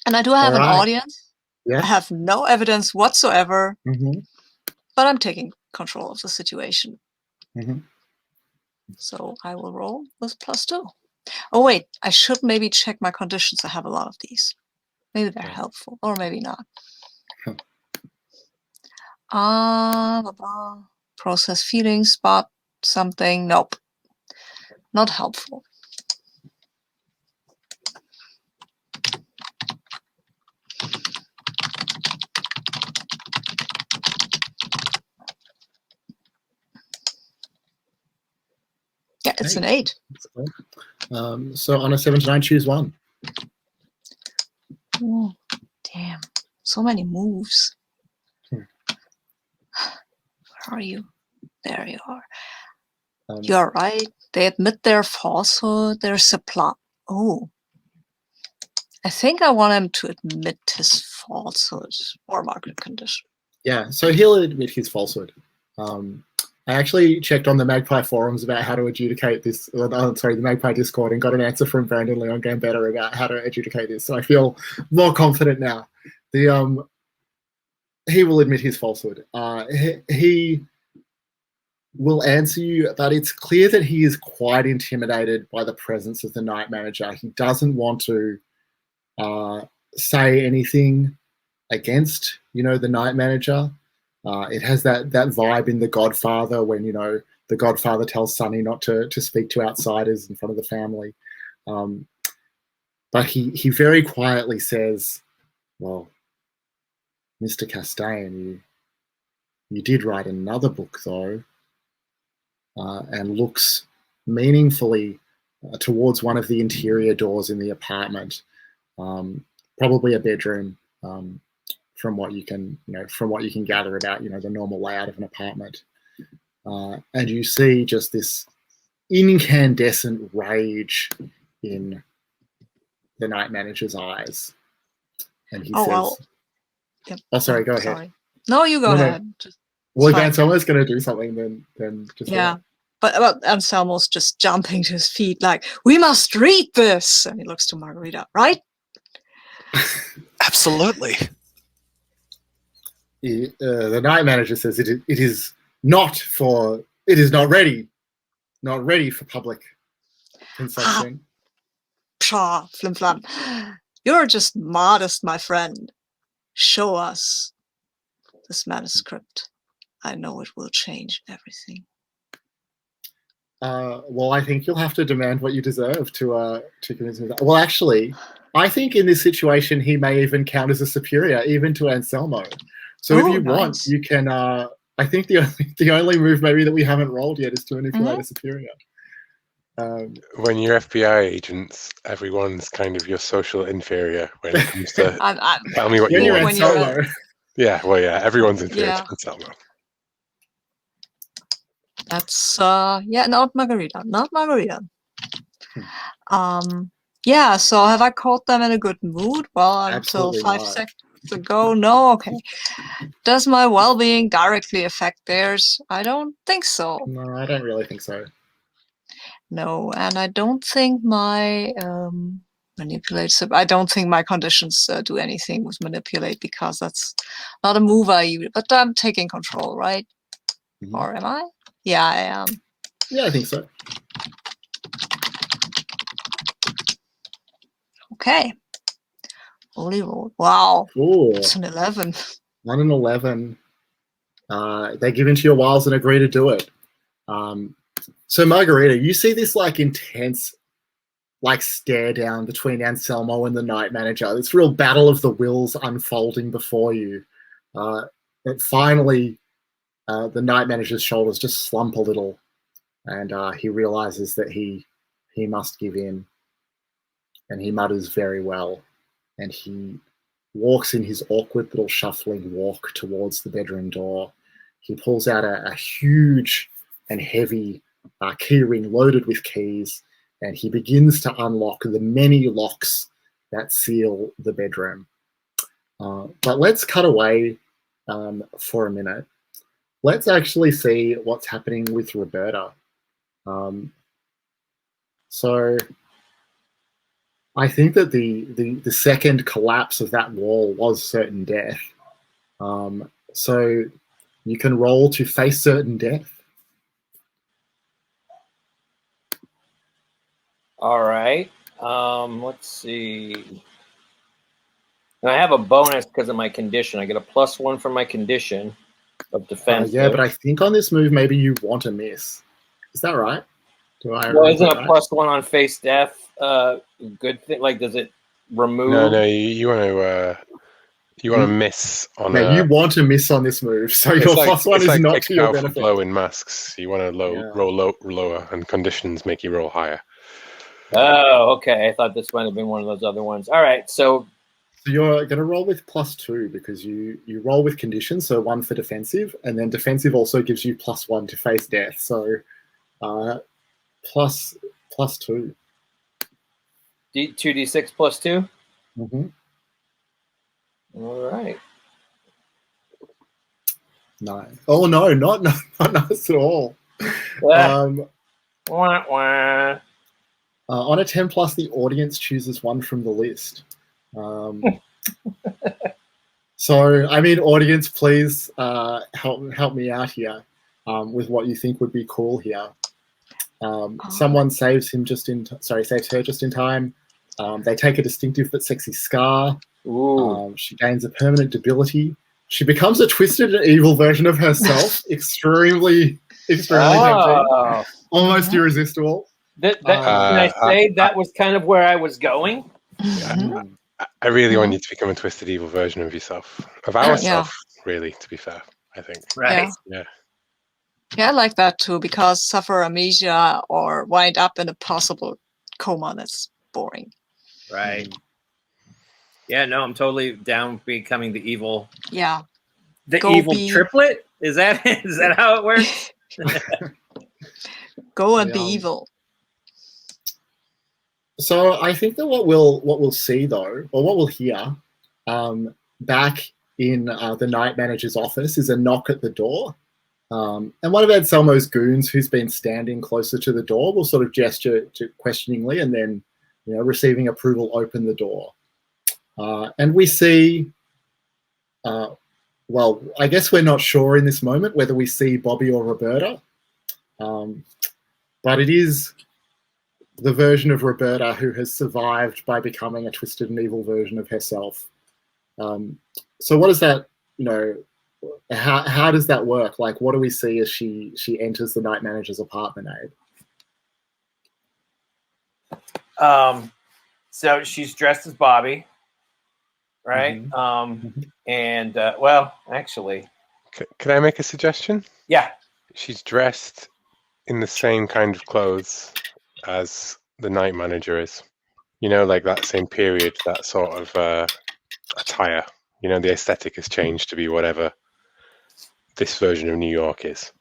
And I do have an audience. Yeah. I have no evidence whatsoever, but I'm taking control of the situation. So I will roll with +2. Oh wait, I should maybe check my conditions. I have a lot of these. Maybe they're helpful, or maybe not. Process feelings, spot something. Nope, not helpful. Yeah, it's an 8. So on a 7 to 9, choose 1. Oh, damn. So many moves. Where are you? There you are. You're right. They admit their falsehood, their supply. Oh. I think I want him to admit his falsehood or market condition. Yeah, so he'll admit his falsehood. I actually checked on the Magpie forums about how to adjudicate this. The Magpie Discord, and got an answer from Brandon Leon Gambetta about how to adjudicate this. So I feel more confident now. He will admit his falsehood. He will answer you, but it's clear that he is quite intimidated by the presence of the night manager. He doesn't want to say anything against, the night manager. It has that vibe in The Godfather when, the Godfather tells Sonny not to speak to outsiders in front of the family. But he very quietly says, well, Mr. Castaigne, you did write another book, though, and looks meaningfully towards one of the interior doors in the apartment, probably a bedroom. From what you can gather about, the normal layout of an apartment. And you see just this incandescent rage in the night manager's eyes. And he says, yep. Oh, sorry, go ahead. No, you go ahead. No. Well, if Anselmo's going to do something, then just yeah. But Anselmo's just jumping to his feet like, we must read this. And he looks to Margarita, right? Absolutely. The night manager says it is not ready for public consumption. Pshaw, flim flam. You're just modest, my friend. Show us this manuscript. I know it will change everything. Well, I think you'll have to demand what you deserve to convince me. Well, actually, I think in this situation he may even count as a superior, even to Anselmo. So if you want, you can. I think the only move maybe that we haven't rolled yet is to manipulate a superior. When you're FBI agents, everyone's kind of your social inferior when it comes to tell me what you want. Anselmo. Yeah, well, yeah, everyone's inferior to Anselmo. That's not Margarita. Yeah. So have I caught them in a good mood? Well, until 5 seconds ago, no. Okay. Does my well-being directly affect theirs? I don't think so. No, I don't really think so. No, and I don't think my manipulate. So I don't think my conditions do anything with manipulate because that's not a move I use. But I'm taking control, right? Mhm. Or am I? Yeah, I am. Yeah, I think so. Okay. Holy roll. Wow. Ooh, It's an 11. 1 and 11. They give into your wiles and agree to do it. So Margarita, you see this like intense like stare down between Anselmo and the night manager. This real battle of the wills unfolding before you. But finally, the night manager's shoulders just slump a little, and he realizes that he must give in, and he mutters very well, and he walks in his awkward little shuffling walk towards the bedroom door. He pulls out a huge and heavy keyring loaded with keys, and he begins to unlock the many locks that seal the bedroom. But let's cut away for a minute. Let's actually see what's happening with Roberta. So I think that the second collapse of that wall was certain death. So you can roll to face certain death. All right. Let's see. And I have a bonus because of my condition. I get a +1 for my condition of defense. Yeah, but I think on this move, maybe you want to miss. Is that right? Do I Well, isn't remember a right? +1 on face death good thing? Like, does it remove? No, you want to miss on Yeah, a. you want to miss on this move, so It's your like, +1 it's is like not take to your powerful benefit. blow in masks. You want to roll lower, and conditions make you roll higher. Oh, okay. I thought this might have been one of those other ones. All right, so you're going to roll with +2 because you roll with conditions, so 1 for defensive, and then defensive also gives you +1 to face death, so plus 2. 2d6 +2. Mm-hmm. All right. No. Oh no, not nice at all. Wah, wah. On a 10 plus, the audience chooses one from the list. So, I mean, audience, please help me out here with what you think would be cool here. Someone saves him saves her just in time. They take a distinctive but sexy scar. She gains a permanent debility. She becomes a twisted and evil version of herself. extremely tempting. Almost irresistible. Can I say that was kind of where I was going? Yeah. I really want you to become a twisted evil version of yourself, of ourself, really. To be fair, I think. Right. Yeah, I like that too because suffer amnesia or wind up in a possible coma. That's boring. Right. Yeah. No, I'm totally down with becoming the evil. Yeah. The evil triplet. Is that how it works? Go and be evil. So I think that what we'll see though, or what we'll hear, back in the night manager's office is a knock at the door, and one of Anselmo's goons, who's been standing closer to the door, will sort of gesture questioningly, and then, receiving approval, open the door, and we see. Well, I guess we're not sure in this moment whether we see Bobby or Roberta, but it is the version of Roberta who has survived by becoming a twisted and evil version of herself. So what does that, how does that work? Like, what do we see as she enters the night manager's apartment, Abe? So she's dressed as Bobby, right? And well, actually, can I make a suggestion? Yeah. She's dressed in the same kind of clothes as the night manager is, like that same period, that sort of attire. The aesthetic has changed to be whatever this version of New York is.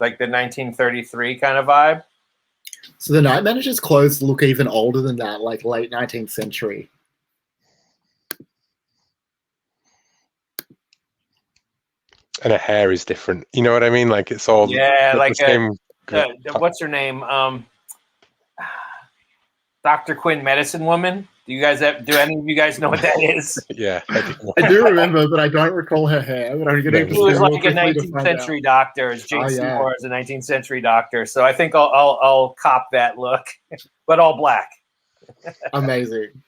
Like the 1933 kind of vibe? So the night manager's clothes look even older than that, like late 19th century. And her hair is different. You know what I mean? Like it's all like the same what's her name? Dr. Quinn, Medicine Woman. Do any of you guys know what that is? Yeah, I do remember, but I don't recall her hair. But I'm going to She was like a 19th century doctor, as Jane Seymour is a 19th century doctor. So I think I'll cop that look, but all black. Amazing.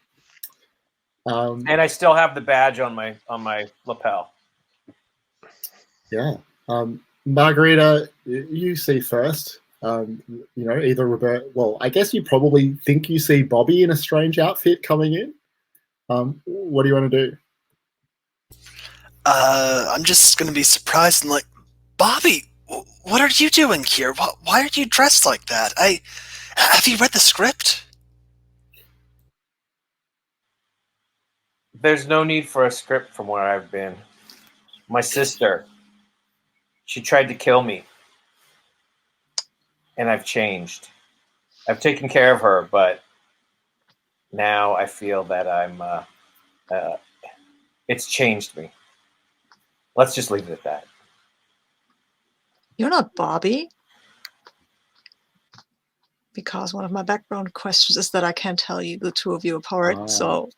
And I still have the badge on my lapel. Yeah. Margarita, you see first. Either Roberta. Well, I guess you probably think you see Bobby in a strange outfit coming in. What do you want to do? I'm just going to be surprised and like, Bobby, what are you doing here? Why are you dressed like that? Have you read the script? There's no need for a script from where I've been. My sister, she tried to kill me. And I've changed. I've taken care of her, but now I feel that it's changed me. Let's just leave it at that. You're not Bobby. Because one of my background questions is that I can't tell you the two of you apart. So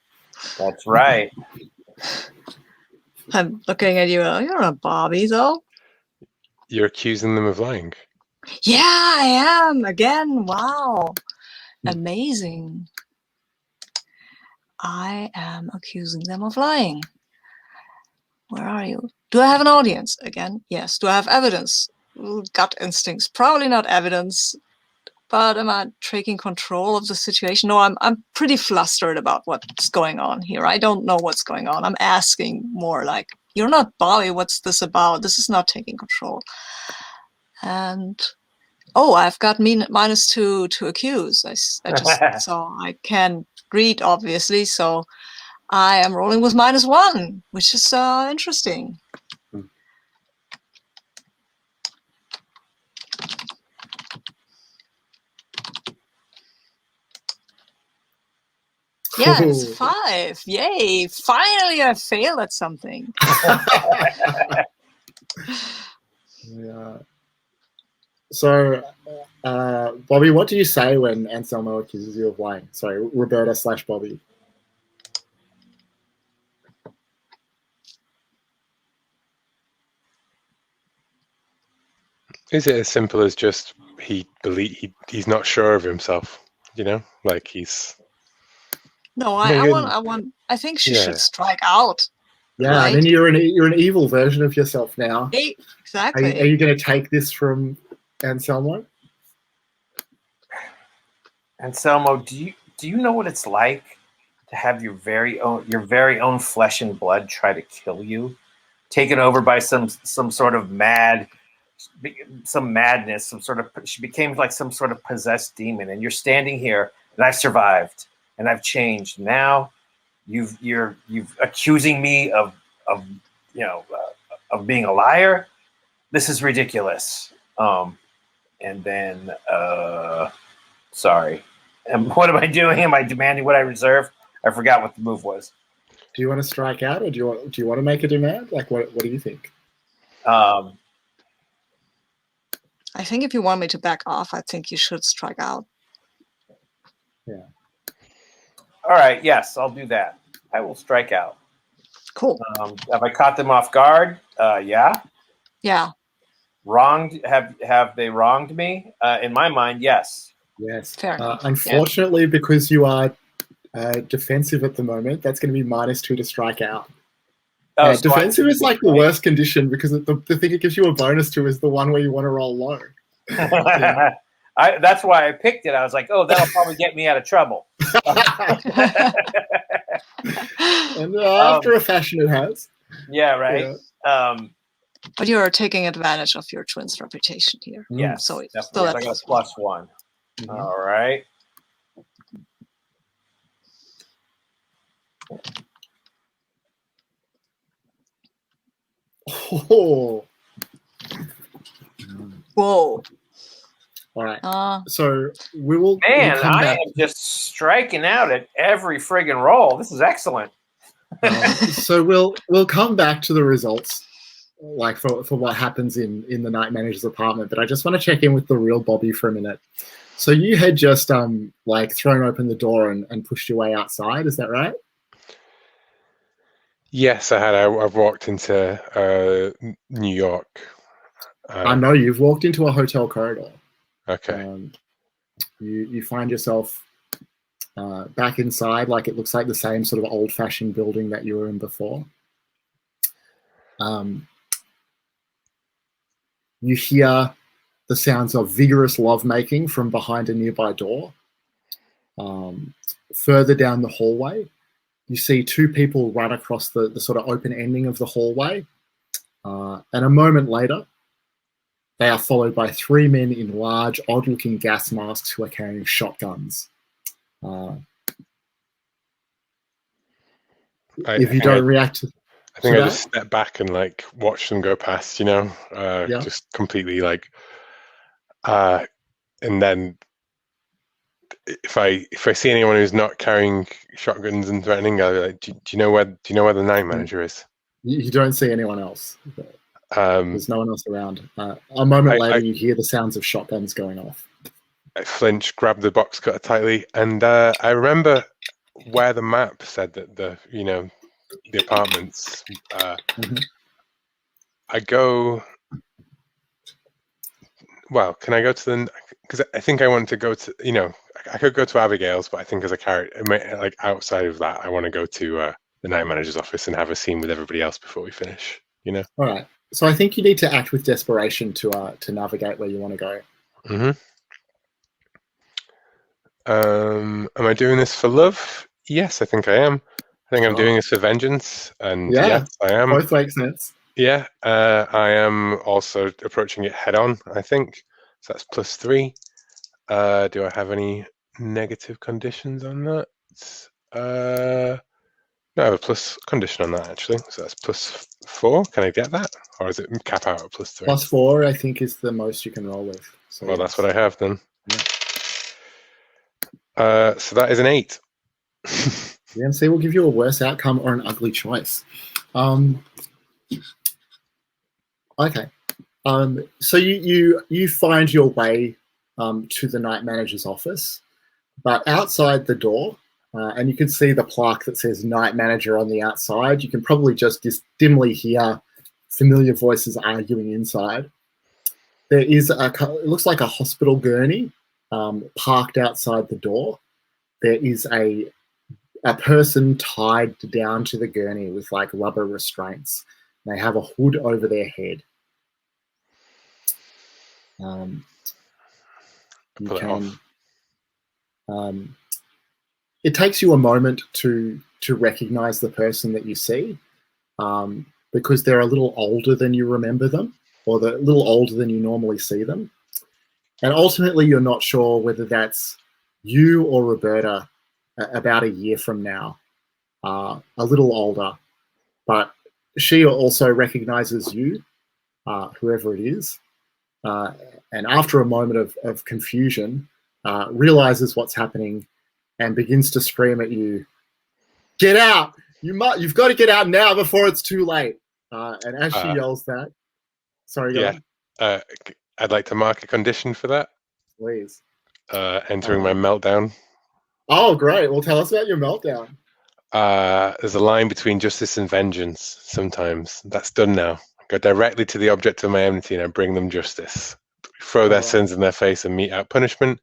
that's right. I'm looking at you. You're not Bobby, though. You're accusing them of lying. Yeah, I am. Again, wow. Amazing. I am accusing them of lying. Where are you? Do I have an audience? Again, yes. Do I have evidence? Gut instincts. Probably not evidence. But am I taking control of the situation? No, I'm pretty flustered about what's going on here. I don't know what's going on. I'm asking more like, you're not Bobby. What's this about? This is not taking control. And I've got -2 to accuse. I just so I can read, obviously. So I am rolling with -1, which is interesting. Yeah, it's 5. Yay! Finally, I failed at something. Yeah. So, Bobby, what do you say when Anselmo accuses you of lying? Sorry, Roberta/Bobby. Is it as simple as just he's not sure of himself? Like he's. No, I think she should strike out. Yeah, right? and then you're an evil version of yourself now. Exactly. Are you going to take this from Anselmo? Anselmo, do you know what it's like to have your very own flesh and blood try to kill you, taken over by some sort of madness, she became like some sort of possessed demon, and you're standing here, and I've survived, and I've changed. Now, you're accusing me of being a liar. This is ridiculous. And then, sorry. And what am I doing? Am I demanding what I reserve? I forgot what the move was. Do you want to strike out, or do you want to make a demand? Like, what do you think? I think if you want me to back off, I think you should strike out. Yeah. All right. Yes, I'll do that. I will strike out. Cool. Have I caught them off guard? Yeah. Yeah. Wronged? Have they wronged me? In my mind, yes. Yes. Fair enough. Unfortunately, because you are defensive at the moment, that's going to be -2 to strike out. So defensive is like the worst condition, because the thing it gives you a bonus to is the one where you want to roll low. Yeah. That's why I picked it. I was like, that'll probably get me out of trouble. And after a fashion it has. Yeah, right. Yeah. But you're taking advantage of your twin's reputation here. Yes, so definitely. I got +1. Mm-hmm. All right. Oh. Whoa. All right. So we will. Man, we'll come back. am just striking out at every friggin' roll. This is excellent. So we'll come back to the results like for what happens in the night manager's apartment. But I just want to check in with the real Bobby for a minute. So you had just like thrown open the door and pushed your way outside. Is that right? Yes, I had. I've walked into New York. I know you've walked into a hotel corridor. Okay. You find yourself back inside, like it looks like the same sort of old-fashioned building that you were in before. You hear the sounds of vigorous lovemaking from behind a nearby door. Further down the hallway, you see two people run across the sort of open ending of the hallway. And a moment later, they are followed by three men in large, odd-looking gas masks who are carrying shotguns. If you don't react to I think I just step back and like watch them go past, you know, just completely like, and then if I see anyone who's not carrying shotguns and threatening, I'll be like, do you know where the night manager is? You don't see anyone else. There's no one else around. A moment later, you hear the sounds of shotguns going off. I flinch, grab the box cutter tightly, and I remember where the map said that the apartments. I go. Well, can I go to the? Because I think I want to go to. I could go to Abigail's, but I think as a character, like outside of that, I want to go to the night manager's office and have a scene with everybody else before we finish. All right. So I think you need to act with desperation to navigate where you want to go. Am I doing this for love? Yes, I think I am. I think I'm doing this for vengeance, and yes, I am. Both make sense. Yeah, I am also approaching it head on, I think. So that's +3. Do I have any negative conditions on that? No, I have a plus condition on that, actually. So that's +4. Can I get that? Or is it cap out at +3? +4, I think, is the most you can roll with. So well, that's what I have then. Yeah. So that is an 8. The MC will give you a worse outcome or an ugly choice. Okay. So you find your way to the night manager's office, but outside the door, and you can see the plaque that says night manager on the outside. You can probably just dimly hear familiar voices arguing inside. There is it looks like a hospital gurney parked outside the door. There is a person tied down to the gurney with like rubber restraints. They have a hood over their head. It takes you a moment to recognize the person that you see, because they're a little older than you remember them, or they're a little older than you normally see them. And ultimately, you're not sure whether that's you or Roberta about a year from now, a little older. But she also recognizes you, whoever it is. And after a moment of confusion, realizes what's happening and begins to scream at you, "Get out! You've got to get out now before it's too late." And as she yells that, sorry, go on. I'd like to mark a condition for that. Please. Entering my meltdown. Oh, great. Well, tell us about your meltdown. There's a line between justice and vengeance sometimes. That's done now. I go directly to the object of my enmity and I bring them justice. Throw their sins in their face and mete out punishment.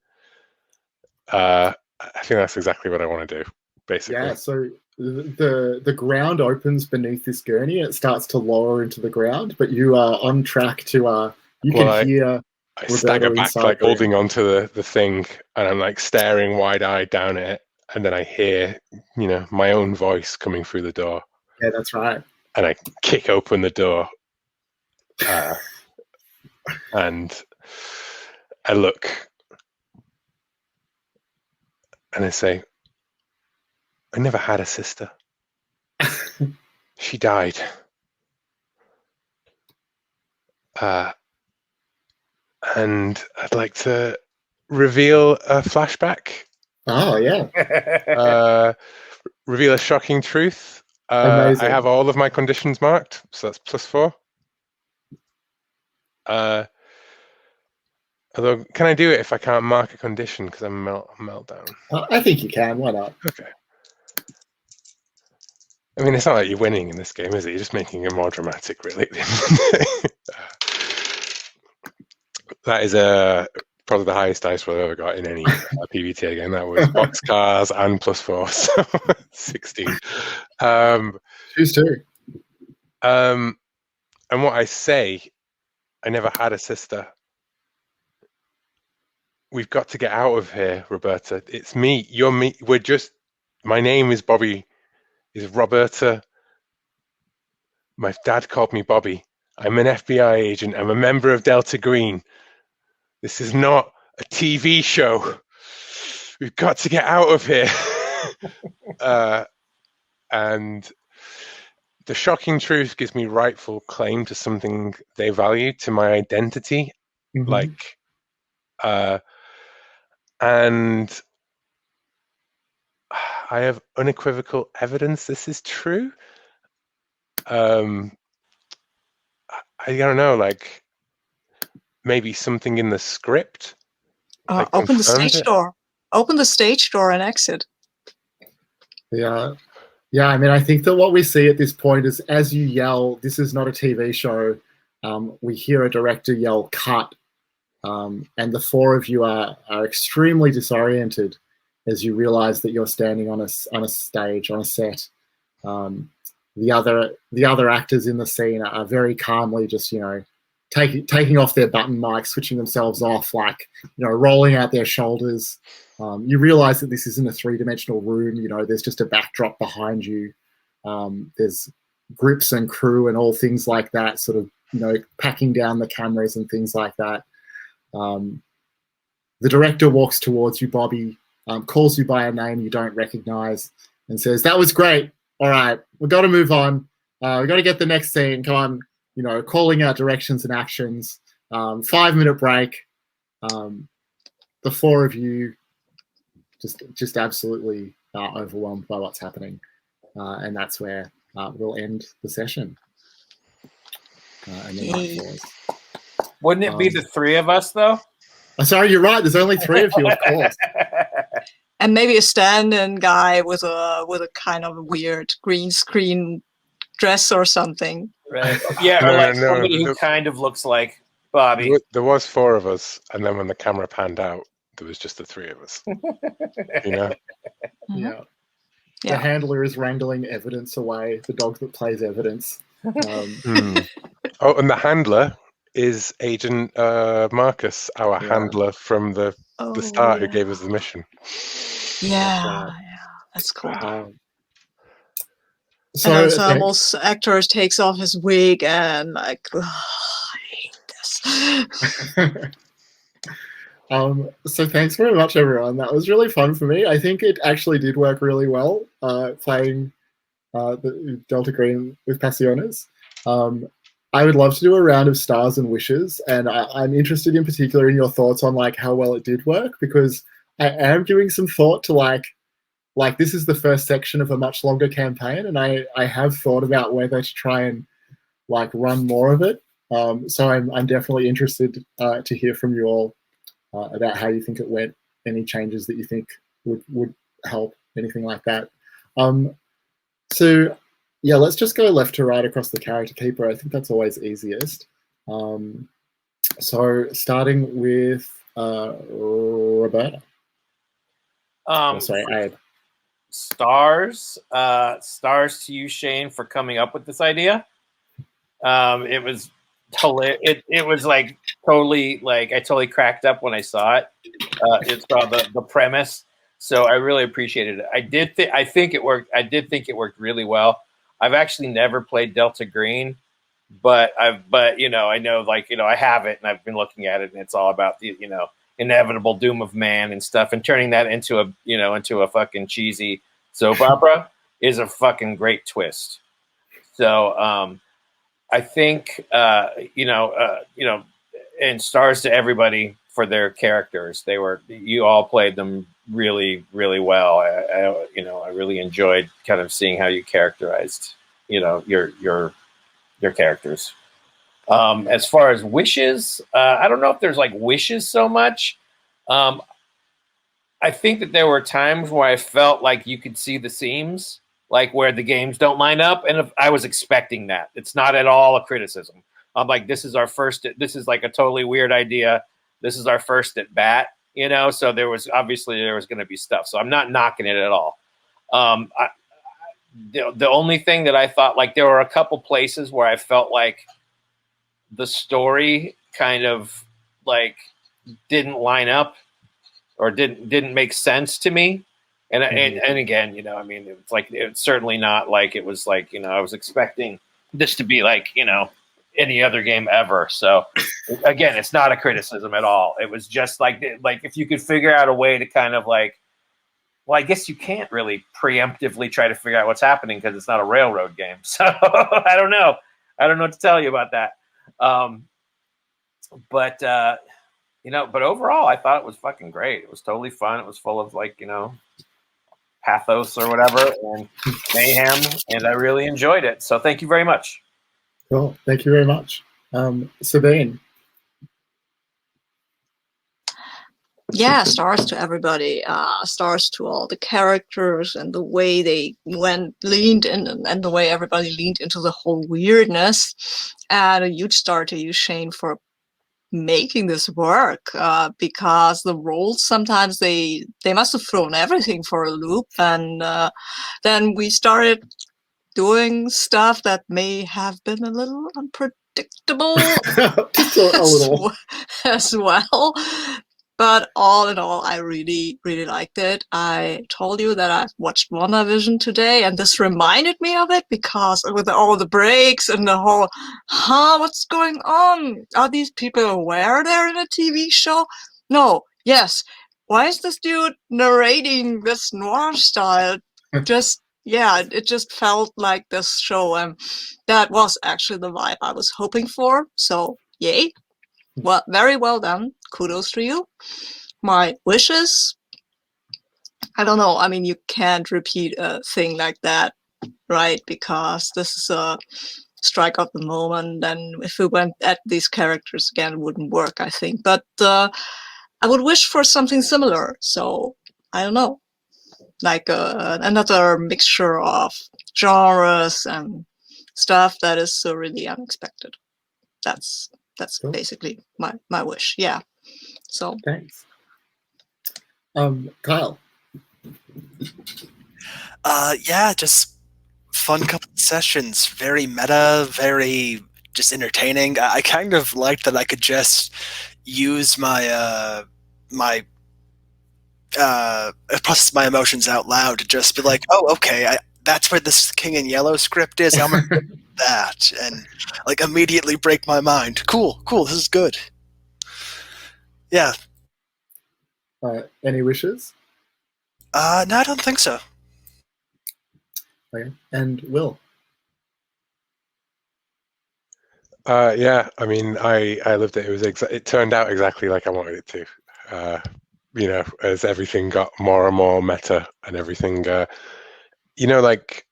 I think that's exactly what I want to do, basically. Yeah, so the ground opens beneath this gurney. It starts to lower into the ground, but you are on track to... hear... I stagger back, like holding onto the thing, and I'm like staring wide-eyed down at it, and then I hear, my own voice coming through the door. Yeah, that's right. And I kick open the door, and I look, and I say, "I never had a sister. She died." And I'd like to reveal a flashback. Oh, yeah. Reveal a shocking truth. I have all of my conditions marked, so that's +4. Although, can I do it if I can't mark a condition because I'm meltdown? I think you can. Why not? Okay. I mean, it's not like you're winning in this game, is it? You're just making it more dramatic, really. That is probably the highest dice roll I've ever got in any PBTA game. That was boxcars and +4, so 16. Choose two. And what I say, I never had a sister. We've got to get out of here, Roberta. It's me. You're me. My name is Bobby. Is Roberta. My dad called me Bobby. I'm an FBI agent. I'm a member of Delta Green. This is not a TV show. We've got to get out of here. And the shocking truth gives me rightful claim to something they value, to my identity. Mm-hmm. And I have unequivocal evidence this is true. I don't know, like maybe something in the script. Open the stage door. Open the stage door and exit. Yeah. Yeah, I mean, I think that what we see at this point is as you yell, this is not a TV show, we hear a director yell, cut. And the four of you are extremely disoriented as you realize that you're standing on a stage, on a set. The other actors in the scene are very calmly just, taking off their button mics, switching themselves off, like, rolling out their shoulders. You realize that this isn't a three-dimensional room. There's just a backdrop behind you. There's grips and crew and all things like that, sort of, packing down the cameras and things like that. The director walks towards you, Bobby, calls you by a name you don't recognize and says, "That was great. All right, we've got to move on. We've got to get the next scene. Come on." Calling out directions and actions. 5-minute break. The four of you just absolutely overwhelmed by what's happening. And that's where we'll end the session. And then wouldn't it be the three of us, though? Sorry, you're right. There's only three of you, of course. And maybe a stand-in guy with a kind of weird green screen dress or something. Right. Yeah, or like somebody who kind of looks like Bobby. There was four of us, and then when the camera panned out, there was just the three of us. Yeah. The handler is wrangling evidence away, the dog that plays evidence. Oh, and the handler is Agent Marcus, our handler from the start, who gave us the mission. Yeah, that's cool. So and Anselmo's actor takes off his wig and like, I hate this. So thanks very much, everyone. That was really fun for me. I think it actually did work really well, playing the Delta Green with Pasiones. I would love to do a round of stars and wishes, and I'm interested in particular in your thoughts on like how well it did work, because I am giving some thought to like this is the first section of a much longer campaign, and I have thought about whether to try and like run more of it. So I'm definitely interested to hear from you all about how you think it went, any changes that you think would help, anything like that. So yeah, let's just go left to right across the character keeper. I think that's always easiest. So starting with Roberta. Sorry, Abe. Stars to you, Shane, for coming up with this idea. It was hilarious. It was like totally, like I totally cracked up when I saw it. It's about the premise, so I really appreciated it. I think it worked. I did think it worked really well. I've actually never played Delta Green, but I know, like, I have it, and I've been looking at it, and it's all about the inevitable doom of man and stuff, and turning that into a fucking cheesy soap opera is a fucking great twist. So I think and stars to everybody for their characters. You all played them really, really well. I really enjoyed kind of seeing how you characterized your characters. As far as wishes, I don't know if there's like wishes so much. I think that there were times where I felt like you could see the seams, like where the games don't line up. And if I was expecting that. It's not at all a criticism. I'm like, this is like a totally weird idea. This is our first at bat, you know? So there was going to be stuff. So I'm not knocking it at all. The only thing that I thought, like, there were a couple places where I felt like the story kind of like didn't line up or didn't make sense to me. And again, you know, I mean, it's certainly not like it was like, you know, I was expecting this to be like, you know, any other game ever. So again, it's not a criticism at all. It was just like if you could figure out a way to kind of like, well, I guess you can't really preemptively try to figure out what's happening because it's not a railroad game. So I don't know what to tell you about that. But you know, but overall, I thought it was fucking great. It was totally fun. It was full of like, you know, pathos or whatever and mayhem, and I really enjoyed it. So thank you very much. Cool. Thank you very much. Sabine. Yeah, stars to everybody. Stars to all the characters and the way they leaned in, and the way everybody leaned into the whole weirdness. And a huge star to you, Shane, for making this work, because the roles sometimes they must have thrown everything for a loop, and then we started doing stuff that may have been a little unpredictable Just a little as well. But all in all, I really, really liked it. I told you that I've watched WandaVision today, and this reminded me of it because with all the breaks and the whole, what's going on? Are these people aware they're in a TV show? No. Yes. Why is this dude narrating this noir style? It just felt like this show, and that was actually the vibe I was hoping for. So, yay. Well, very well done. Kudos to you. My wishes, I don't know. I mean, you can't repeat a thing like that, right? Because this is a strike of the moment. And if we went at these characters again, it wouldn't work, I think. But I would wish for something similar. So, I don't know. Like another mixture of genres and stuff that is so really unexpected. That's cool. Basically my wish. Yeah. So Thanks. Kyle. Yeah, just fun couple of sessions. Very meta, very just entertaining. I kind of liked that I could just use my process my emotions out loud to just be like, oh, okay, that's where this King in Yellow script is. How much that, and like immediately break my mind. Cool, this is good. Yeah. Any wishes? No, I don't think so. Okay. And Will. Yeah, I mean, I loved it. It turned out exactly like I wanted it to. You know, as everything got more and more meta and everything, you know, like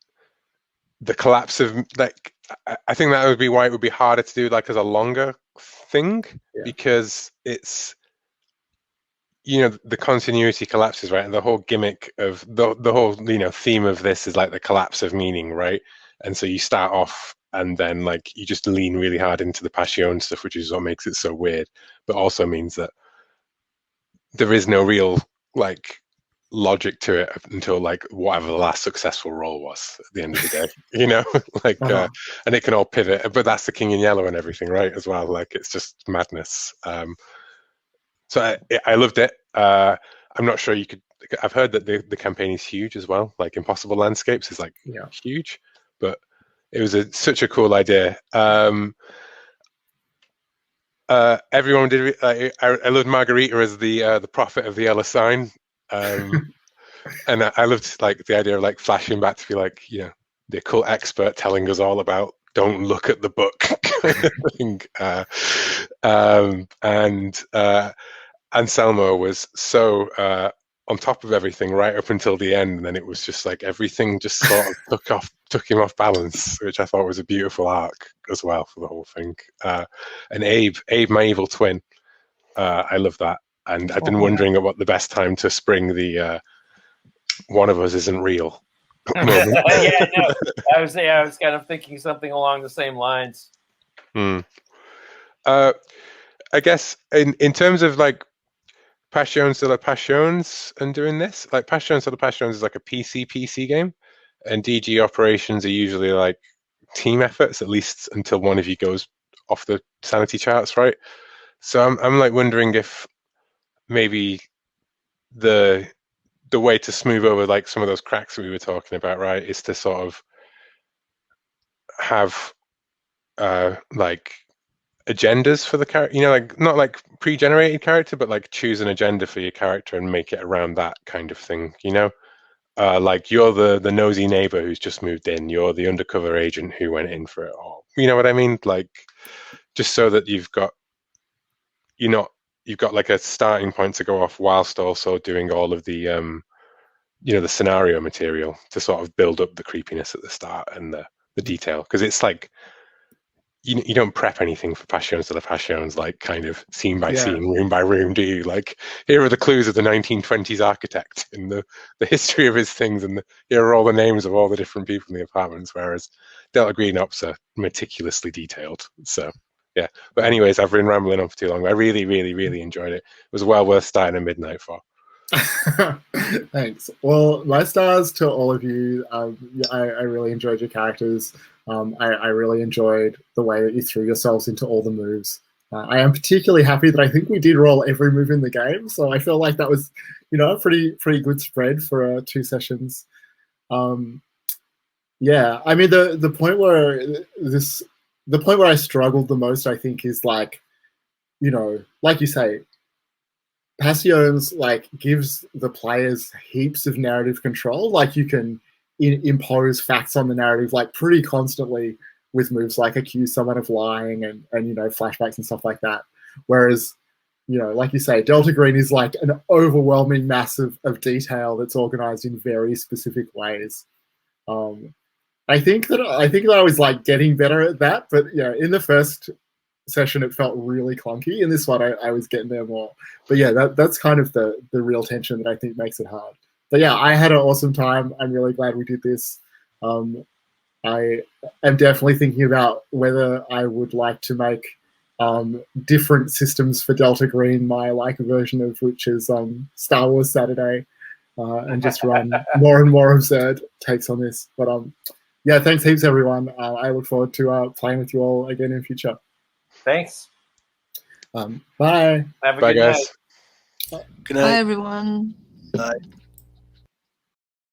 the collapse of like, I think that would be why it would be harder to do like as a longer thing, because it's, you know, the continuity collapses, right? And the whole gimmick of the whole, you know, theme of this is like the collapse of meaning, right? And so you start off and then like you just lean really hard into the Pasión stuff, which is what makes it so weird, but also means that there is no real like logic to it until like whatever the last successful role was at the end of the day, you know, like and it can all pivot, but that's the King in Yellow and everything, right, as well. Like it's just madness. So I loved it. I'm not sure you could. I've heard that the campaign is huge as well. Like Impossible Landscapes is like huge, but it was such a cool idea. Everyone did. I loved Margarita as the prophet of the yellow sign, and I loved like the idea of like flashing back to be like, you know, the occult expert telling us all about don't look at the book kind of thing. And Anselmo was so on top of everything right up until the end, and then it was just like everything just sort of took him off balance, which I thought was a beautiful arc as well for the whole thing. And Abe, my evil twin, I love that, and I've been wondering about the best time to spring the one of us isn't real moment. Yeah, no, I was kind of thinking something along the same lines. I guess in terms of like Pasión de las Pasiones and doing this, like Pasión de las Pasiones is like a PC game, and DG operations are usually like team efforts, at least until one of you goes off the sanity charts, right? So I'm like wondering if maybe the way to smooth over like some of those cracks that we were talking about, right, is to sort of have like agendas for the character, you know, like not like pre-generated character, but like choose an agenda for your character and make it around that kind of thing, you know. Like you're the nosy neighbor who's just moved in, you're the undercover agent who went in for it all, you know what I mean? Like just so that you've got like a starting point to go off whilst also doing all of the you know, the scenario material to sort of build up the creepiness at the start and the detail, because it's like you don't prep anything for Pasión de las Pasiones like kind of scene by scene, room by room, do you? Like, here are the clues of the 1920s architect in the history of his things, and here are all the names of all the different people in the apartments, whereas Delta Green Ops are meticulously detailed. So yeah, but anyways, I've been rambling on for too long. I really, really, really enjoyed it. It was well worth starting at midnight for. Thanks. Well, my stars to all of you. I really enjoyed your characters. I really enjoyed the way that you threw yourselves into all the moves. I am particularly happy that I think we did roll every move in the game, so I feel like that was, you know, a pretty good spread for 2 sessions. Yeah, I mean the point where I struggled the most, I think, is like, you know, like you say, Pasiones like gives the players heaps of narrative control. Like you can impose facts on the narrative like pretty constantly with moves like accuse someone of lying and you know, flashbacks and stuff like that. Whereas, you know, like you say, Delta Green is like an overwhelming mass of detail that's organized in very specific ways. I think that I was like getting better at that, but yeah, in the first session it felt really clunky. In this one I was getting there more. But yeah, that's kind of the real tension that I think makes it hard. But yeah, I had an awesome time. I'm really glad we did this. I am definitely thinking about whether I would like to make different systems for Delta Green, my like version of which is Star Wars Saturday, and just run more and more absurd takes on this. But yeah, thanks heaps everyone. I look forward to playing with you all again in future. Thanks. Bye. Have a Bye, good guys. night. Good night. Bye, everyone. Bye.